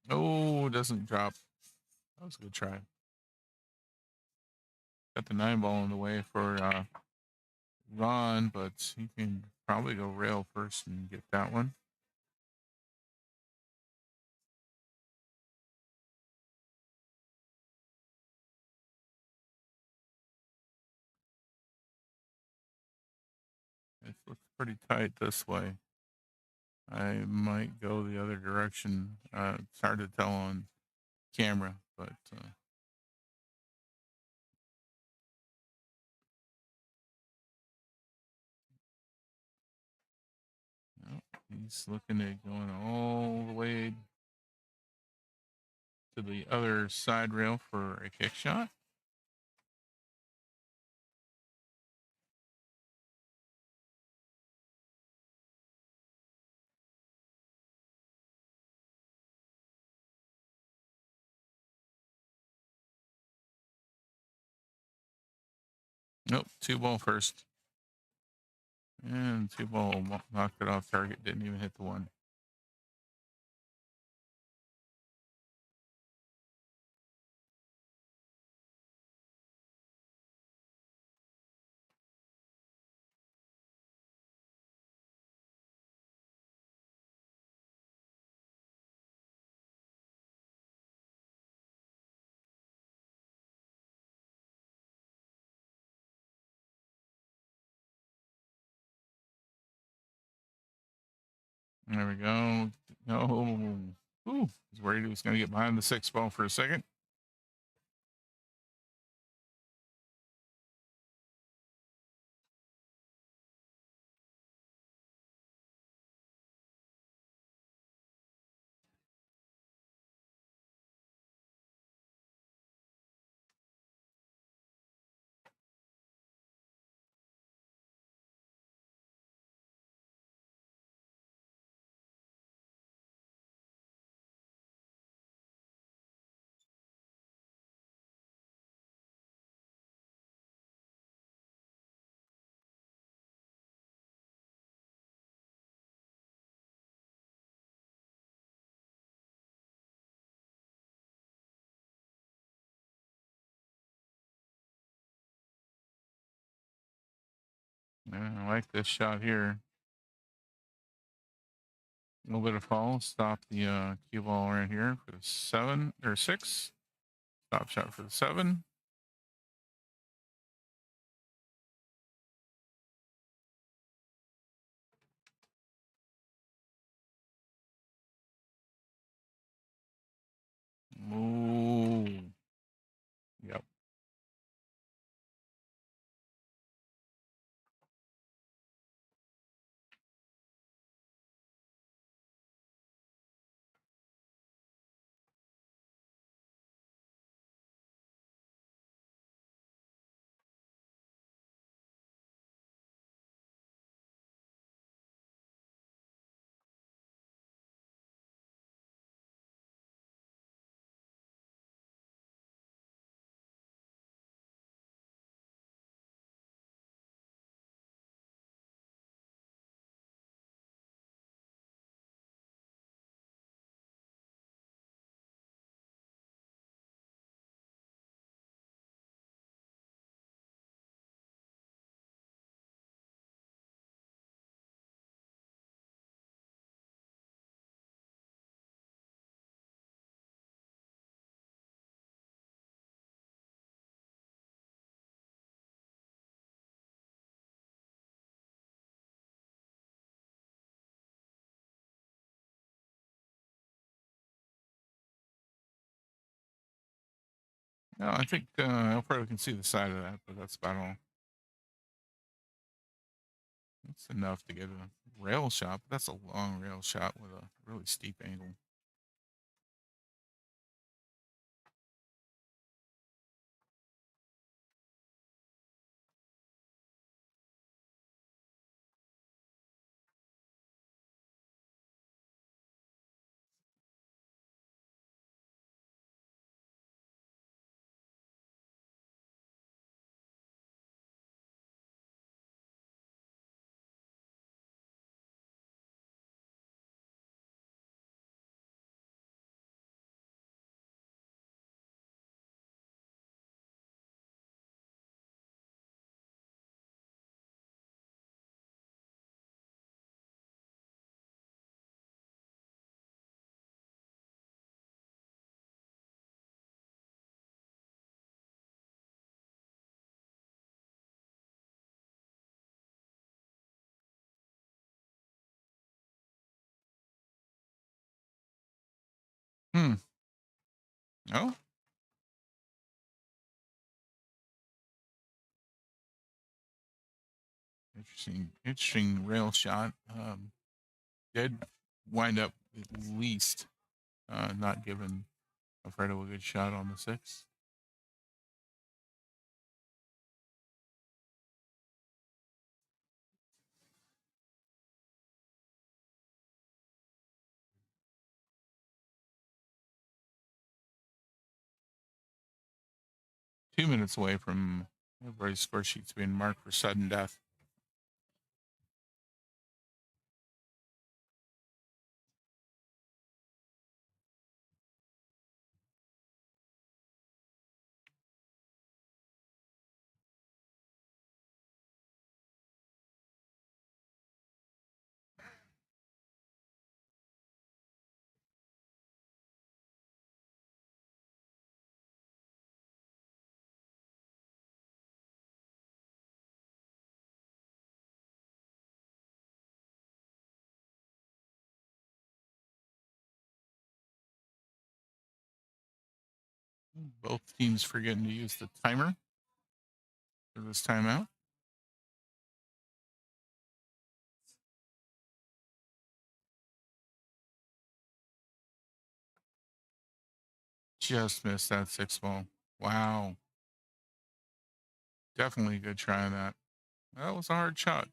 Oh, doesn't drop. That was a good try. Got the 9 ball in the way for Ron, but he can probably go rail first and get that one. It looks pretty tight this way. I might go the other direction. It's hard to tell on camera, but no, he's looking at going all the way to the other side rail for a kick shot. Nope, 2 ball first. And 2 ball knocked it off target. Didn't even hit the one. There we go. No. Ooh, he's worried he was going to get behind the 6 ball for a second. Yeah, I like this shot here. A little bit of fall. Stop the cue ball right here for the 7 or 6. Stop shot for the 7. Ooh. Yep. No, I think Alfredo can see the side of that, but that's about all. That's enough to get a rail shot, but that's a long rail shot with a really steep angle. Hmm. Oh, interesting rail shot. Did wind up at least not giving Alfredo a good shot on the 6. Two minutes away from everybody's score sheets being marked for sudden death. Both teams forgetting to use the timer for this timeout. Just missed that 6 ball. Wow. Definitely a good try on that. That was a hard shot.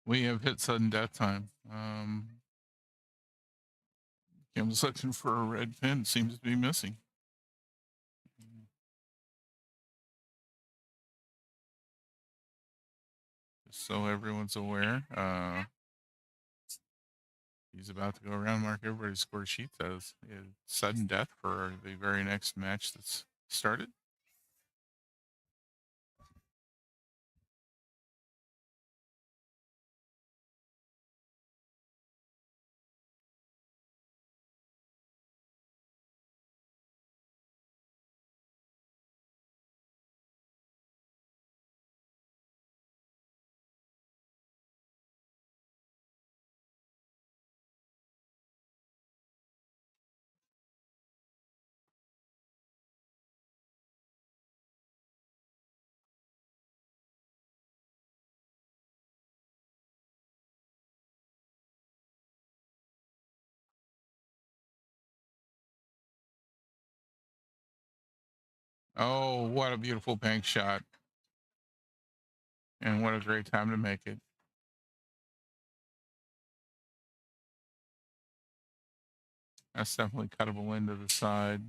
We have hit sudden death time. Kim's looking for a red pin. Seems to be missing. Just so everyone's aware, he's about to go around, mark everybody's score sheet as sudden death for the very next match that's started. Oh, what a beautiful bank shot. And what a great time to make it. That's definitely cuttable into the side.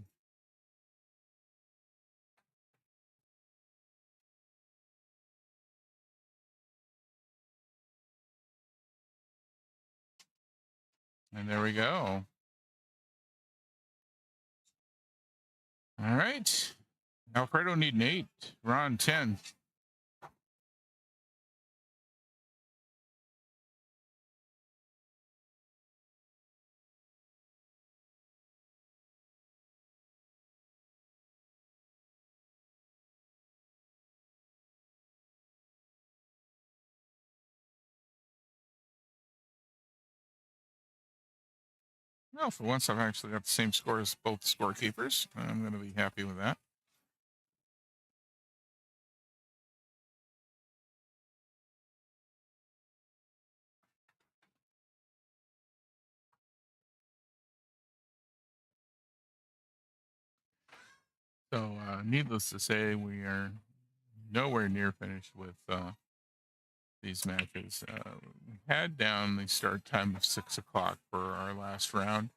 And there we go. All right. Alfredo need an 8. Ron 10. Well, for once, I've actually got the same score as both scorekeepers. I'm going to be happy with that. So, needless to say, we are nowhere near finished with these matches. We had down the start time of 6 o'clock for our last round.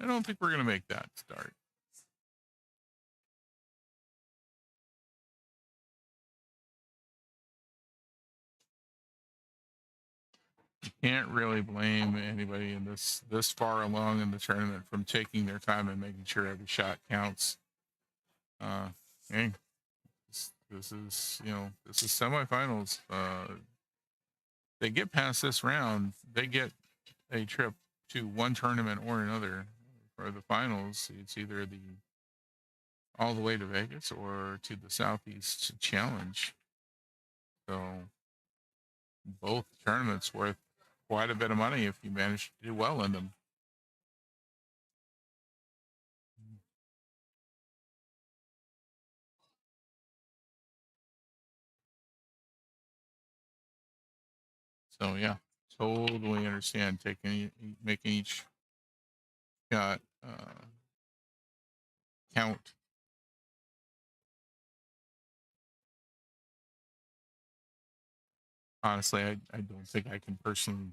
I don't think we're going to make that start. You can't really blame anybody in this far along in the tournament from taking their time and making sure every shot counts. Hey, this is this is semifinals. They get past this round, they get a trip to one tournament or another. For the finals, it's either the all the way to Vegas or to the Southeast Challenge. So both tournaments worth quite a bit of money if you manage to do well in them. So yeah, totally understand making each shot count. honestly, I don't think I can personally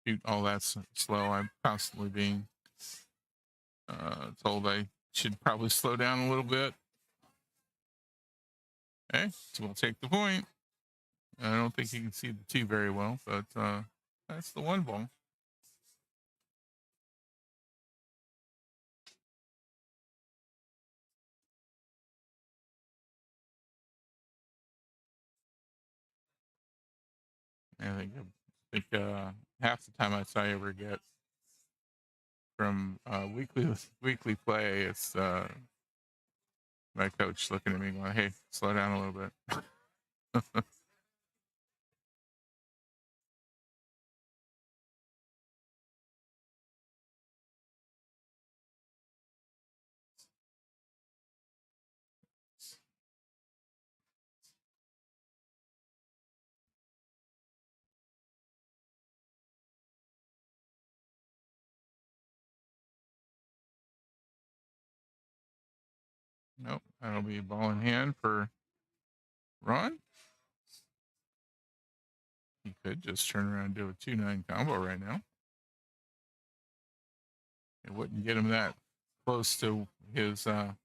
shoot all that slow. I'm constantly being told I should probably slow down a little bit. Okay, so we'll take the point. I don't think you can see the two very well, but that's the one ball. I think half the time I ever get from weekly play, it's my coach looking at me going, "Hey, slow down a little bit." Nope, that'll be a ball in hand for Ron. He could just turn around and do a 2-9 combo right now. It wouldn't get him that close to his total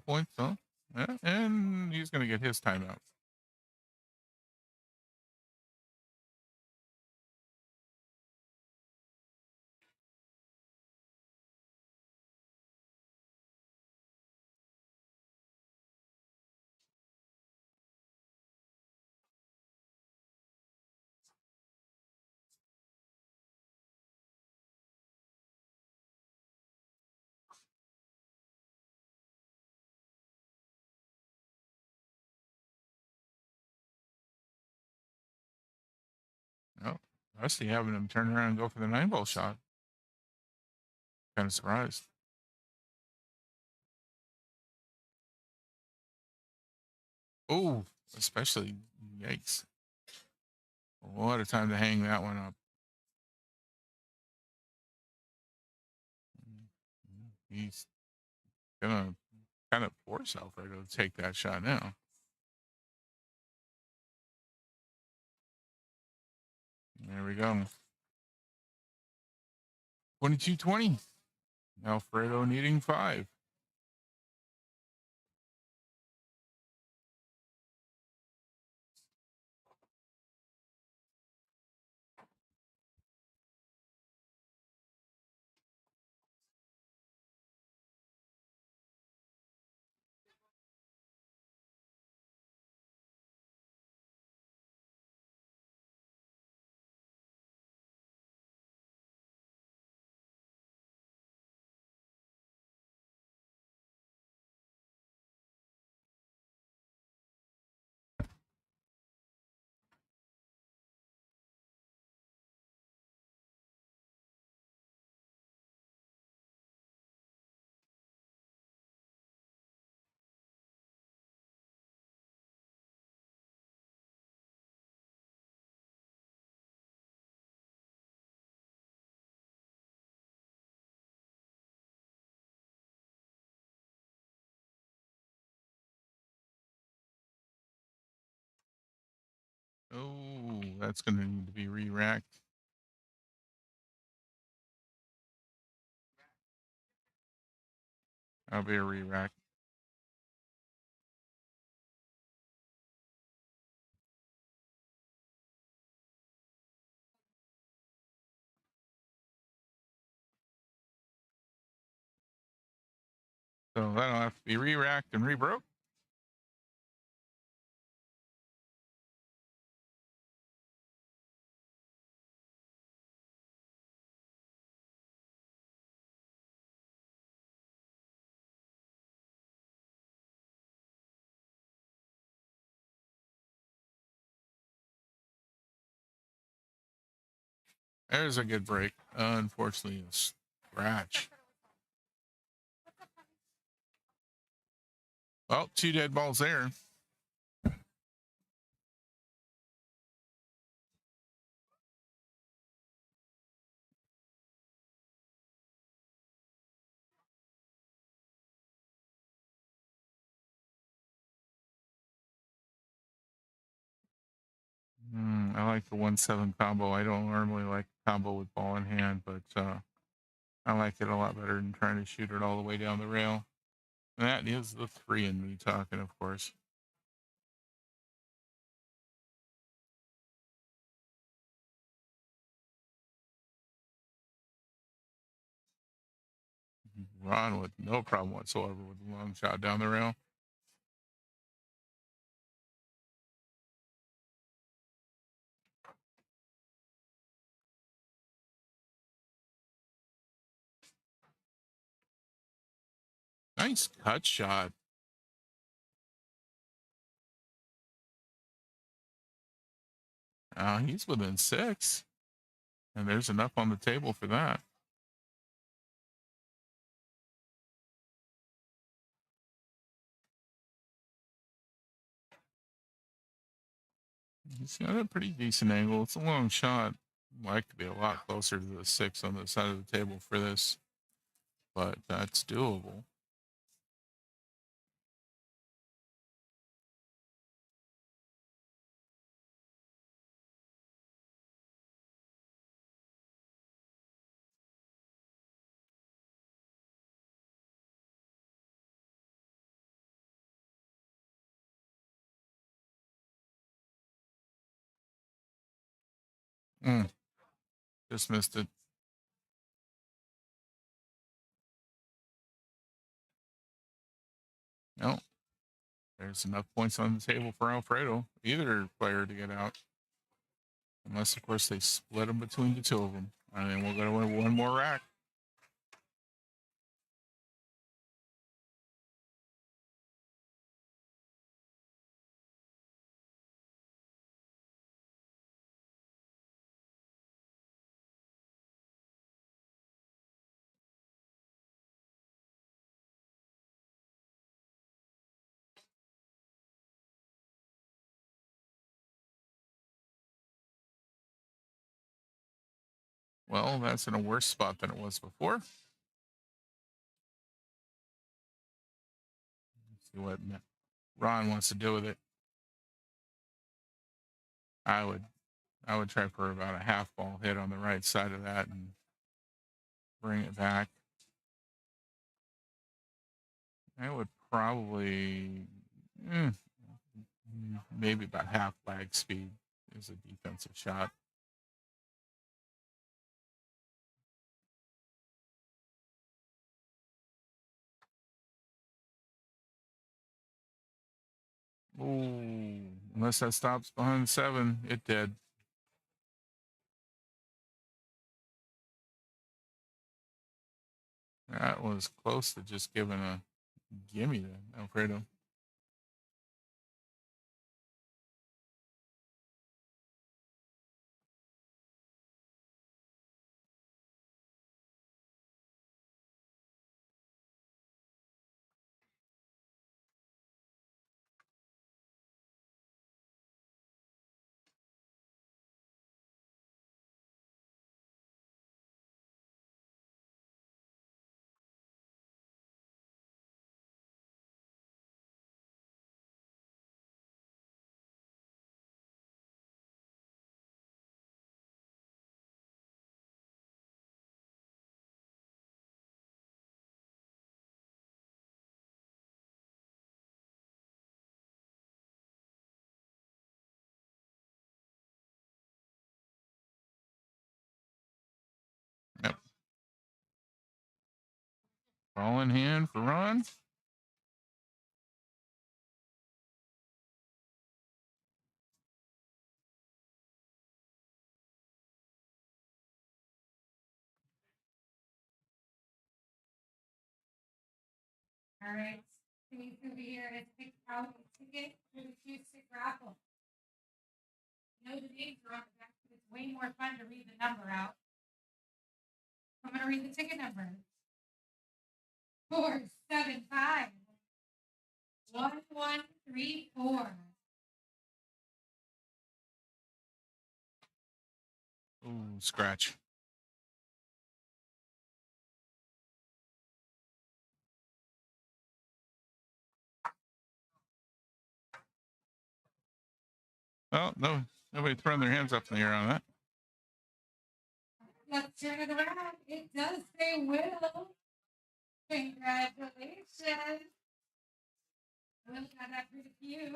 points, though. Yeah, and he's going to get his timeout. Oh, Rusty having him turn around and go for the 9-ball shot. Kind of surprised. Oh, especially, yikes. What a time to hang that one up. He's going to kind of force Alfredo to take that shot now. There we go. 22-20. Alfredo needing 5. Oh, that's going to need to be re-racked. That'll be a re-rack. So that'll have to be re-racked and re-broke. There's a good break. Unfortunately, a scratch. Well, 2 dead balls there. I like the 1-7 combo. I don't normally like a combo with ball in hand, but I like it a lot better than trying to shoot it all the way down the rail. And that is the 3 in me talking, of course. Ron with no problem whatsoever with the long shot down the rail. Nice cut shot. He's within 6. And there's enough on the table for that. He's got a pretty decent angle. It's a long shot. Like to be a lot closer to the 6 on the side of the table for this, but that's doable. Just missed it. No. There's enough points on the table for Alfredo, either player, to get out. Unless, of course, they split them between the two of them. And then we'll go to one more rack. Well, that's in a worse spot than it was before. Let's see what Ron wants to do with it. I would try for about a half ball hit on the right side of that and bring it back. I would probably maybe about half lag speed is a defensive shot. Ooh, unless that stops behind 7, it did. That was close to just giving a gimme to Alfredo. Yep. Ball in hand for Ron. All right. Denise over here has picked out a ticket for the Q-stick raffle. You know the names are on the back, but it's way more fun to read the number out. I'm going to read the ticket number. 475 1134. Ooh, scratch. Oh, no. Nobody throwing their hands up in the air on that. Let's turn it around. It does say Will. Congratulations. Will got that pretty cute.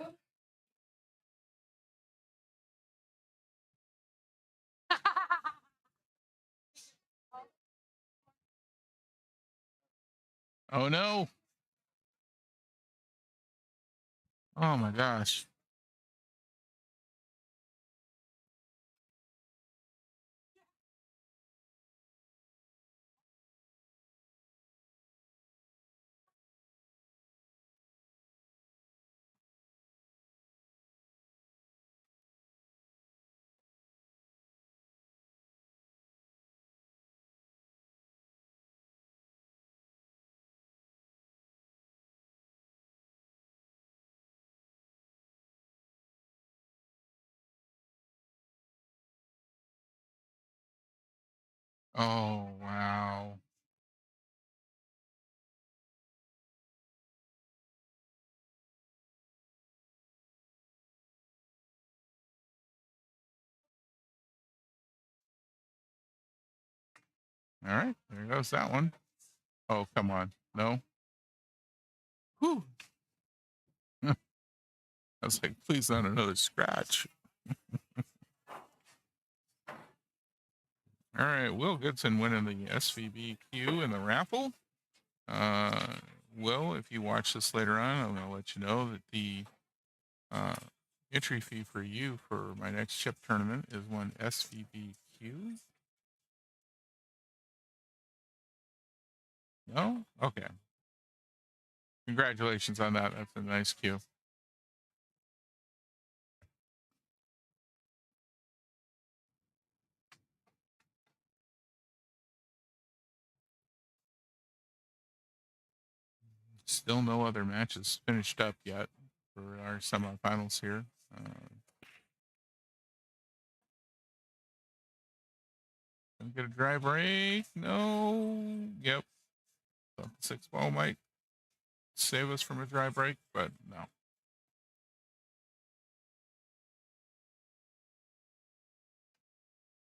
Oh no. Oh my gosh. Oh wow. All right, there goes that one. Oh, come on. No. Whew. I was like, please not another scratch. All right, Will Goodson winning the SVBQ in the raffle. Will, if you watch this later on, I'm going to let you know that the entry fee for you for my next chip tournament is one SVBQ. No? Okay. Congratulations on that. That's a nice cue. Still no other matches finished up yet for our semifinals here. Gonna get a dry break? No. Yep. So 6 ball might save us from a dry break, but no.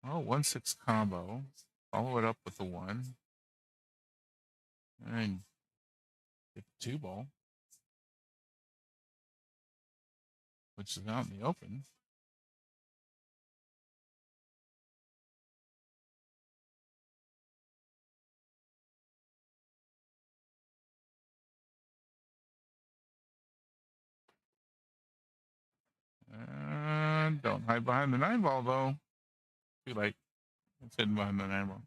Oh, 1-6 combo. Follow it up with the 1. And get the 2 ball, which is out in the open. And don't hide behind the 9 ball, though. Too late. It's hidden behind the 9 ball.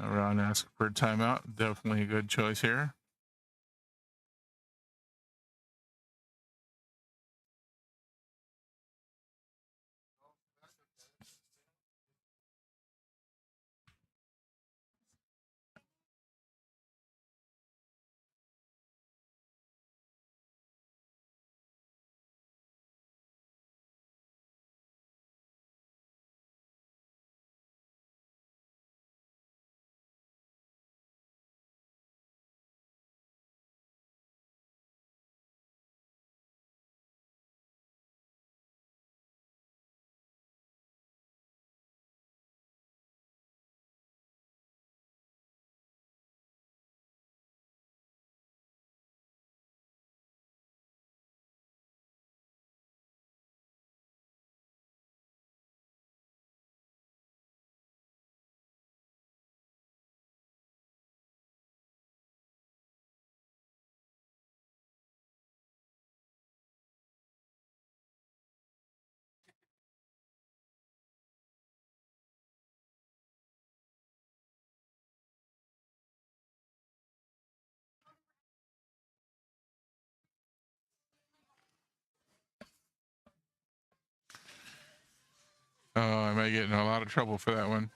Ron asked for a timeout. Definitely a good choice here. Oh, I might get in a lot of trouble for that one.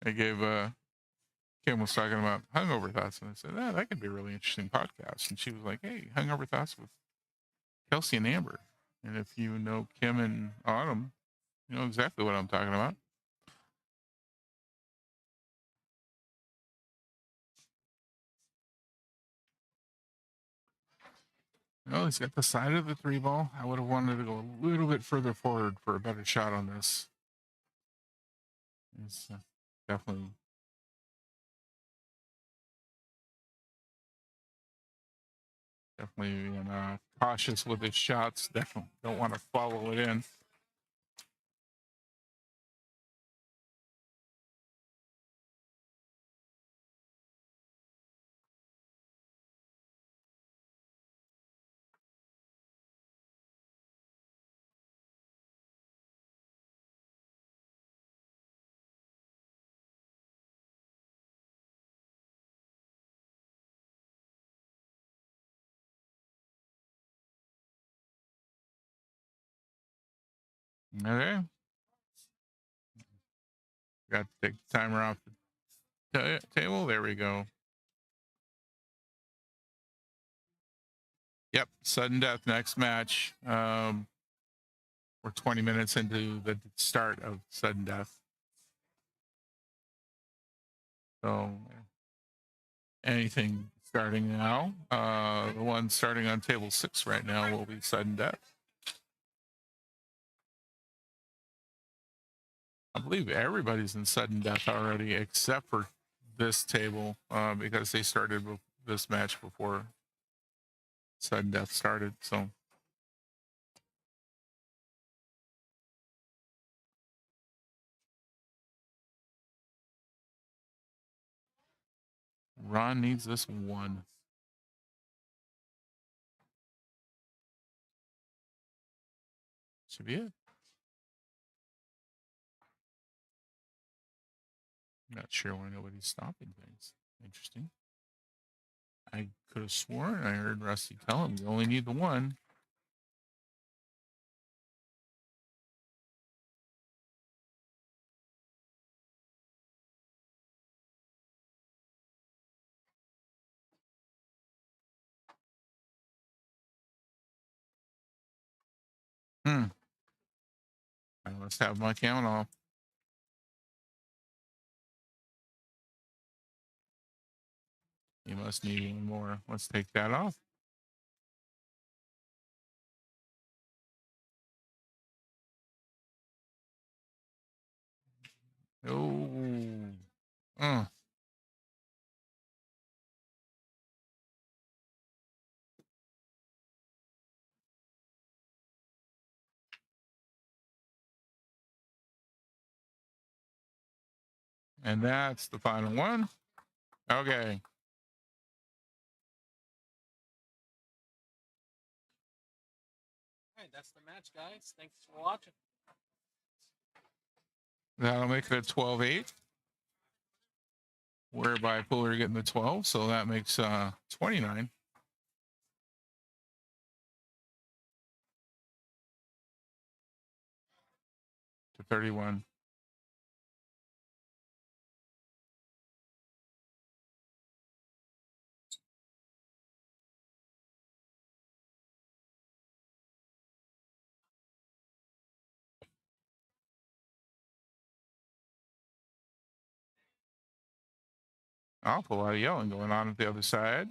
I gave Kim was talking about hungover thoughts, and I said, that could be a really interesting podcast. And she was like, hey, hungover thoughts with Kelsey and Amber. And if you know Kim and Autumn, you know exactly what I'm talking about. Oh, he's got the side of the 3 ball. I would have wanted to go a little bit further forward for a better shot on this. It's definitely being cautious with his shots. Definitely don't want to follow it in. Okay. Got to take the timer off the table. There we go. Yep. Sudden death next match. We're 20 minutes into the start of sudden death. So anything starting now. The one starting on table 6 right now will be sudden death. I believe everybody's in sudden death already except for this table because they started this match before sudden death started. So Ron needs this one. Should be it. Not sure why nobody's stopping things. Interesting. I could have sworn I heard Rusty tell him you only need the one. I must have my count off. You must need one more. Let's take that off. Oh. And that's the final one. Okay. All right, that's the match, guys. Thanks for watching. That'll make it a 12-8. Whereby Puller getting the 12. So that makes 29. To 31. Awful lot of yelling going on the other side.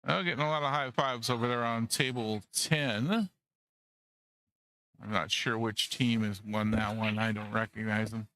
Oh, getting a lot of high fives over there on table 10. I'm not sure which team has won that one. I don't recognize them.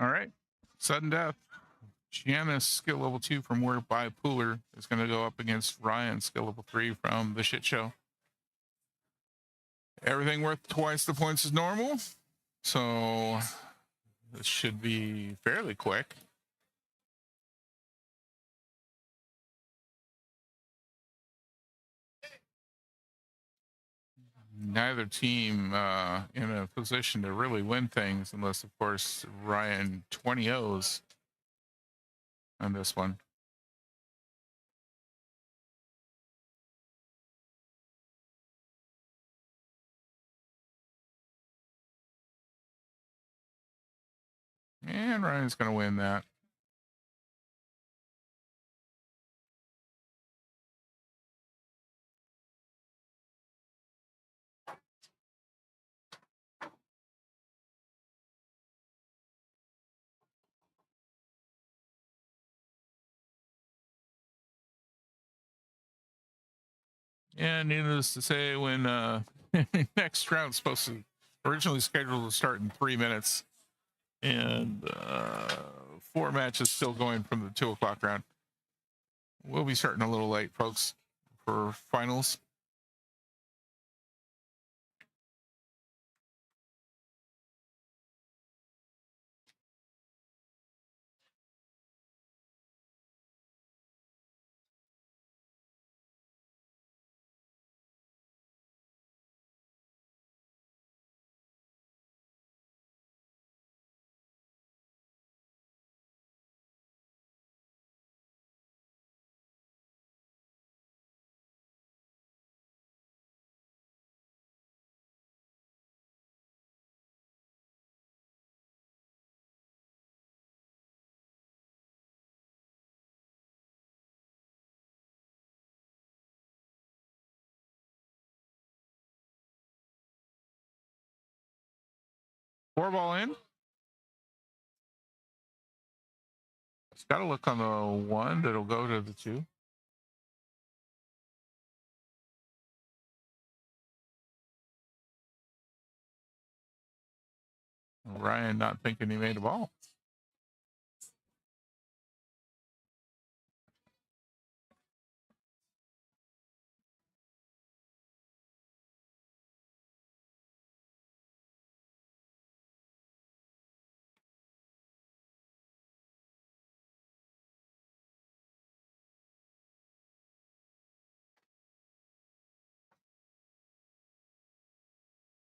All right. Sudden death. Janice, skill level 2 from Work by Pooler, is going to go up against Ryan, skill level 3 from The Shit Show. Everything worth twice the points as normal. So this should be fairly quick. Neither team in a position to really win things, unless, of course, Ryan 20-0s on this one. And Ryan's going to win that. And needless to say, when next round's supposed to originally scheduled to start in 3 minutes, and 4 matches still going from the 2 o'clock round. We'll be starting a little late, folks, for finals. Four ball in. It's got to look on the 1 that'll go to the 2. Ryan not thinking he made a ball.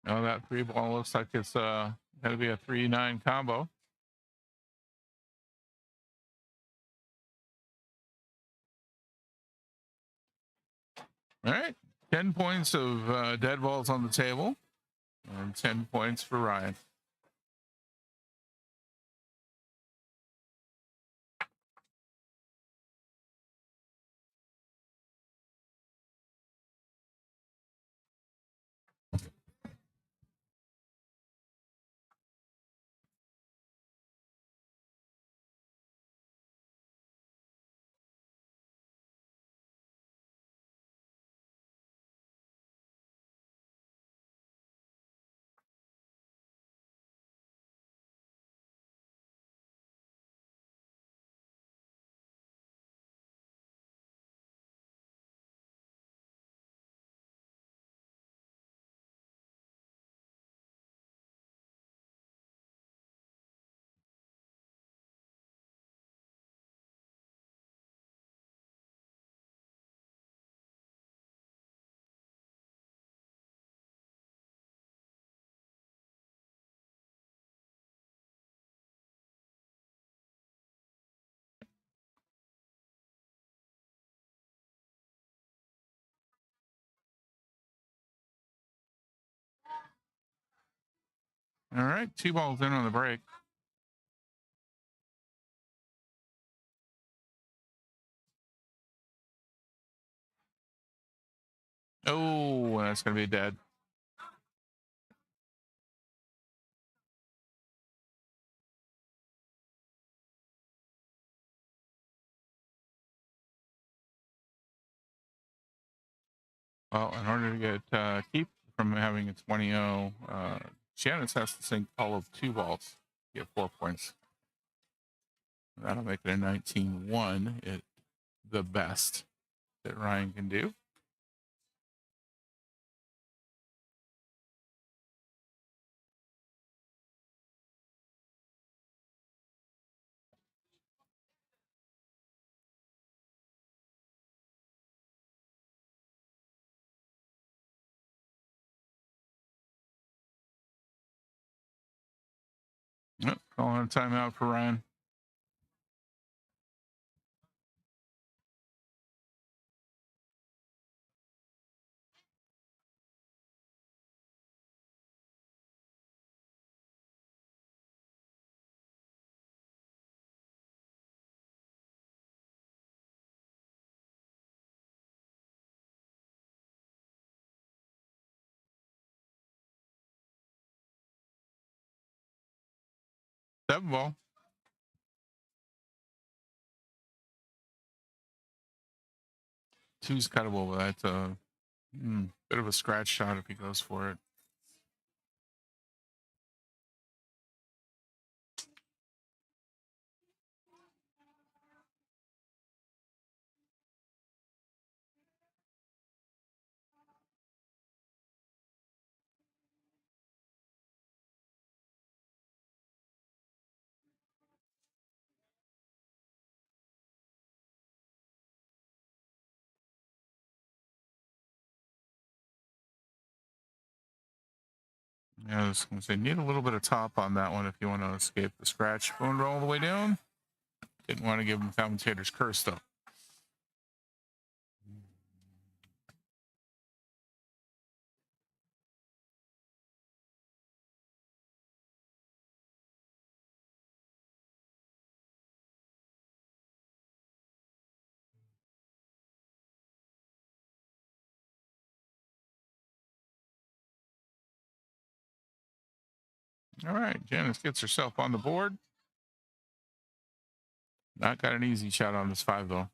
Oh, that 3 ball looks like it's going to be a 3-9 combo. All right. 10 points of dead balls on the table, and 10 points for Ryan. All right. 2 balls in on the break. Oh, that's going to be dead. Well, in order to get keep from having a 20-0, Janice has to sink all of 2 balls, get 4 points. That'll make it a 19-1 at the best that Ryan can do. Yep, calling a timeout for Ryan. Seven ball. Two's cuttable, but that's a bit of a scratch shot if he goes for it. Yeah, I was going to say, need a little bit of top on that one if you want to escape the scratch. Going all the way down. Didn't want to give him commentator's curse, though. All right, Janice gets herself on the board. Not got an easy shot on this 5, though.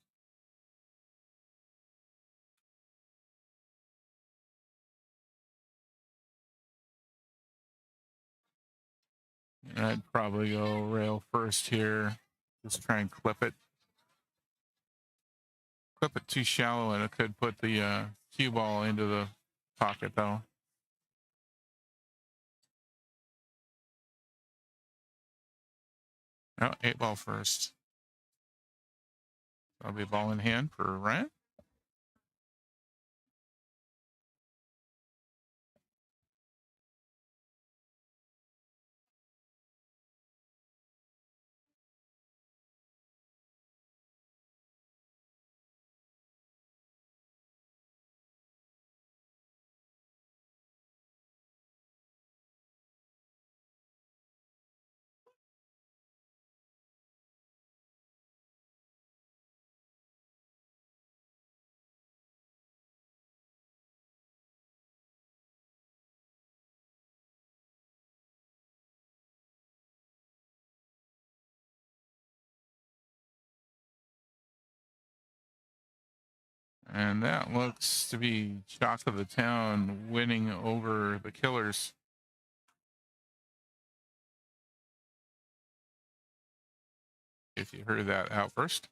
I'd probably go rail first here. Just try and clip it. Clip it too shallow, and it could put the cue ball into the pocket, though. Oh, 8 ball first. That'll be a ball in hand for Ryan. And that looks to be Shock of the Town winning over the Killers. If you heard that outburst.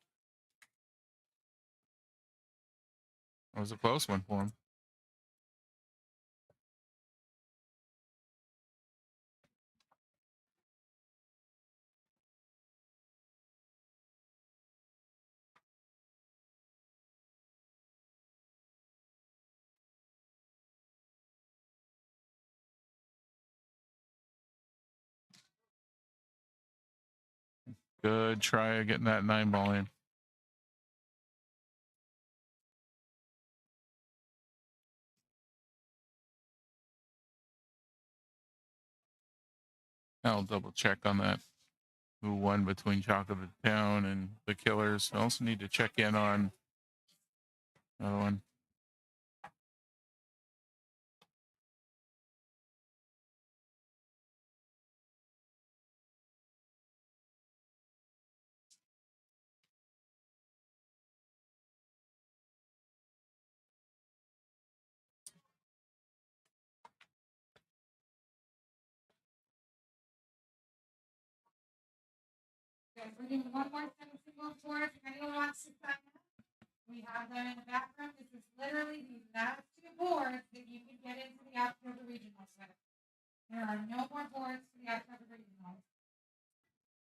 That was a close one for him. Good try getting that 9 ball in. I'll double check on that. Who won between Shock of the Town and the Killers. I also need to check in on another one. Good. We're doing one more set of single fours. If anyone wants to sign up, we have them in the background. This is literally the last two boards that you can get into the October regionals with. There are no more boards for the October regionals.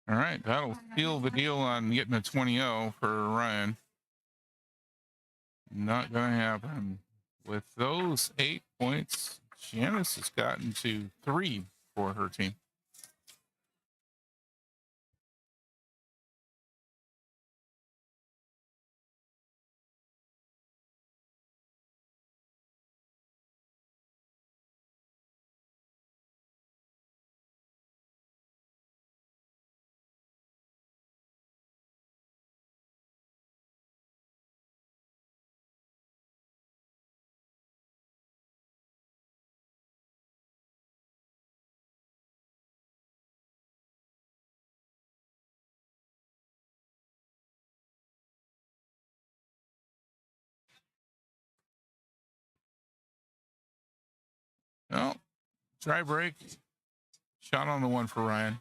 All right, that'll seal the deal on getting a 20-0 for Ryan. Not going to happen. With those 8 points, Janice has gotten to 3 for her team. Well, dry break. Shot on the one for Ryan.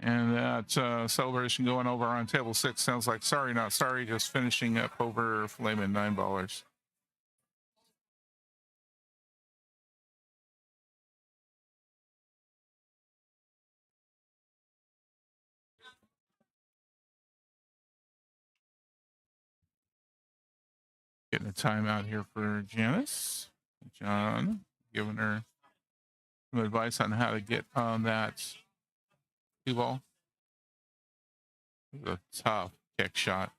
And that celebration going over on table 6 sounds like Sorry Not Sorry just finishing up over Flamin' $9. Getting a timeout here for Janice. John giving her some advice on how to get on that cue ball. A tough kick shot.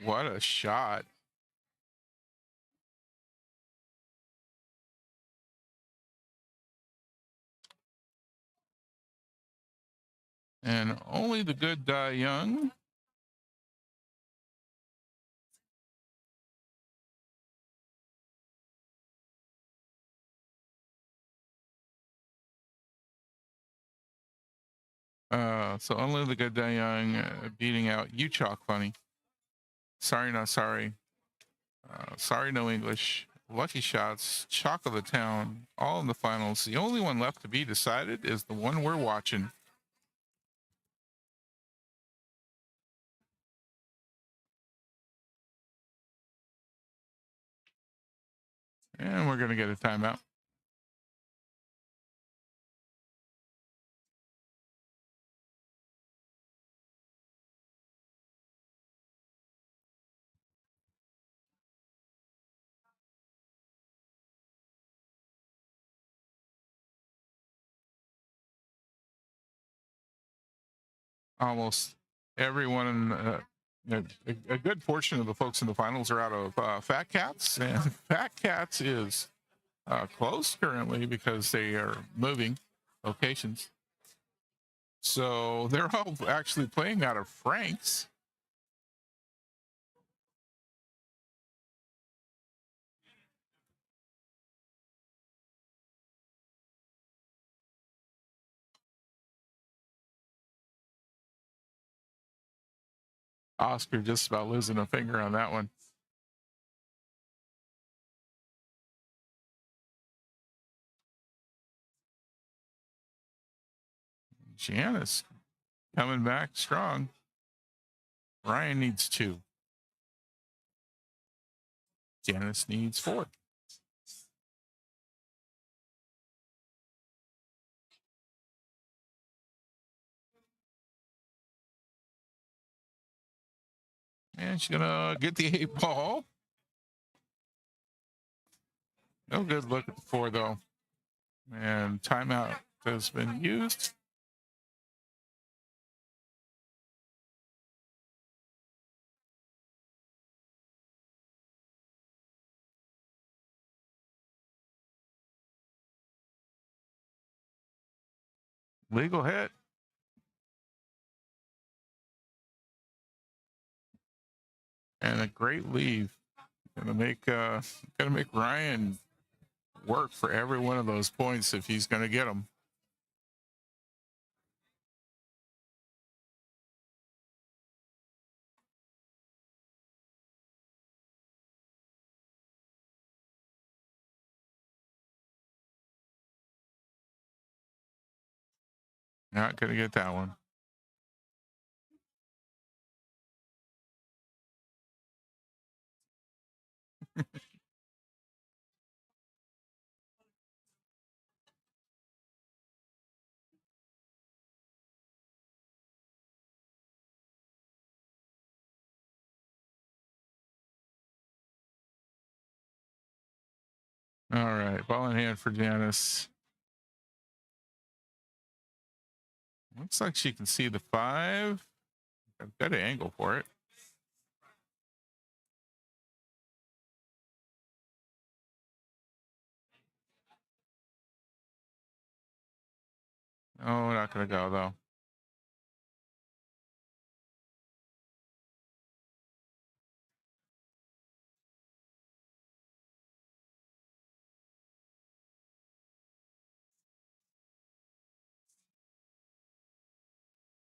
What a shot. And only the good die young. So only the good die young beating out You Chalk Funny. Sorry Not Sorry. Sorry No English. Lucky Shots. Chalk of the Town. All in the finals. The only one left to be decided is the one we're watching. And we're going to get a timeout. Almost everyone, a good portion of the folks in the finals are out of Fat Cats, and Fat Cats is close currently because they are moving locations. So they're all actually playing out of Frank's. Oscar just about losing a finger on that one. Janice coming back strong. Ryan needs 2. Janice needs 4. And she's gonna get the 8 ball. No good look at the 4 though. And timeout has been used. Legal hit. And a great leave. Gonna make Ryan work for every one of those points if he's gonna get them. Not gonna get that one. All right, ball in hand for Janice. Looks like she can see the 5. I've got an angle for it. Oh, not gonna go though.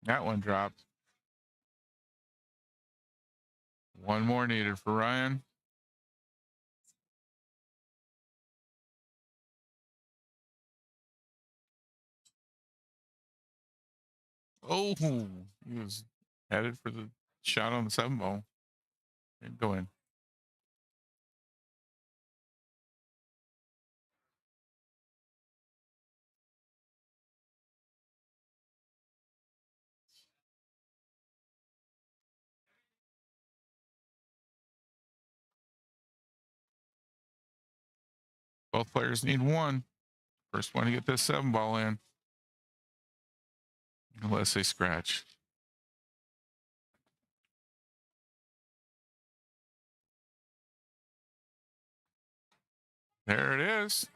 That one dropped. One more needed for Ryan. Oh, he was headed for the shot on the 7 ball. Didn't go in. Both players need 1. First one to get this 7 ball in. Unless they scratch. There it is.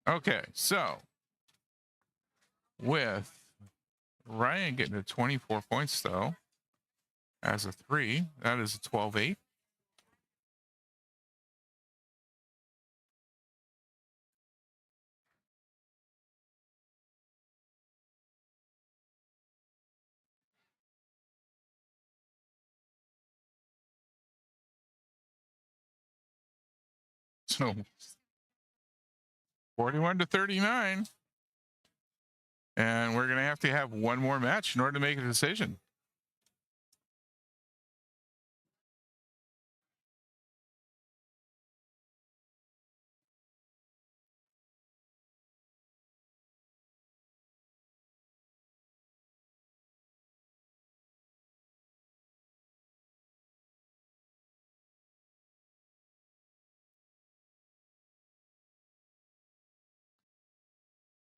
Okay, so with Ryan getting to 24 points though, as a 3, that is a 12-8. So 41 to 39. And we're going to have one more match in order to make a decision.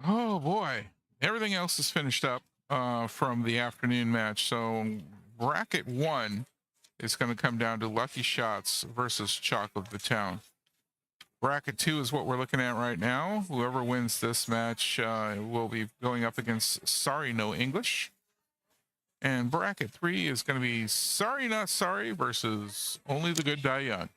Oh boy. Everything else is finished up from the afternoon match. So bracket 1 is going to come down to Lucky Shots versus Chalk of the Town. Bracket 2 is what we're looking at right now. Whoever wins this match will be going up against Sorry No English. And bracket 3 is going to be Sorry Not Sorry versus Only the Good Die Young.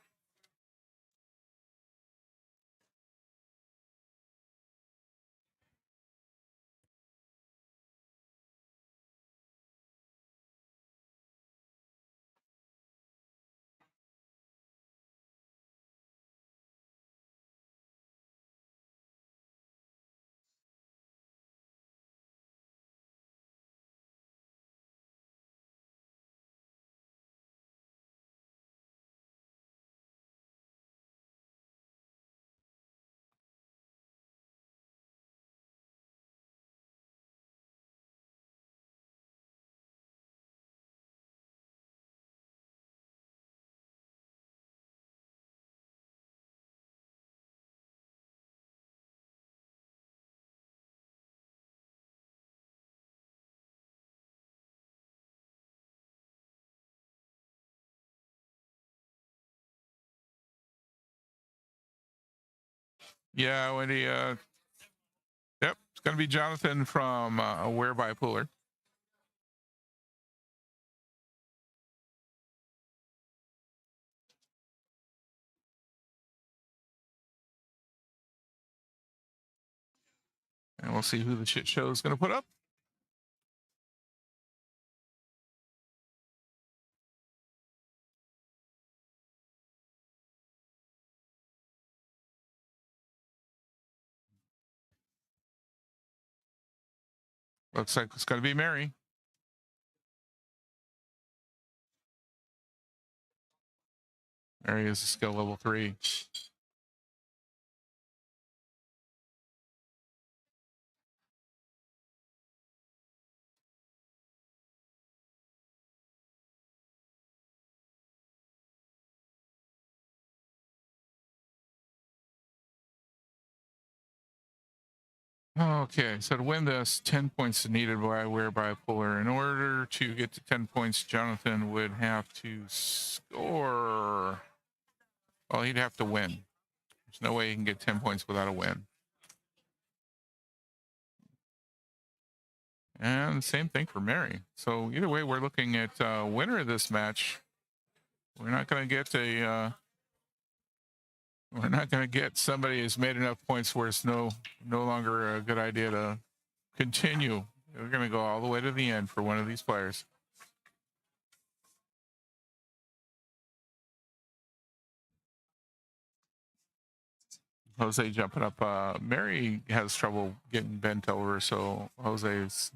Yeah, when he yep, it's gonna be Jonathan from Aware Bipolar. And we'll see who the shit show is gonna put up. Looks like it's gonna be Mary. Mary is a skill level 3. Okay, so to win this, 10 points needed by Aware Bipolar. In order to get to 10 points, Jonathan would have to score. Well, he'd have to win. There's no way he can get 10 points without a win. And same thing for Mary. So either way, we're looking at winner of this match. We're not going to get we're not going to get somebody who's made enough points where it's no longer a good idea to continue. We're going to go all the way to the end for one of these players. Jose jumping up. Mary has trouble getting bent over, so Jose's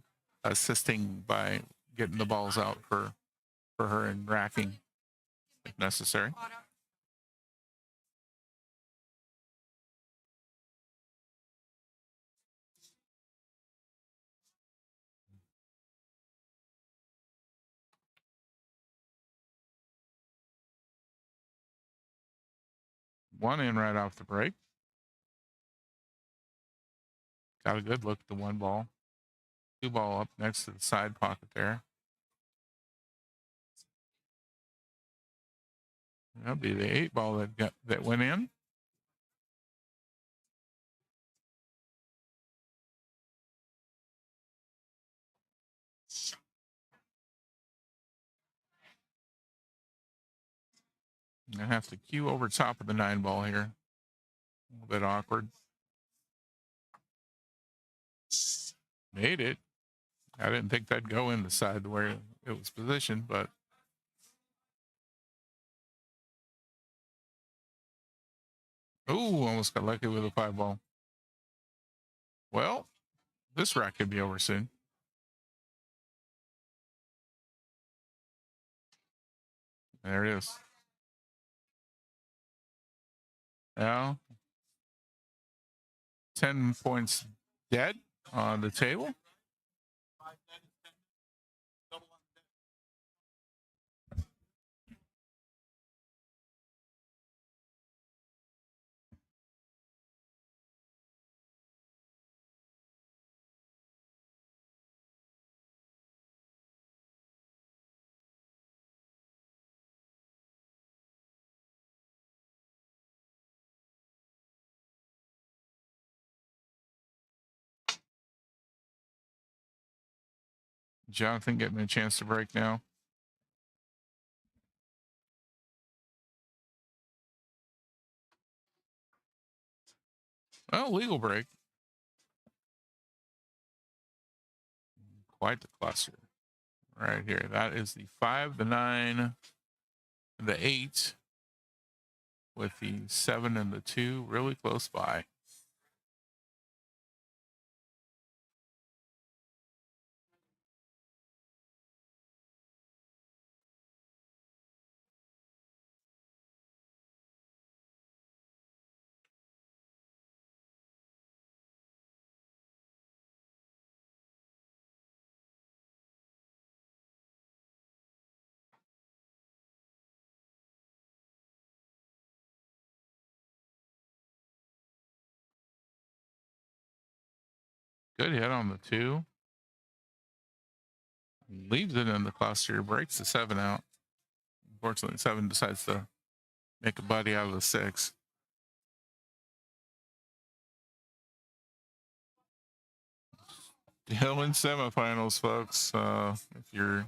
assisting by getting the balls out for her and racking if necessary. One in right off the break. Got a good look at the one ball. Two ball up next to the side pocket there. That'll be the 8 ball that went in. I have to cue over top of the 9 ball here. A little bit awkward. Made it. I didn't think that'd go in the side where it was positioned, but ooh, almost got lucky with a 5 ball. Well, this rack could be over soon. There it is. Now, 10 points dead on the table. Jonathan getting a chance to break now. Well, legal break. Quite the cluster right here. That is the 5, the 9, the 8 with the 7 and the 2 really close by. Good hit on the 2. Leaves it in the cluster, breaks the 7 out. Unfortunately, 7 decides to make a buddy out of the 6. Still in semifinals, folks. If you're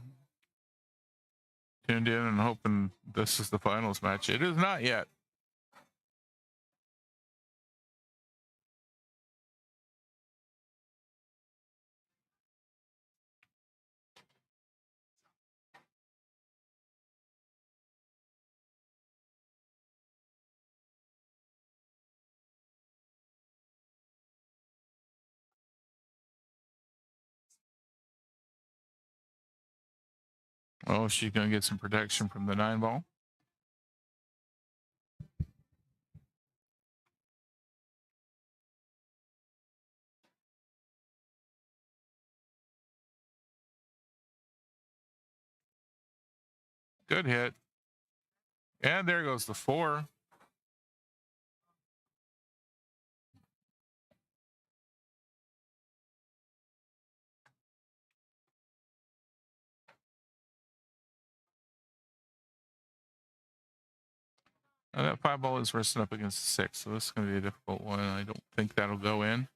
tuned in and hoping this is the finals match, it is not yet. Oh, she's going to get some protection from the 9-ball. Good hit. And there goes the 4. And that 5-ball is resting up against the 6, so this is going to be a difficult one. I don't think that'll go in.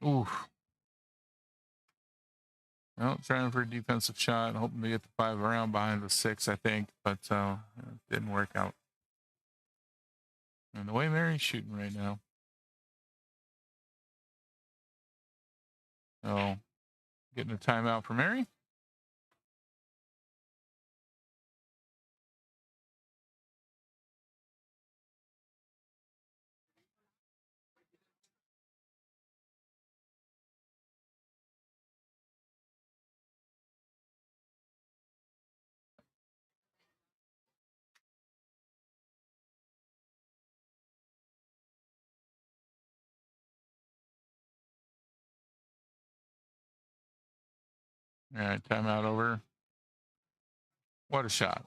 Oof. Well, trying for a defensive shot, hoping to get the 5 around behind the 6, I think, but it didn't work out. And the way Mary's shooting right now. So, getting a timeout for Mary. All right, timeout over. What a shot.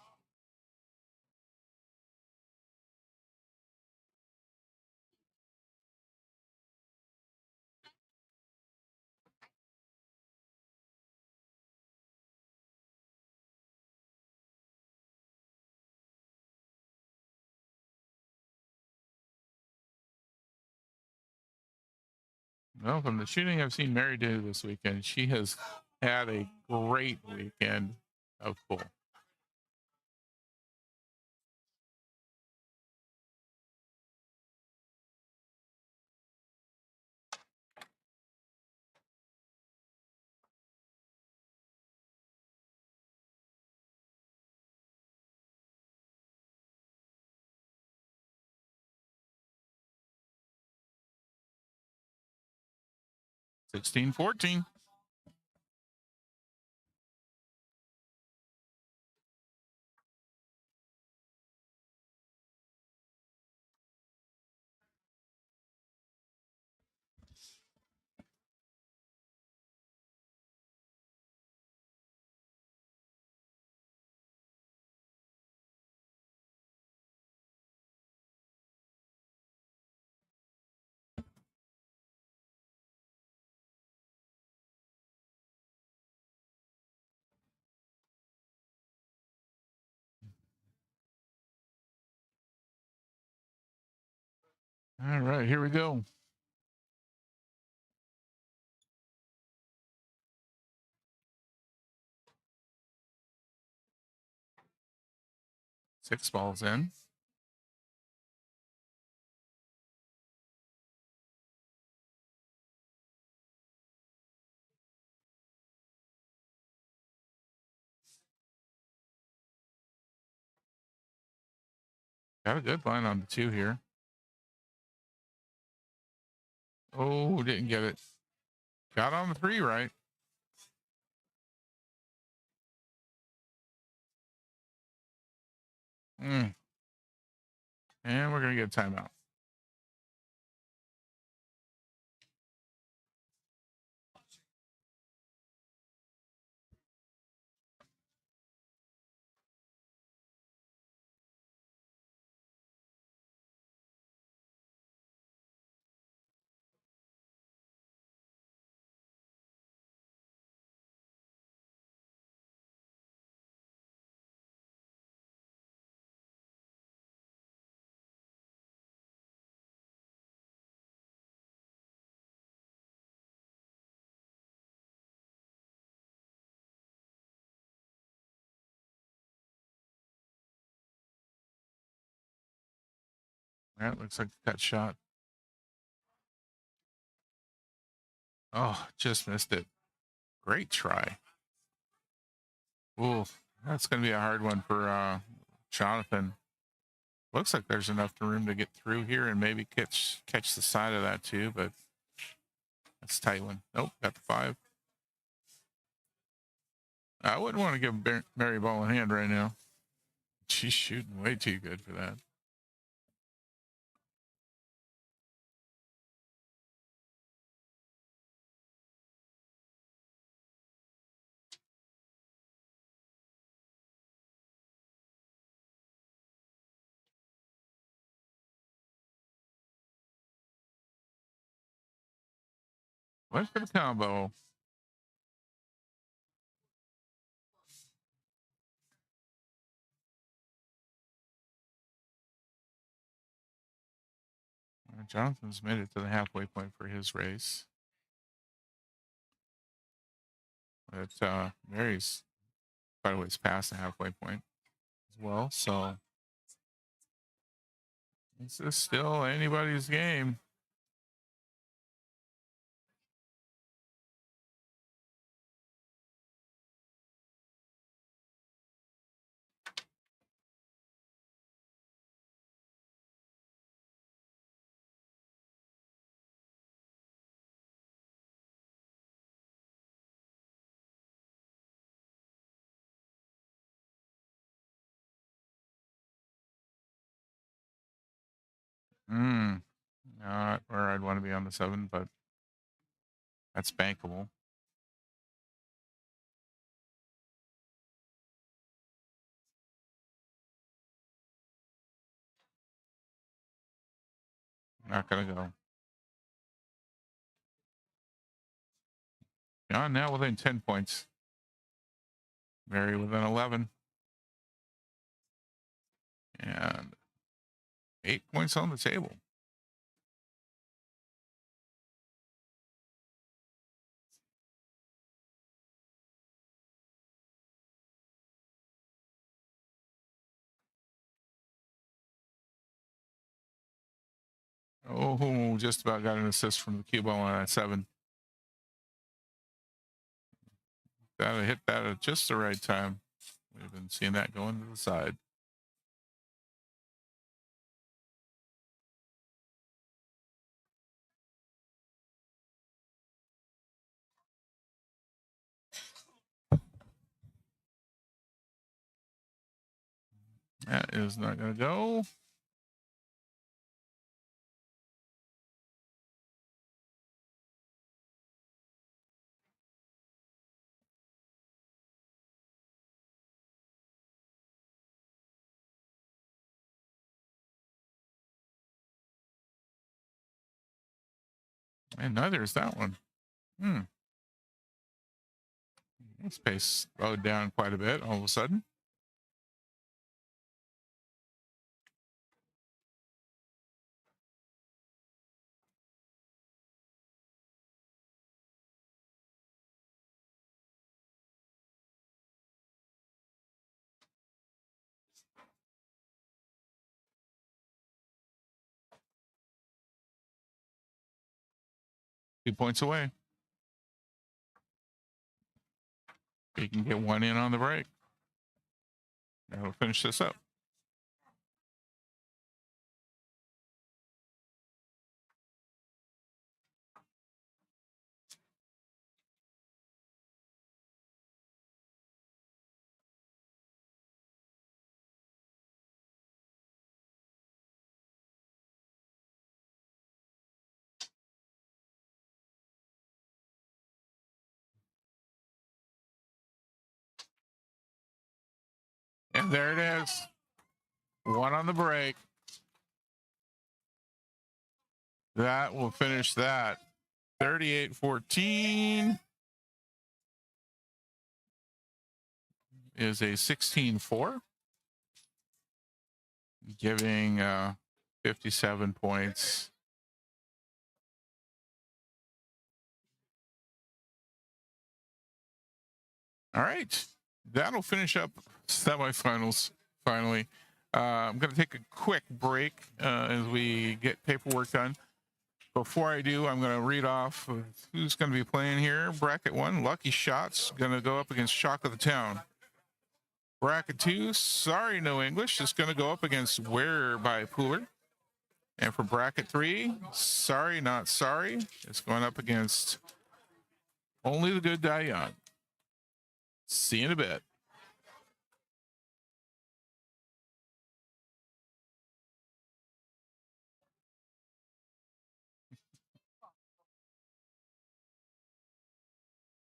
Well, from the shooting I've seen Mary do this weekend, she has had a great weekend of pool. (16-14). All right, here we go. Six balls in. Got a good line on the 2 here. Oh, didn't get it. Got on the 3 right. And we're going to get a timeout. That looks like a cut shot. Oh, just missed it. Great try. Ooh, that's going to be a hard one for Jonathan. Looks like there's enough room to get through here and maybe catch the side of that too, but that's a tight one. Nope, got the 5. I wouldn't want to give Mary ball in hand right now. She's shooting way too good for that. Went for the combo. Jonathan's made it to the halfway point for his race. But Mary's quite a ways past the halfway point as well. So this is still anybody's game. Not where I'd want to be on the 7, but that's bankable. Not going to go. John now within 10 points. Mary within 11. And 8 points on the table. Oh, just about got an assist from the cue ball on that 7. That hit that at just the right time. We've been seeing that going to the side. That is not going to go. And neither is that one. This pace slowed down quite a bit all of a sudden. Two points away. He can get one in on the break. That'll finish this up. And there it is. One on the break. That will finish that. 38-14 is a 16-4, giving 57 points. All right. That'll finish up semifinals finally. I'm going to take a quick break as we get paperwork done. Before I do, I'm going to read off who's going to be playing here. Bracket 1, Lucky Shots, going to go up against Shock of the Town. Bracket 2, Sorry No English, is going to go up against Where by Pooler. And for bracket 3, Sorry Not Sorry, it's going up against Only the Good Die Young. See you in a bit.